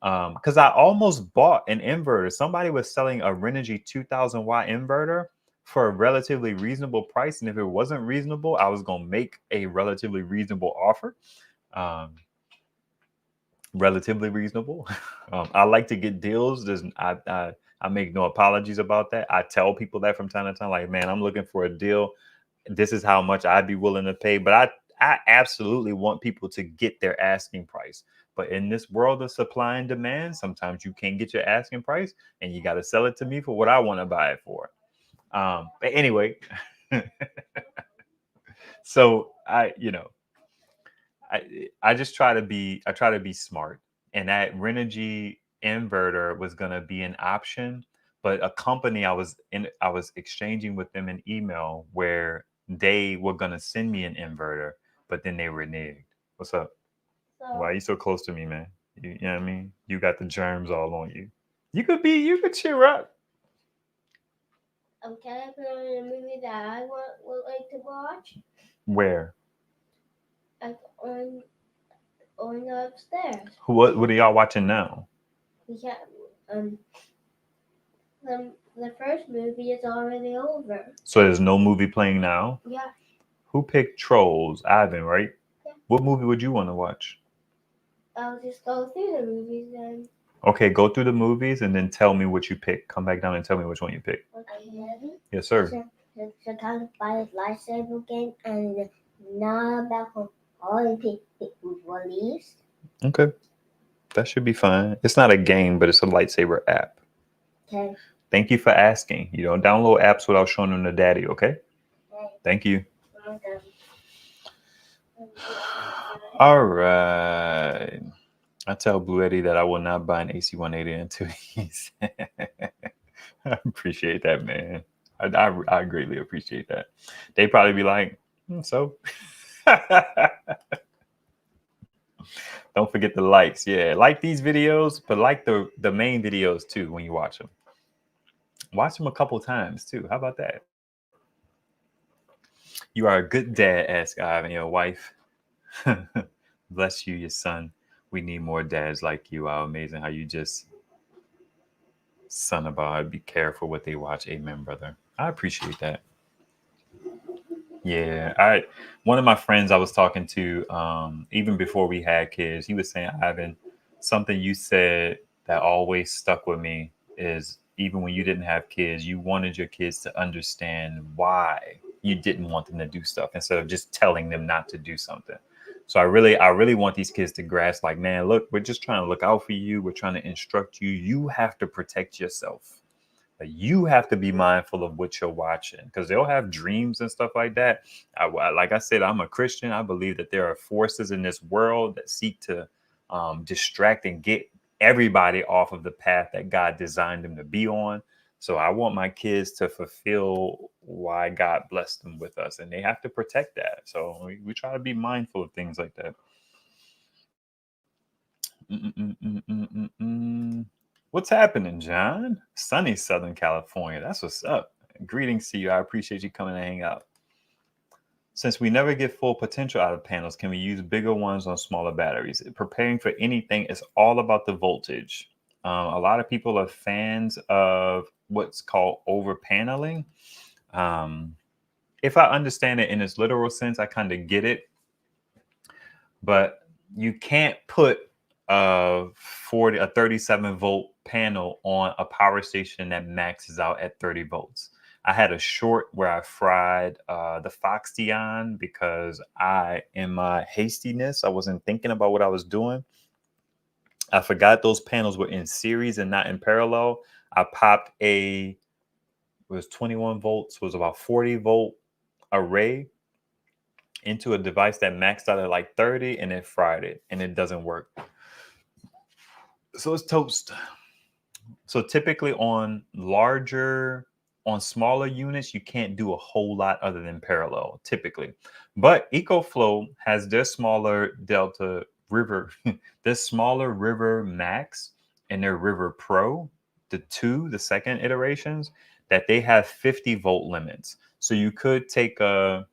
Because I almost bought an inverter. Somebody was selling a Renogy 2000 watt inverter for a relatively reasonable price. And if it wasn't reasonable, I was going to make a relatively reasonable offer. Relatively reasonable. I like to get deals. I make no apologies about that. I tell people that from time to time, like, man, I'm looking for a deal. This is how much I'd be willing to pay. But I absolutely want people to get their asking price. But in this world of supply and demand, sometimes you can't get your asking price and you got to sell it to me for what I want to buy it for. But anyway, so I just try to be smart, and that Renogy inverter was going to be an option, but a company I was exchanging with them an email where they were going to send me an inverter, but then they reneged. What's up? So, Why are you so close to me, man? You know what I mean? You got the germs all on you. You could cheer up. can I put on a movie that I would like to watch? Where? Like on the upstairs. What are y'all watching now? We can't. The first movie is already over. So there's no movie playing now? Yeah. Who picked Trolls? Ivan, right? Yeah. What movie would you want to watch? I'll just go through the movies then. Okay, go through the movies and then tell me what you pick. Come back down and tell me which one you pick. Okay. Yes, sir. So time to buy this lightsaber game and now back on all the people released. Okay. That should be fine. It's not a game, but it's a lightsaber app. Okay. Thank you for asking. You don't download apps without showing them to daddy, okay? Okay. Thank you. Okay. All right. I tell Bluetti that I will not buy an AC-180 until he's... I appreciate that, man. I greatly appreciate that. They probably be like, so. Don't forget the likes. Yeah, like these videos, but like the main videos too when you watch them. Watch them a couple times too. How about that? You are a good dad, AskIve, and your wife. Bless you, your son. We need more dads like you. How amazing how you just son about be careful what they watch. Amen, brother. I appreciate that. Yeah, one of my friends I was talking to, even before we had kids, he was saying, Ivan, something you said that always stuck with me is even when you didn't have kids, you wanted your kids to understand why you didn't want them to do stuff instead of just telling them not to do something. So I really want these kids to grasp, like, man, look, we're just trying to look out for you. We're trying to instruct you. You have to protect yourself. You have to be mindful of what you're watching because they'll have dreams and stuff like that. Like I said, I'm a Christian. I believe that there are forces in this world that seek to distract and get everybody off of the path that God designed them to be on. So I want my kids to fulfill why God blessed them with us, and they have to protect that. So we try to be mindful of things like that. What's happening, John? Sunny Southern California. That's what's up. Greetings to you. I appreciate you coming to hang out. Since we never get full potential out of panels, can we use bigger ones on smaller batteries? Preparing for anything is all about the voltage. A lot of people are fans of what's called over paneling. If I understand it in its literal sense, I kind of get it. But you can't put a 37 volt panel on a power station that maxes out at 30 volts. I had a short where I fried the Foxtion because in my hastiness, I wasn't thinking about what I was doing. I forgot those panels were in series and not in parallel. I popped it was 21 volts, was about 40 volt array into a device that maxed out at like 30 and it fried it and it doesn't work. So it's toast. So typically on smaller units, you can't do a whole lot other than parallel typically. But EcoFlow has their smaller Delta River, their smaller River Max and their River Pro, the second iterations, that they have 50 volt limits. So you could take a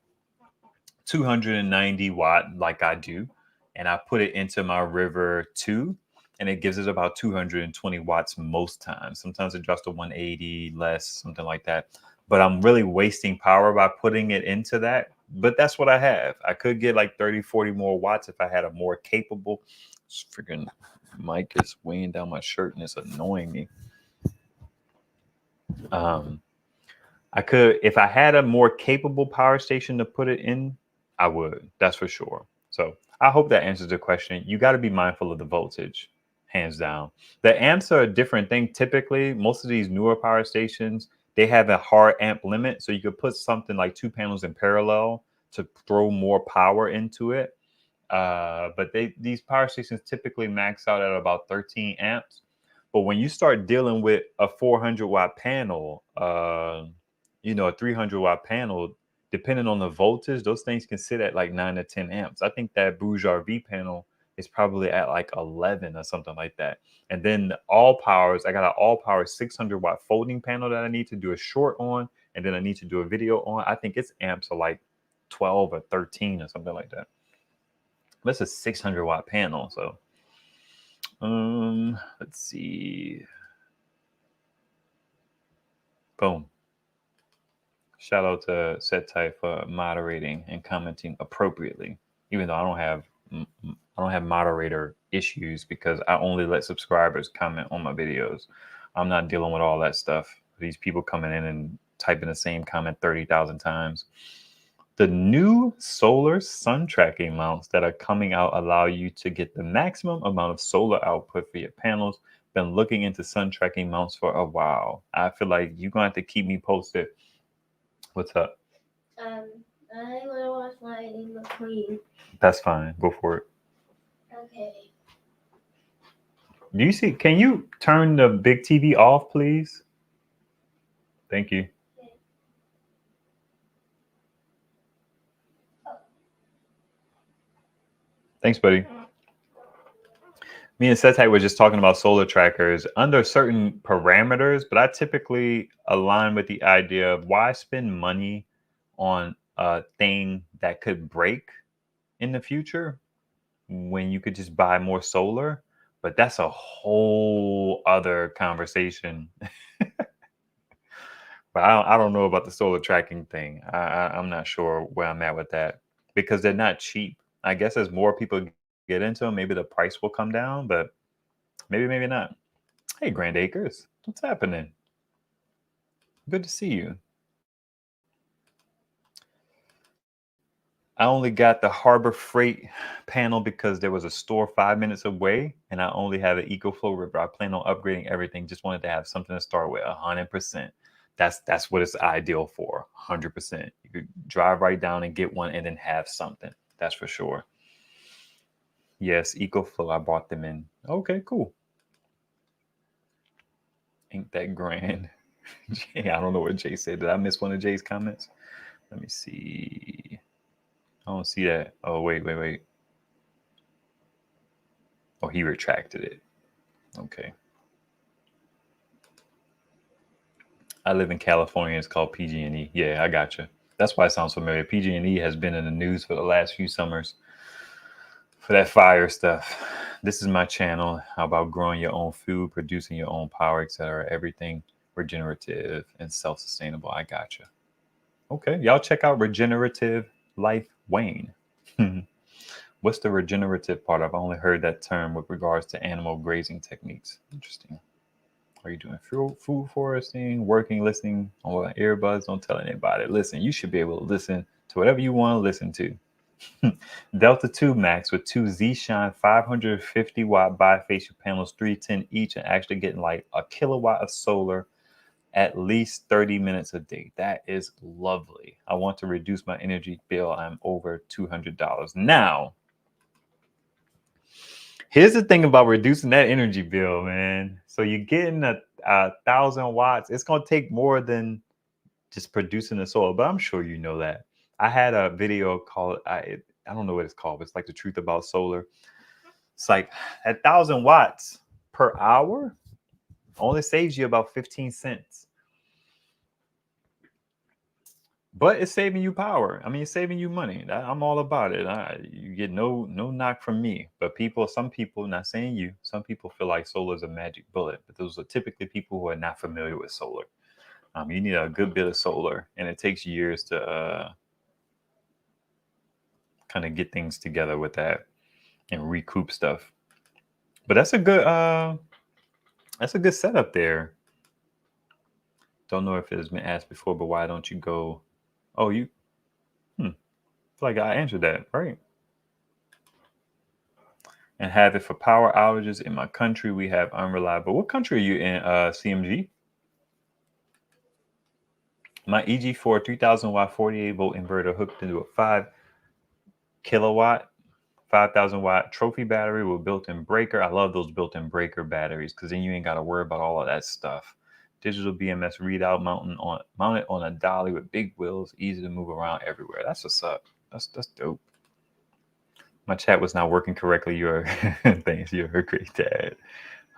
290 watt like I do, and I put it into my River 2, and it gives it about 220 watts most times. Sometimes it drops to 180 less, something like that. But I'm really wasting power by putting it into that. But that's what I have. I could get like 30, 40 more watts if I had a more capable. This freaking mic is weighing down my shirt and it's annoying me. I could, if I had a more capable power station to put it in, I would. That's for sure. So I hope that answers the question. You got to be mindful of the voltage, hands down. The amps are a different thing. Typically, most of these newer power stations, they have a hard amp limit. So you could put something like 2 panels in parallel to throw more power into it. But these power stations typically max out at about 13 amps. But when you start dealing with a 400 watt panel, a 300 watt panel, depending on the voltage, those things can sit at like 9 to 10 amps. I think that BougeRV panel is probably at like 11 or something like that. And then all powers, I got an all power 600 watt folding panel that I need to do a short on, and then I need to do a video on. I think its amps are like 12 or 13 or something like that. That's a 600 watt panel. So, let's see. Boom. Shout out to SetType for moderating and commenting appropriately. Even though I don't have moderator issues because I only let subscribers comment on my videos. I'm not dealing with all that stuff. These people coming in and typing the same comment 30,000 times. The new solar sun tracking mounts that are coming out allow you to get the maximum amount of solar output for your panels. Been looking into sun tracking mounts for a while. I feel like you're going to have to keep me posted. What's up? I'm gonna watch my McQueen. That's fine. Go for it. Okay. Do you see? Can you turn the big TV off, please? Thank you. Okay. Thanks, buddy. Me and Setai were just talking about solar trackers under certain parameters, but I typically align with the idea of why spend money on a thing that could break in the future when you could just buy more solar. But that's a whole other conversation. But I don't know about the solar tracking thing. I'm not sure where I'm at with that because they're not cheap. I guess as more people get into them, maybe the price will come down, but maybe not. Hey, Grand Acres, what's happening? Good to see you. I only got the Harbor Freight panel because there was a store 5 minutes away, and I only have an EcoFlow River. I plan on upgrading everything. Just wanted to have something to start with. 100%. That's what it's ideal for. 100%. You could drive right down and get one, and then have something. That's for sure. Yes, EcoFlow. I bought them in. Okay, cool. Ain't that grand? Jay, I don't know what Jay said. Did I miss one of Jay's comments? Let me see. I don't see that. Oh, wait. Oh, he retracted it. Okay. I live in California. It's called PG&E. Yeah, I gotcha. That's why it sounds familiar. PG&E has been in the news for the last few summers for that fire stuff. This is my channel. How about growing your own food, producing your own power, etc. Everything regenerative and self-sustainable. I gotcha. Okay, y'all check out Regenerative Life Wayne. What's the regenerative part? I've only heard that term with regards to animal grazing techniques. Interesting. Are you doing food foresting, working, listening on earbuds? Don't tell anybody. Listen, you should be able to listen to whatever you want to listen to. Delta 2 Max with two Z-Shine 550 watt bifacial panels, 310 each, and actually getting like a kilowatt of solar at least 30 minutes a day. That is lovely. I want to reduce my energy bill. I'm over $200. Now, here's the thing about reducing that energy bill, man. So you're getting a 1,000 watts. It's going to take more than just producing the solar, but I'm sure you know that. I had a video called, I don't know what it's called, but it's like the truth about solar. It's like 1,000 watts per hour only saves you about 15 cents. But it's saving you power. I mean, it's saving you money. I'm all about it. You get no knock from me. But some people, not saying you, some people feel like solar is a magic bullet. But those are typically people who are not familiar with solar. You need a good bit of solar, and it takes years to kind of get things together with that and recoup stuff. But that's a good setup there. Don't know if it has been asked before, but why don't you go? Oh, you. Feel like I answered that, right? And have it for power outages. In my country, we have unreliable. What country are you in, CMG? My EG4 3000 watt 48 volt inverter hooked into a 5 kilowatt 5,000 watt trophy battery with built-in breaker. I love those built-in breaker batteries because then you ain't got to worry about all of that stuff. Digital BMS readout mounted on a dolly with big wheels, easy to move around everywhere. That's what's up. That's dope. My chat was not working correctly. Thanks. You're a great dad.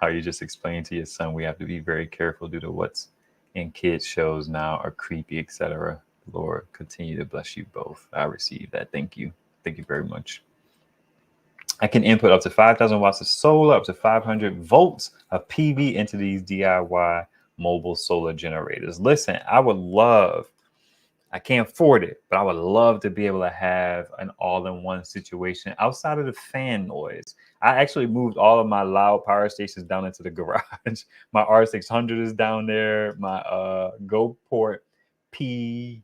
How you just explained to your son, we have to be very careful due to what's in kids shows now are creepy, etc. Lord, continue to bless you both. I receive that. Thank you. Thank you very much. I can input up to 5,000 watts of solar, up to 500 volts of PV into these DIY mobile solar generators. Listen, I can't afford it, but I would love to be able to have an all-in-one situation outside of the fan noise. I actually moved all of my loud power stations down into the garage. My R600 is down there. My GoPort P15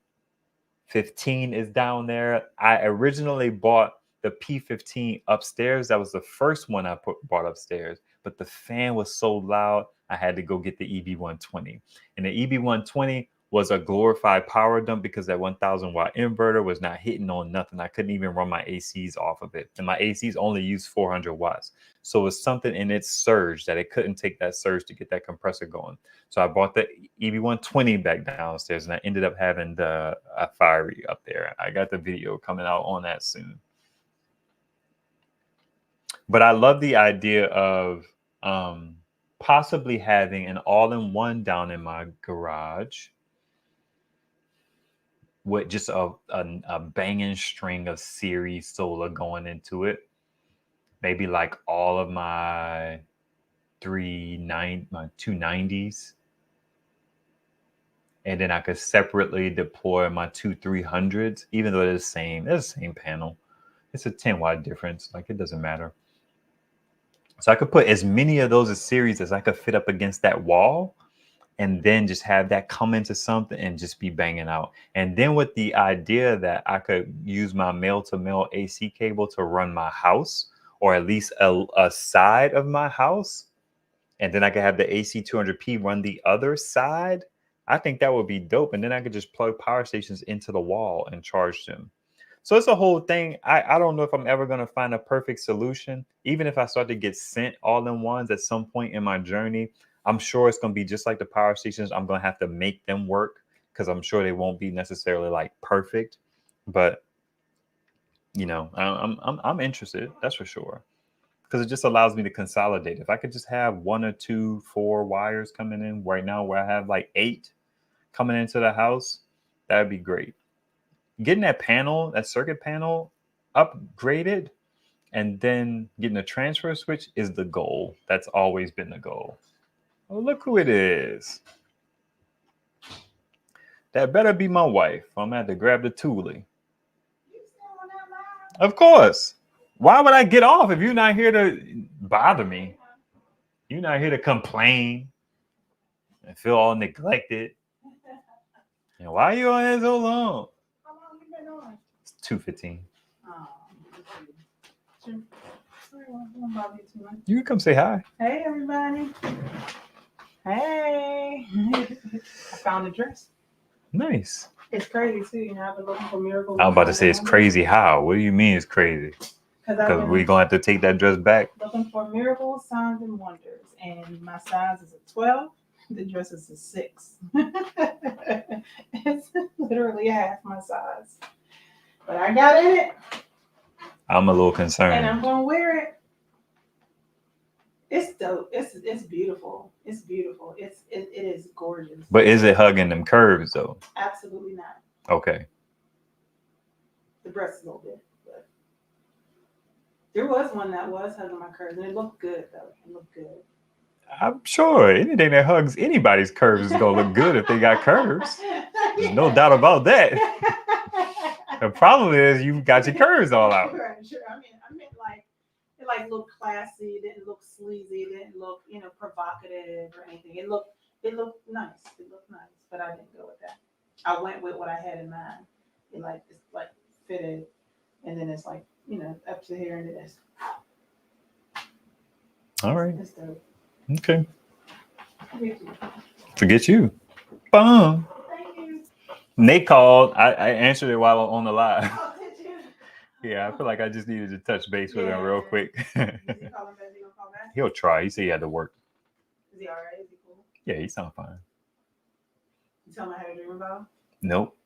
is down there. I originally bought the P15 upstairs. That was the first one I brought upstairs, but the fan was so loud, I had to go get the EB120. And the EB120 was a glorified power dump because that 1,000 watt inverter was not hitting on nothing. I couldn't even run my ACs off of it. And my ACs only use 400 watts. So it's something in its surge that it couldn't take that surge to get that compressor going. So I bought the EB120 back downstairs, and I ended up having the Fiery up there. I got the video coming out on that soon. But I love the idea of possibly having an all-in-one down in my garage with just a banging string of series solar going into it. Maybe like all of my 290s. And then I could separately deploy my 300s, even though they're the same. They're the same panel. It's a 10-watt difference. Like, it doesn't matter. So I could put as many of those as series as I could fit up against that wall, and then just have that come into something and just be banging out. And then with the idea that I could use my male-to-male AC cable to run my house, or at least a side of my house, and then I could have the AC 200p run the other side. I think that would be dope. And then I could just plug power stations into the wall and charge them. So it's a whole thing. I don't know if I'm ever going to find a perfect solution. Even if I start to get sent all-in-ones at some point in my journey, I'm sure it's going to be just like the power stations. I'm going to have to make them work, because I'm sure they won't be necessarily like perfect. But, you know, I'm interested. That's for sure. Because it just allows me to consolidate. If I could just have 1 or 2, 4 wires coming in right now, where I have like 8 coming into the house, that'd be great. Getting that panel, that circuit panel upgraded, and then getting a transfer switch is the goal. That's always been the goal. Oh, look who it is. That better be my wife. I'm gonna have to grab the toolie. Of course. Why would I get off if you're not here to bother me? You're not here to complain and feel all neglected. And why are you on here so long? How long you been on? It's 2:15. Oh, won't bother you too much. You can come say hi. Hey, everybody. Hey. I found a dress. Nice. It's crazy, too. You know, I've been looking for miracles. I'm about to say it's crazy. How? What do you mean it's crazy? Because we're going to have to take that dress back. Looking for miracles, signs, and wonders. And my size is a 12. The dress is a 6. It's literally half my size. But I got in it. I'm a little concerned. And I'm going to wear it. It's dope. It's beautiful. It's beautiful. It is gorgeous. But is it hugging them curves, though? Absolutely not. Okay. The breast is a little bit. But there was one that was hugging my curves, and it looked good, though. It looked good. I'm sure anything that hugs anybody's curves is going to look good if they got curves. There's no doubt about that. The problem is you got your curves all out. Right, sure. I meant like it like looked classy. It didn't look sleazy. It didn't look, provocative or anything. It looked nice. It looked nice, but I didn't go with that. I went with what I had in mind. It's like fitted, and then it's like, up to here, and then it's. All right. It's dope. Okay. Forget you. Boom. Thank you. Nate called. I answered it while on the live. Oh, did you? Yeah, I feel like I just needed to touch base with him real quick. Is he calling back? Is he gonna call back? He'll try. He said he had to work. Is he all right? Is he cool? Yeah, he sounds fine. You tell him I had a dream about him? Nope.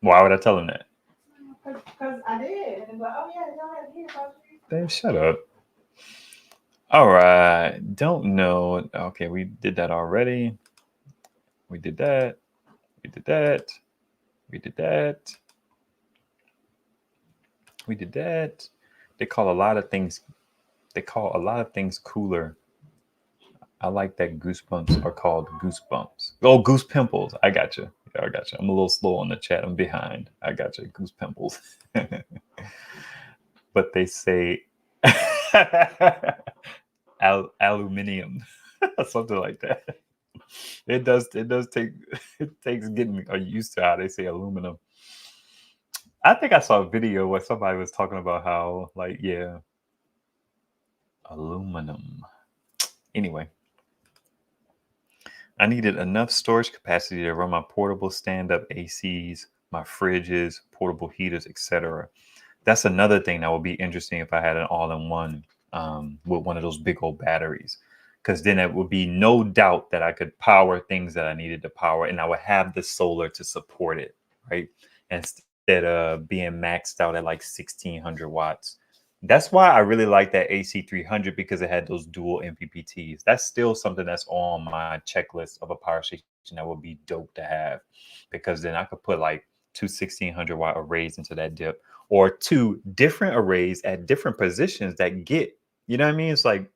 Why would I tell him that? Because I did. And he's like, oh, yeah, y'all had to hear about you. Then shut up. All right. Don't know. Okay, we did that already. We did that. We did that. We did that. We did that. They call a lot of things cooler. I like that goosebumps are called goosebumps. Oh, goose pimples. I got you. Yeah, I got you. I'm a little slow on the chat. I'm behind. I got you. Goose pimples. But they say aluminium, something like that. It takes getting used to how they say aluminum. I think I saw a video where somebody was talking about how, aluminum. Anyway, I needed enough storage capacity to run my portable stand-up ACs, my fridges, portable heaters, etc. That's another thing that would be interesting if I had an all-in-one with one of those big old batteries, because then it would be no doubt that I could power things that I needed to power, and I would have the solar to support it, right? Instead of being maxed out at like 1600 watts. That's why I really like that AC300 because it had those dual MPPTs. That's still something that's on my checklist of a power station that would be dope to have, because then I could put like two 1600-watt arrays into that dip, or two different arrays at different positions that get, you know what I mean? It's like,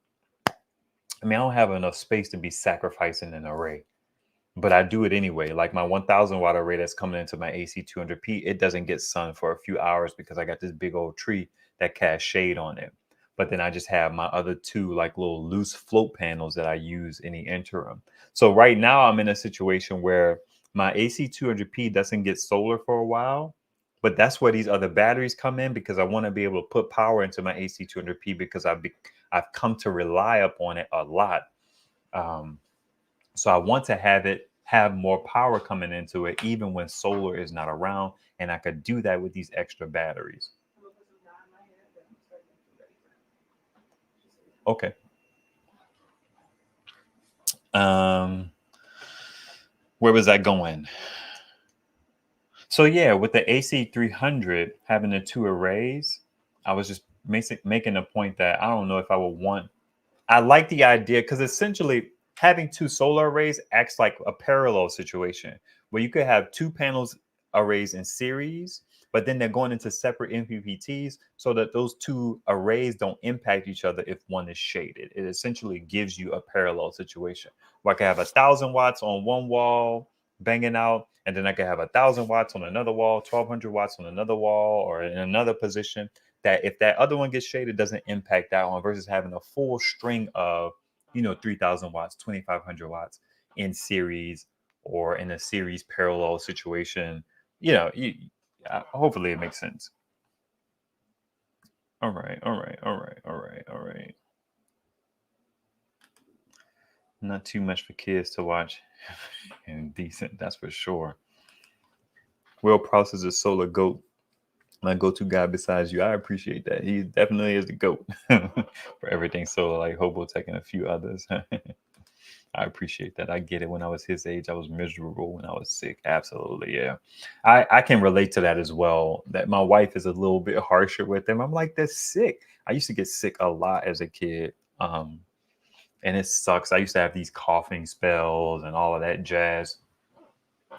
I mean, I don't have enough space to be sacrificing an array, but I do it anyway. Like my 1000-watt array that's coming into my AC200P, it doesn't get sun for a few hours because I got this big old tree that casts shade on it. But then I just have my other two like little loose float panels that I use in the interim. So right now I'm in a situation where my AC200P doesn't get solar for a while, but that's where these other batteries come in, because I want to be able to put power into my AC200P because I've come to rely upon it a lot. So I want to have more power coming into it, even when solar is not around. And I could do that with these extra batteries. Okay. Where was I going? So yeah, with the AC300 having the two arrays, I was just making a point that I don't know if I would want. I like the idea because essentially having two solar arrays acts like a parallel situation where you could have two panels arrays in series, but then they're going into separate MPPTs so that those two arrays don't impact each other if one is shaded. It essentially gives you a parallel situation where I could have 1000 watts on one wall banging out, and then I could have 1000 watts on another wall, 1200 watts on another wall, or in another position, that if that other one gets shaded, doesn't impact that one, versus having a full string of, 3000 watts, 2500 watts in series or in a series parallel situation. Hopefully it makes sense. All right. Not too much for kids to watch and decent, that's for sure. Will Prouse is a solar goat, my go-to guy besides you. I appreciate that. He definitely is the GOAT for everything solar, like Hobotech and a few others. I appreciate that. I get it. When I was his age, I was miserable when I was sick. Absolutely, yeah. I can relate to that as well. That my wife is a little bit harsher with him. I'm like, that's sick. I used to get sick a lot as a kid. And it sucks. I used to have these coughing spells and all of that jazz.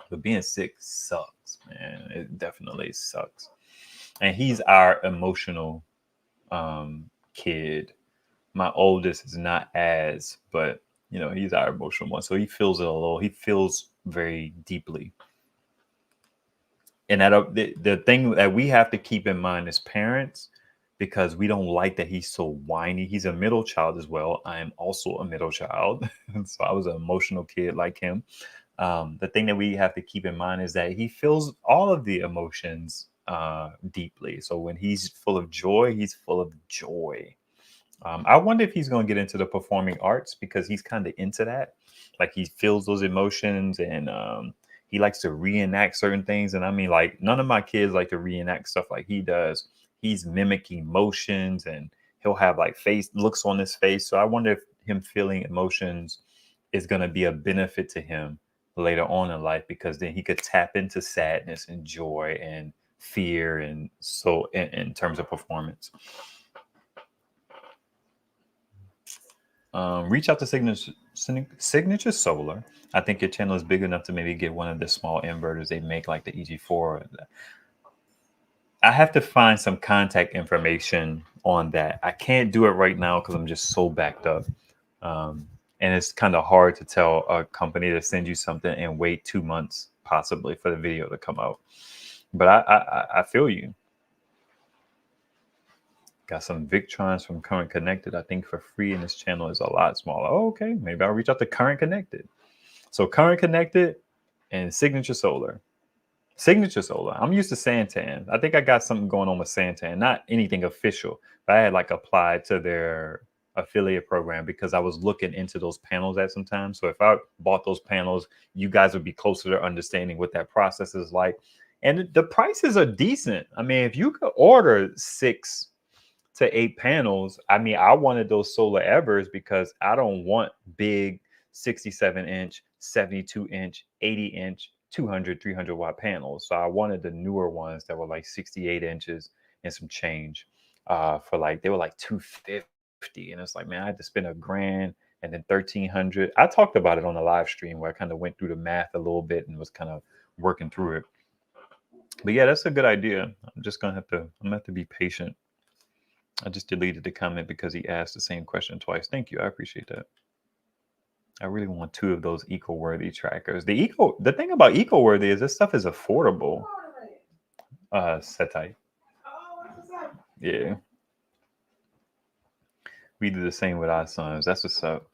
But being sick sucks, man. It definitely sucks. And he's our emotional kid. My oldest is not as, but he's our emotional one. So he feels it a little. He feels very deeply. And the thing that we have to keep in mind as parents, because we don't like that he's so whiny. He's a middle child as well. I am also a middle child. So I was an emotional kid like him. The thing that we have to keep in mind is that he feels all of the emotions deeply. So when he's full of joy, he's full of joy. I wonder if he's going to get into the performing arts, because he's kind of into that. Like he feels those emotions, and he likes to reenact certain things. And I mean, like, none of my kids like to reenact stuff like he does. He's mimicking motions, and he'll have like face looks on his face. So I wonder if him feeling emotions is going to be a benefit to him later on in life, because then he could tap into sadness and joy and fear, and so in terms of performance. Reach out to Signature Solar. I think your channel is big enough to maybe get one of the small inverters they make, like the EG4. I have to find some contact information on that. I can't do it right now because I'm just so backed up. And it's kind of hard to tell a company to send you something and wait 2 months possibly for the video to come out. But I feel you. Got some Victrons from Current Connected, I think, for free, and this channel is a lot smaller. Oh, okay, maybe I'll reach out to Current Connected. So Current Connected and Signature Solar. Signature Solar. I'm used to Santan. I think I got something going on with Santan. Not anything official, but I had like applied to their affiliate program because I was looking into those panels at some time. So if I bought those panels, you guys would be closer to understanding what that process is like. And the prices are decent. I mean, if you could order 6 to 8 panels, I mean, I wanted those solar evers because I don't want big 67-inch, 72-inch, 80-inch, 200, 300 watt panels. So I wanted the newer ones that were like 68 inches and some change. for like, they were like 250, and it's like, man, I had to spend $1,000 and then 1,300. I talked about it on the live stream where I kind of went through the math a little bit and was kind of working through it. But yeah, that's a good idea. I'm gonna have to be patient. I just deleted the comment because he asked the same question twice. Thank you. I appreciate that. I really want 2 of those eco-worthy trackers. The thing about eco-worthy is this stuff is affordable. Setai. Yeah. We do the same with our sons. That's what's up.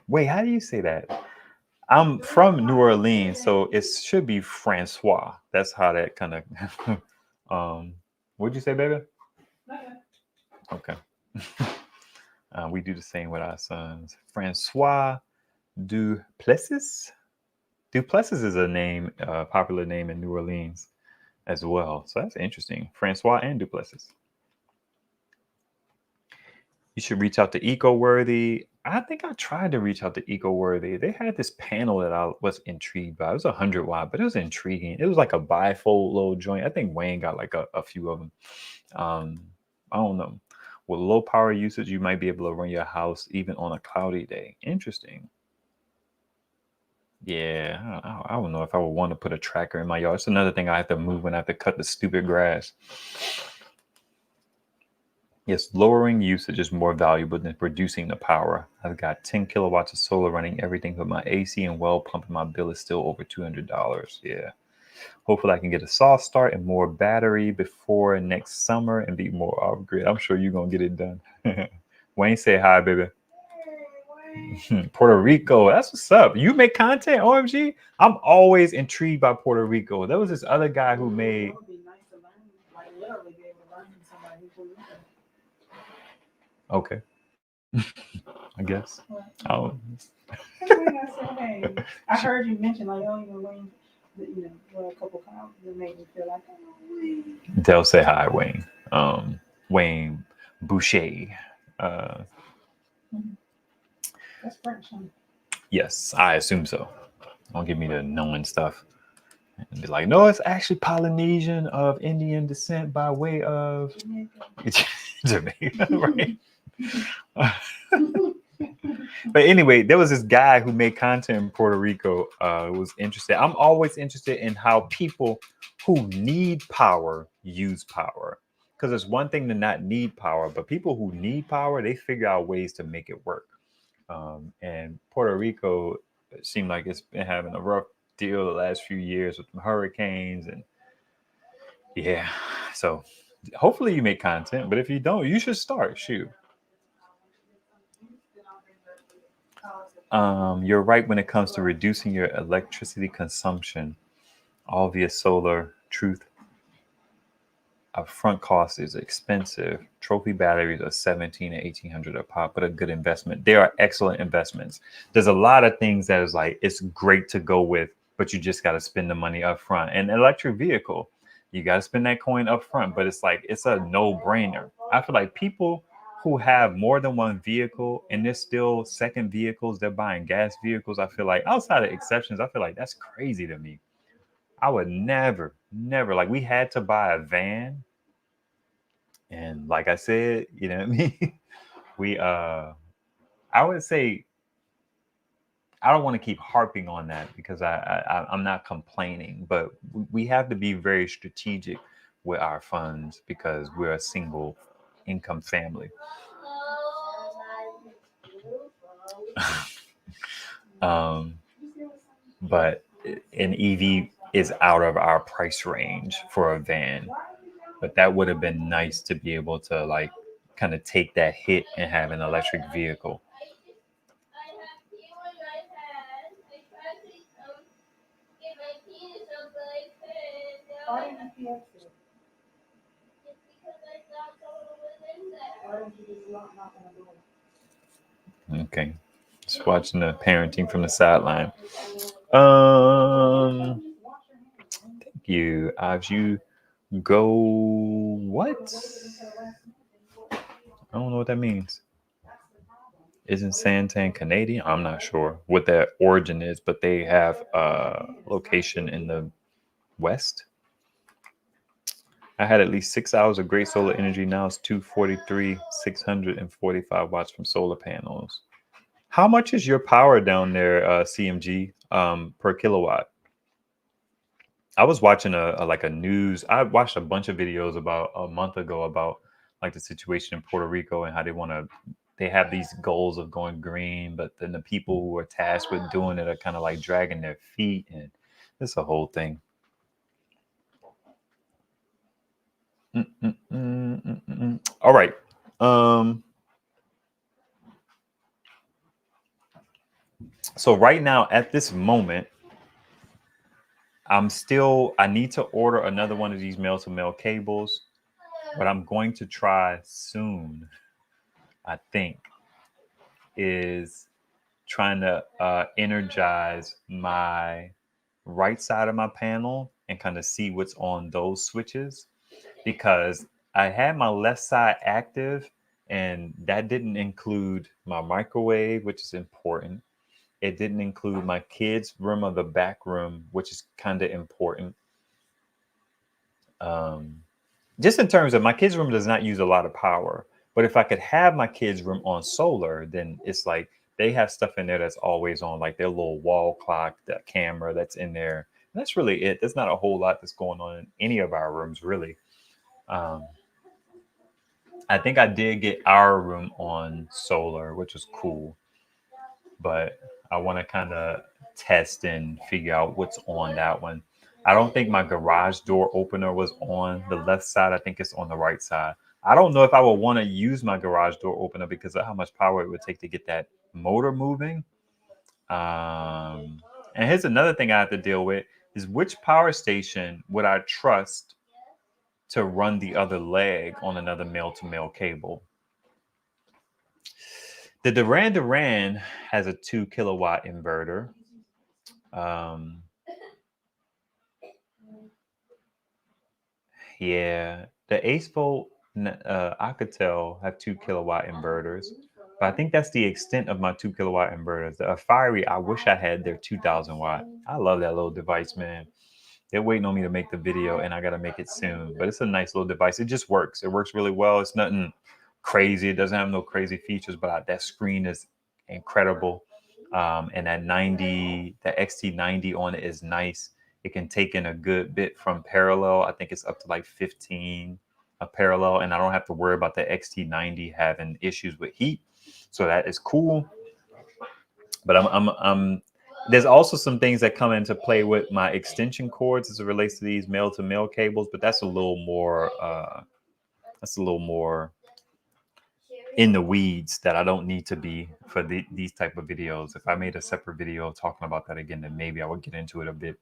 Wait, how do you say that? I'm from New Orleans, so it should be Francois. That's how that kind of what'd you say, baby? Okay. We do the same with our sons. Francois Duplessis. Duplessis is a name, popular name in New Orleans as well. So that's interesting. Francois and Duplessis. You should reach out to EcoWorthy. I think I tried to reach out to EcoWorthy. They had this panel that I was intrigued by. It was 100 watt, but it was intriguing. It was like a bifold little joint. I think Wayne got like a few of them. I don't know. With low power usage, you might be able to run your house even on a cloudy day. Interesting. Yeah, I don't know if I would want to put a tracker in my yard. It's another thing I have to move when I have to cut the stupid grass. Yes, lowering usage is more valuable than reducing the power. I've got 10 kilowatts of solar running everything but my AC and well pump, and my bill is still over $200. Yeah. Hopefully I can get a soft start and more battery before next summer and be more off grid. I'm sure you're going to get it done. Wayne, say hi, baby. Puerto Rico, that's what's up. You make content, OMG? I'm always intrigued by Puerto Rico. There was this other guy who made... Okay. I guess. Oh. I heard you mention like, oh, Wayne, a couple comments that made me feel like, oh, Wayne. They'll say hi, Wayne. Wayne Boucher. That's French, huh? Yes, I assume so. Don't give me the knowing stuff. And be like, no, it's actually Polynesian of Indian descent by way of Jamaica, right? But anyway, there was this guy who made content in Puerto Rico who was interested. I'm always interested in how people who need power use power. Because it's one thing to not need power, but people who need power, they figure out ways to make it work. And Puerto Rico seemed like it's been having a rough deal the last few years with the hurricanes. And yeah, so hopefully you make content. But if you don't, you should start. Shoot. You're right when it comes to reducing your electricity consumption, all via solar. Truth. Upfront cost is expensive. Trophy batteries are $1,700 to $1,800 a pop, but a good investment. They are excellent investments. There's a lot of things that is like, it's great to go with, but you just got to spend the money up front. And electric vehicle, you got to spend that coin up front, but it's like, it's a no-brainer. I feel like people who have more than one vehicle and there's still second vehicles, they're buying gas vehicles. I feel like outside of exceptions, I feel like that's crazy to me. I would never, like, we had to buy a van. And like I said, you know what I mean? I would say, I don't want to keep harping on that because I'm not complaining, but we have to be very strategic with our funds because we're a single income family. But an EV is out of our price range for a van, but that would have been nice to be able to like kind of take that hit and have an electric vehicle. Okay. Just watching the parenting from the sideline. Thank you. As you go, what? I don't know what that means. Isn't Santan Canadian? I'm not sure what their origin is, but they have a location in the West. I had at least 6 hours of great solar energy. Now it's 243, 645 watts from solar panels. How much is your power down there, CMG, per kilowatt? I was watching a news. I watched a bunch of videos about a month ago about like the situation in Puerto Rico and how they have these goals of going green, but then the people who are tasked with doing it are kind of like dragging their feet, and it's a whole thing. All right. So right now at this moment, I need to order another one of these male-to-male cables. What I'm going to try soon, I think, is trying to energize my right side of my panel and kind of see what's on those switches, because I had my left side active and that didn't include my microwave, which is important. It didn't include my kids' room or the back room, which is kind of important. Just in terms of my kids' room does not use a lot of power, but if I could have my kids' room on solar, then it's like they have stuff in there that's always on, like their little wall clock, the camera that's in there. And that's really it. There's not a whole lot that's going on in any of our rooms, really. I think I did get our room on solar, which was cool, but I want to kind of test and figure out what's on that one. I don't think my garage door opener was on the left side. I think it's on the right side. I don't know if I would want to use my garage door opener because of how much power it would take to get that motor moving. And here's another thing I have to deal with is which power station would I trust to run the other leg on another male-to-male cable? The Duran has a 2 kilowatt inverter. Yeah, the Ace Volt Alcatel have 2 kilowatt inverters, but I think that's the extent of my 2 kilowatt inverters. The Fiery, I wish I had their 2,000 watt. I love that little device, man. They're waiting on me to make the video, and I gotta make it soon. But it's a nice little device. It just works. It works really well. It's nothing crazy. It doesn't have no crazy features, but that screen is incredible. And that XT90 on it is nice. It can take in a good bit from parallel. I think it's up to like 15 a parallel, and I don't have to worry about the XT90 having issues with heat. So that is cool. But there's also some things that come into play with my extension cords as it relates to these male-to-male cables, but that's a little more in the weeds that I don't need to be for these type of videos. If I made a separate video talking about that again, then maybe I would get into it a bit.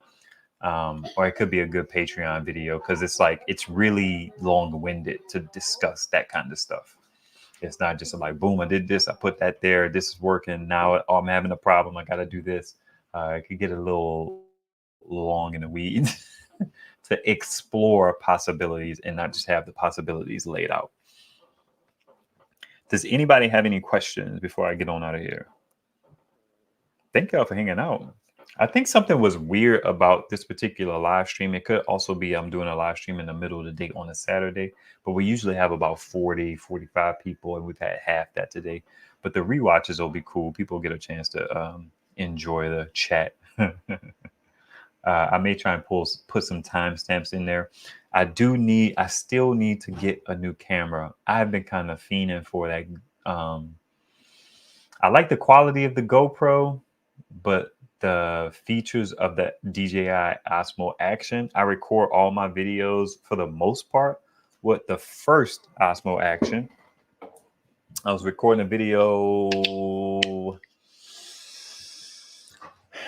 Or it could be a good Patreon video, because it's really long-winded to discuss that kind of stuff. It's not just like, boom, I did this, I put that there, this is working, now I'm having a problem, I got to do this. It could get a little long in the weeds to explore possibilities and not just have the possibilities laid out. Does anybody have any questions before I get on out of here? Thank y'all for hanging out. I think something was weird about this particular live stream. It could also be I'm doing a live stream in the middle of the day on a Saturday, but we usually have about 40, 45 people, and we've had half that today. But the rewatches will be cool. People get a chance to enjoy the chat. I may try and put some timestamps in there. I still need to get a new camera. I've been kind of fiending for that. I like the quality of the GoPro, but the features of the DJI Osmo Action, I record all my videos for the most part with the first Osmo Action. I was recording a video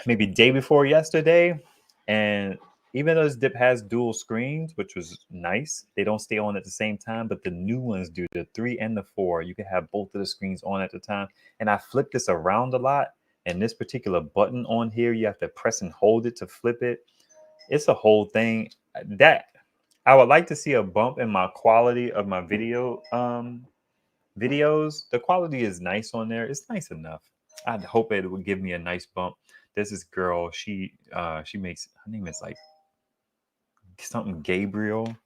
maybe day before yesterday, and even though this dip has dual screens, which was nice, they don't stay on at the same time, but the new ones do. The 3 and the 4, you can have both of the screens on at the time. And I flip this around a lot, and this particular button on here, you have to press and hold it to flip it. It's a whole thing. That I would like to see a bump in my quality of my videos. The quality is nice on there. It's nice enough. I hope it would give me a nice bump. There's this girl, she makes, her name is like something Gabriel.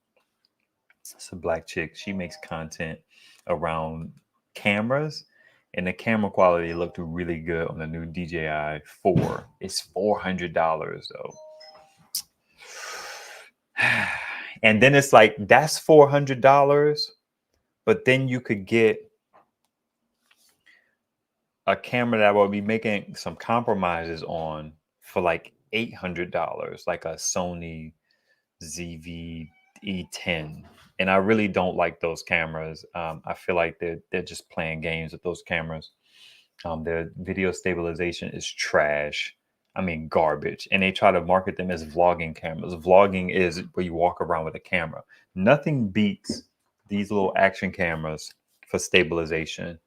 It's a black chick. She makes content around cameras, and the camera quality looked really good on the new DJI 4. It's $400 though. And then it's like, that's $400, but then you could get a camera that will be making some compromises on for like $800, like a Sony ZV-E10. And I really don't like those cameras. I feel like they're just playing games with those cameras. Their video stabilization is trash. I mean, garbage. And they try to market them as vlogging cameras. Vlogging is where you walk around with a camera. Nothing beats these little action cameras for stabilization.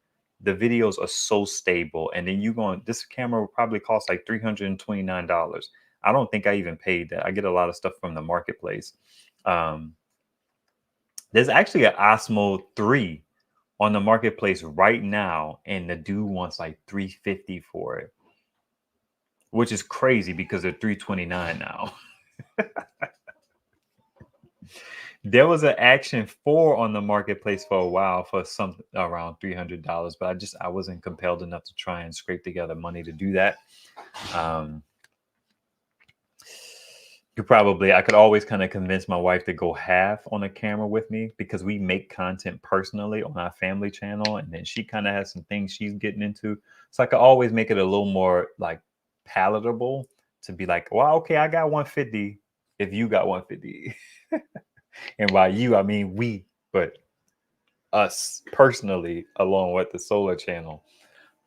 The videos are so stable. And then this camera will probably cost like $329. I don't think I even paid that. I get a lot of stuff from the marketplace. There's actually an Osmo 3 on the marketplace right now, and the dude wants like $350 for it, which is crazy because they're $329 now. There was an Action 4 on the marketplace for a while for something around $300, but I wasn't compelled enough to try and scrape together money to do that. I could always kind of convince my wife to go half on a camera with me, because we make content personally on our family channel, and then she kind of has some things she's getting into. So I could always make it a little more like palatable to be like, well, okay, I got 150 if you got 150. And by you, I mean we, but us personally, along with the solar channel.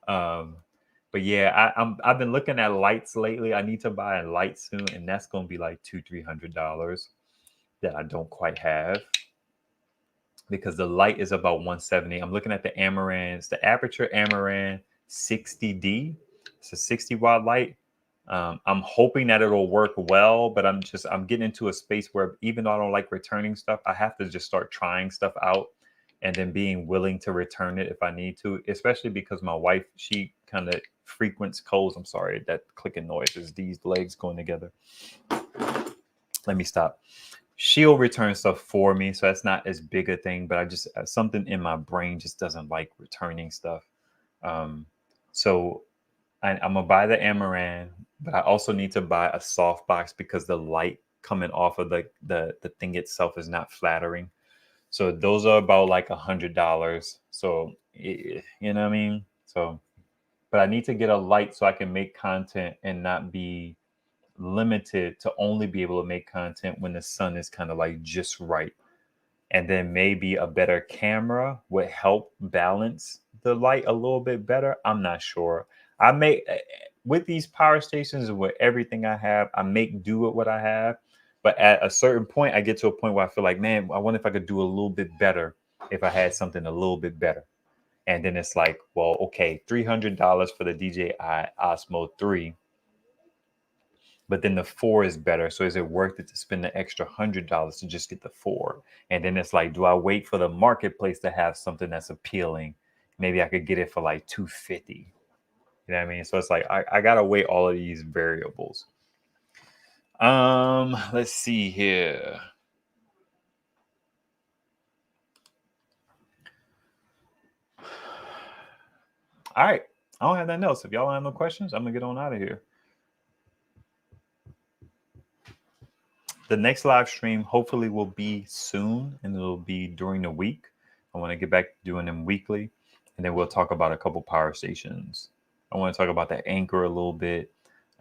But yeah, I've been looking at lights lately. I need to buy a light soon, and that's gonna be like $200-300 that I don't quite have, because the light is about $170. I'm looking at the Amarans, the Aperture Amaran 60D. It's a 60-watt light. I'm hoping that it'll work well, but I'm getting into a space where, even though I don't like returning stuff, I have to just start trying stuff out and then being willing to return it if I need to, especially because my wife, she kind of frequents Kohl's. I'm sorry, that clicking noise is these legs going together. Let me stop. She'll return stuff for me, so that's not as big a thing, but I just, something in my brain just doesn't like returning stuff. So I'm gonna buy the Amaran, but I also need to buy a soft box because the light coming off of the thing itself is not flattering. So those are about like $100. So you know what I mean? So, but I need to get a light so I can make content and not be limited to only be able to make content when the sun is kind of like just right. And then maybe a better camera would help balance the light a little bit better. I'm not sure. With these power stations and with everything I have, I make do with what I have. But at a certain point, I get to a point where I feel like, man, I wonder if I could do a little bit better if I had something a little bit better. And then it's like, well, okay, $300 for the DJI Osmo 3. But then the 4 is better. So is it worth it to spend the extra $100 to just get the 4? And then it's like, do I wait for the marketplace to have something that's appealing? Maybe I could get it for like $250. You know what I mean? So it's like, I gotta weigh all of these variables. Let's see here. All right, I don't have nothing else. If y'all don't have no questions, I'm gonna get on out of here. The next live stream hopefully will be soon, and it'll be during the week. I want to get back to doing them weekly, and then we'll talk about a couple power stations. I want to talk about that Anchor a little bit,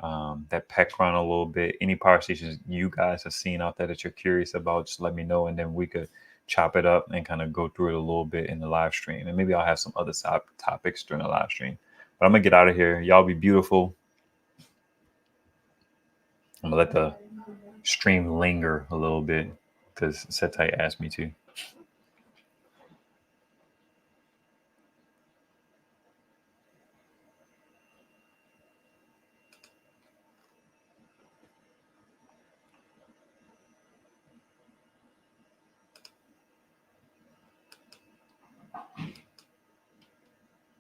that Pecron a little bit. Any power stations you guys have seen out there that you're curious about, just let me know, and then we could chop it up and kind of go through it a little bit in the live stream. And maybe I'll have some other topics during the live stream. But I'm gonna get out of here. Y'all be beautiful. I'm gonna let the stream linger a little bit because Setai asked me to.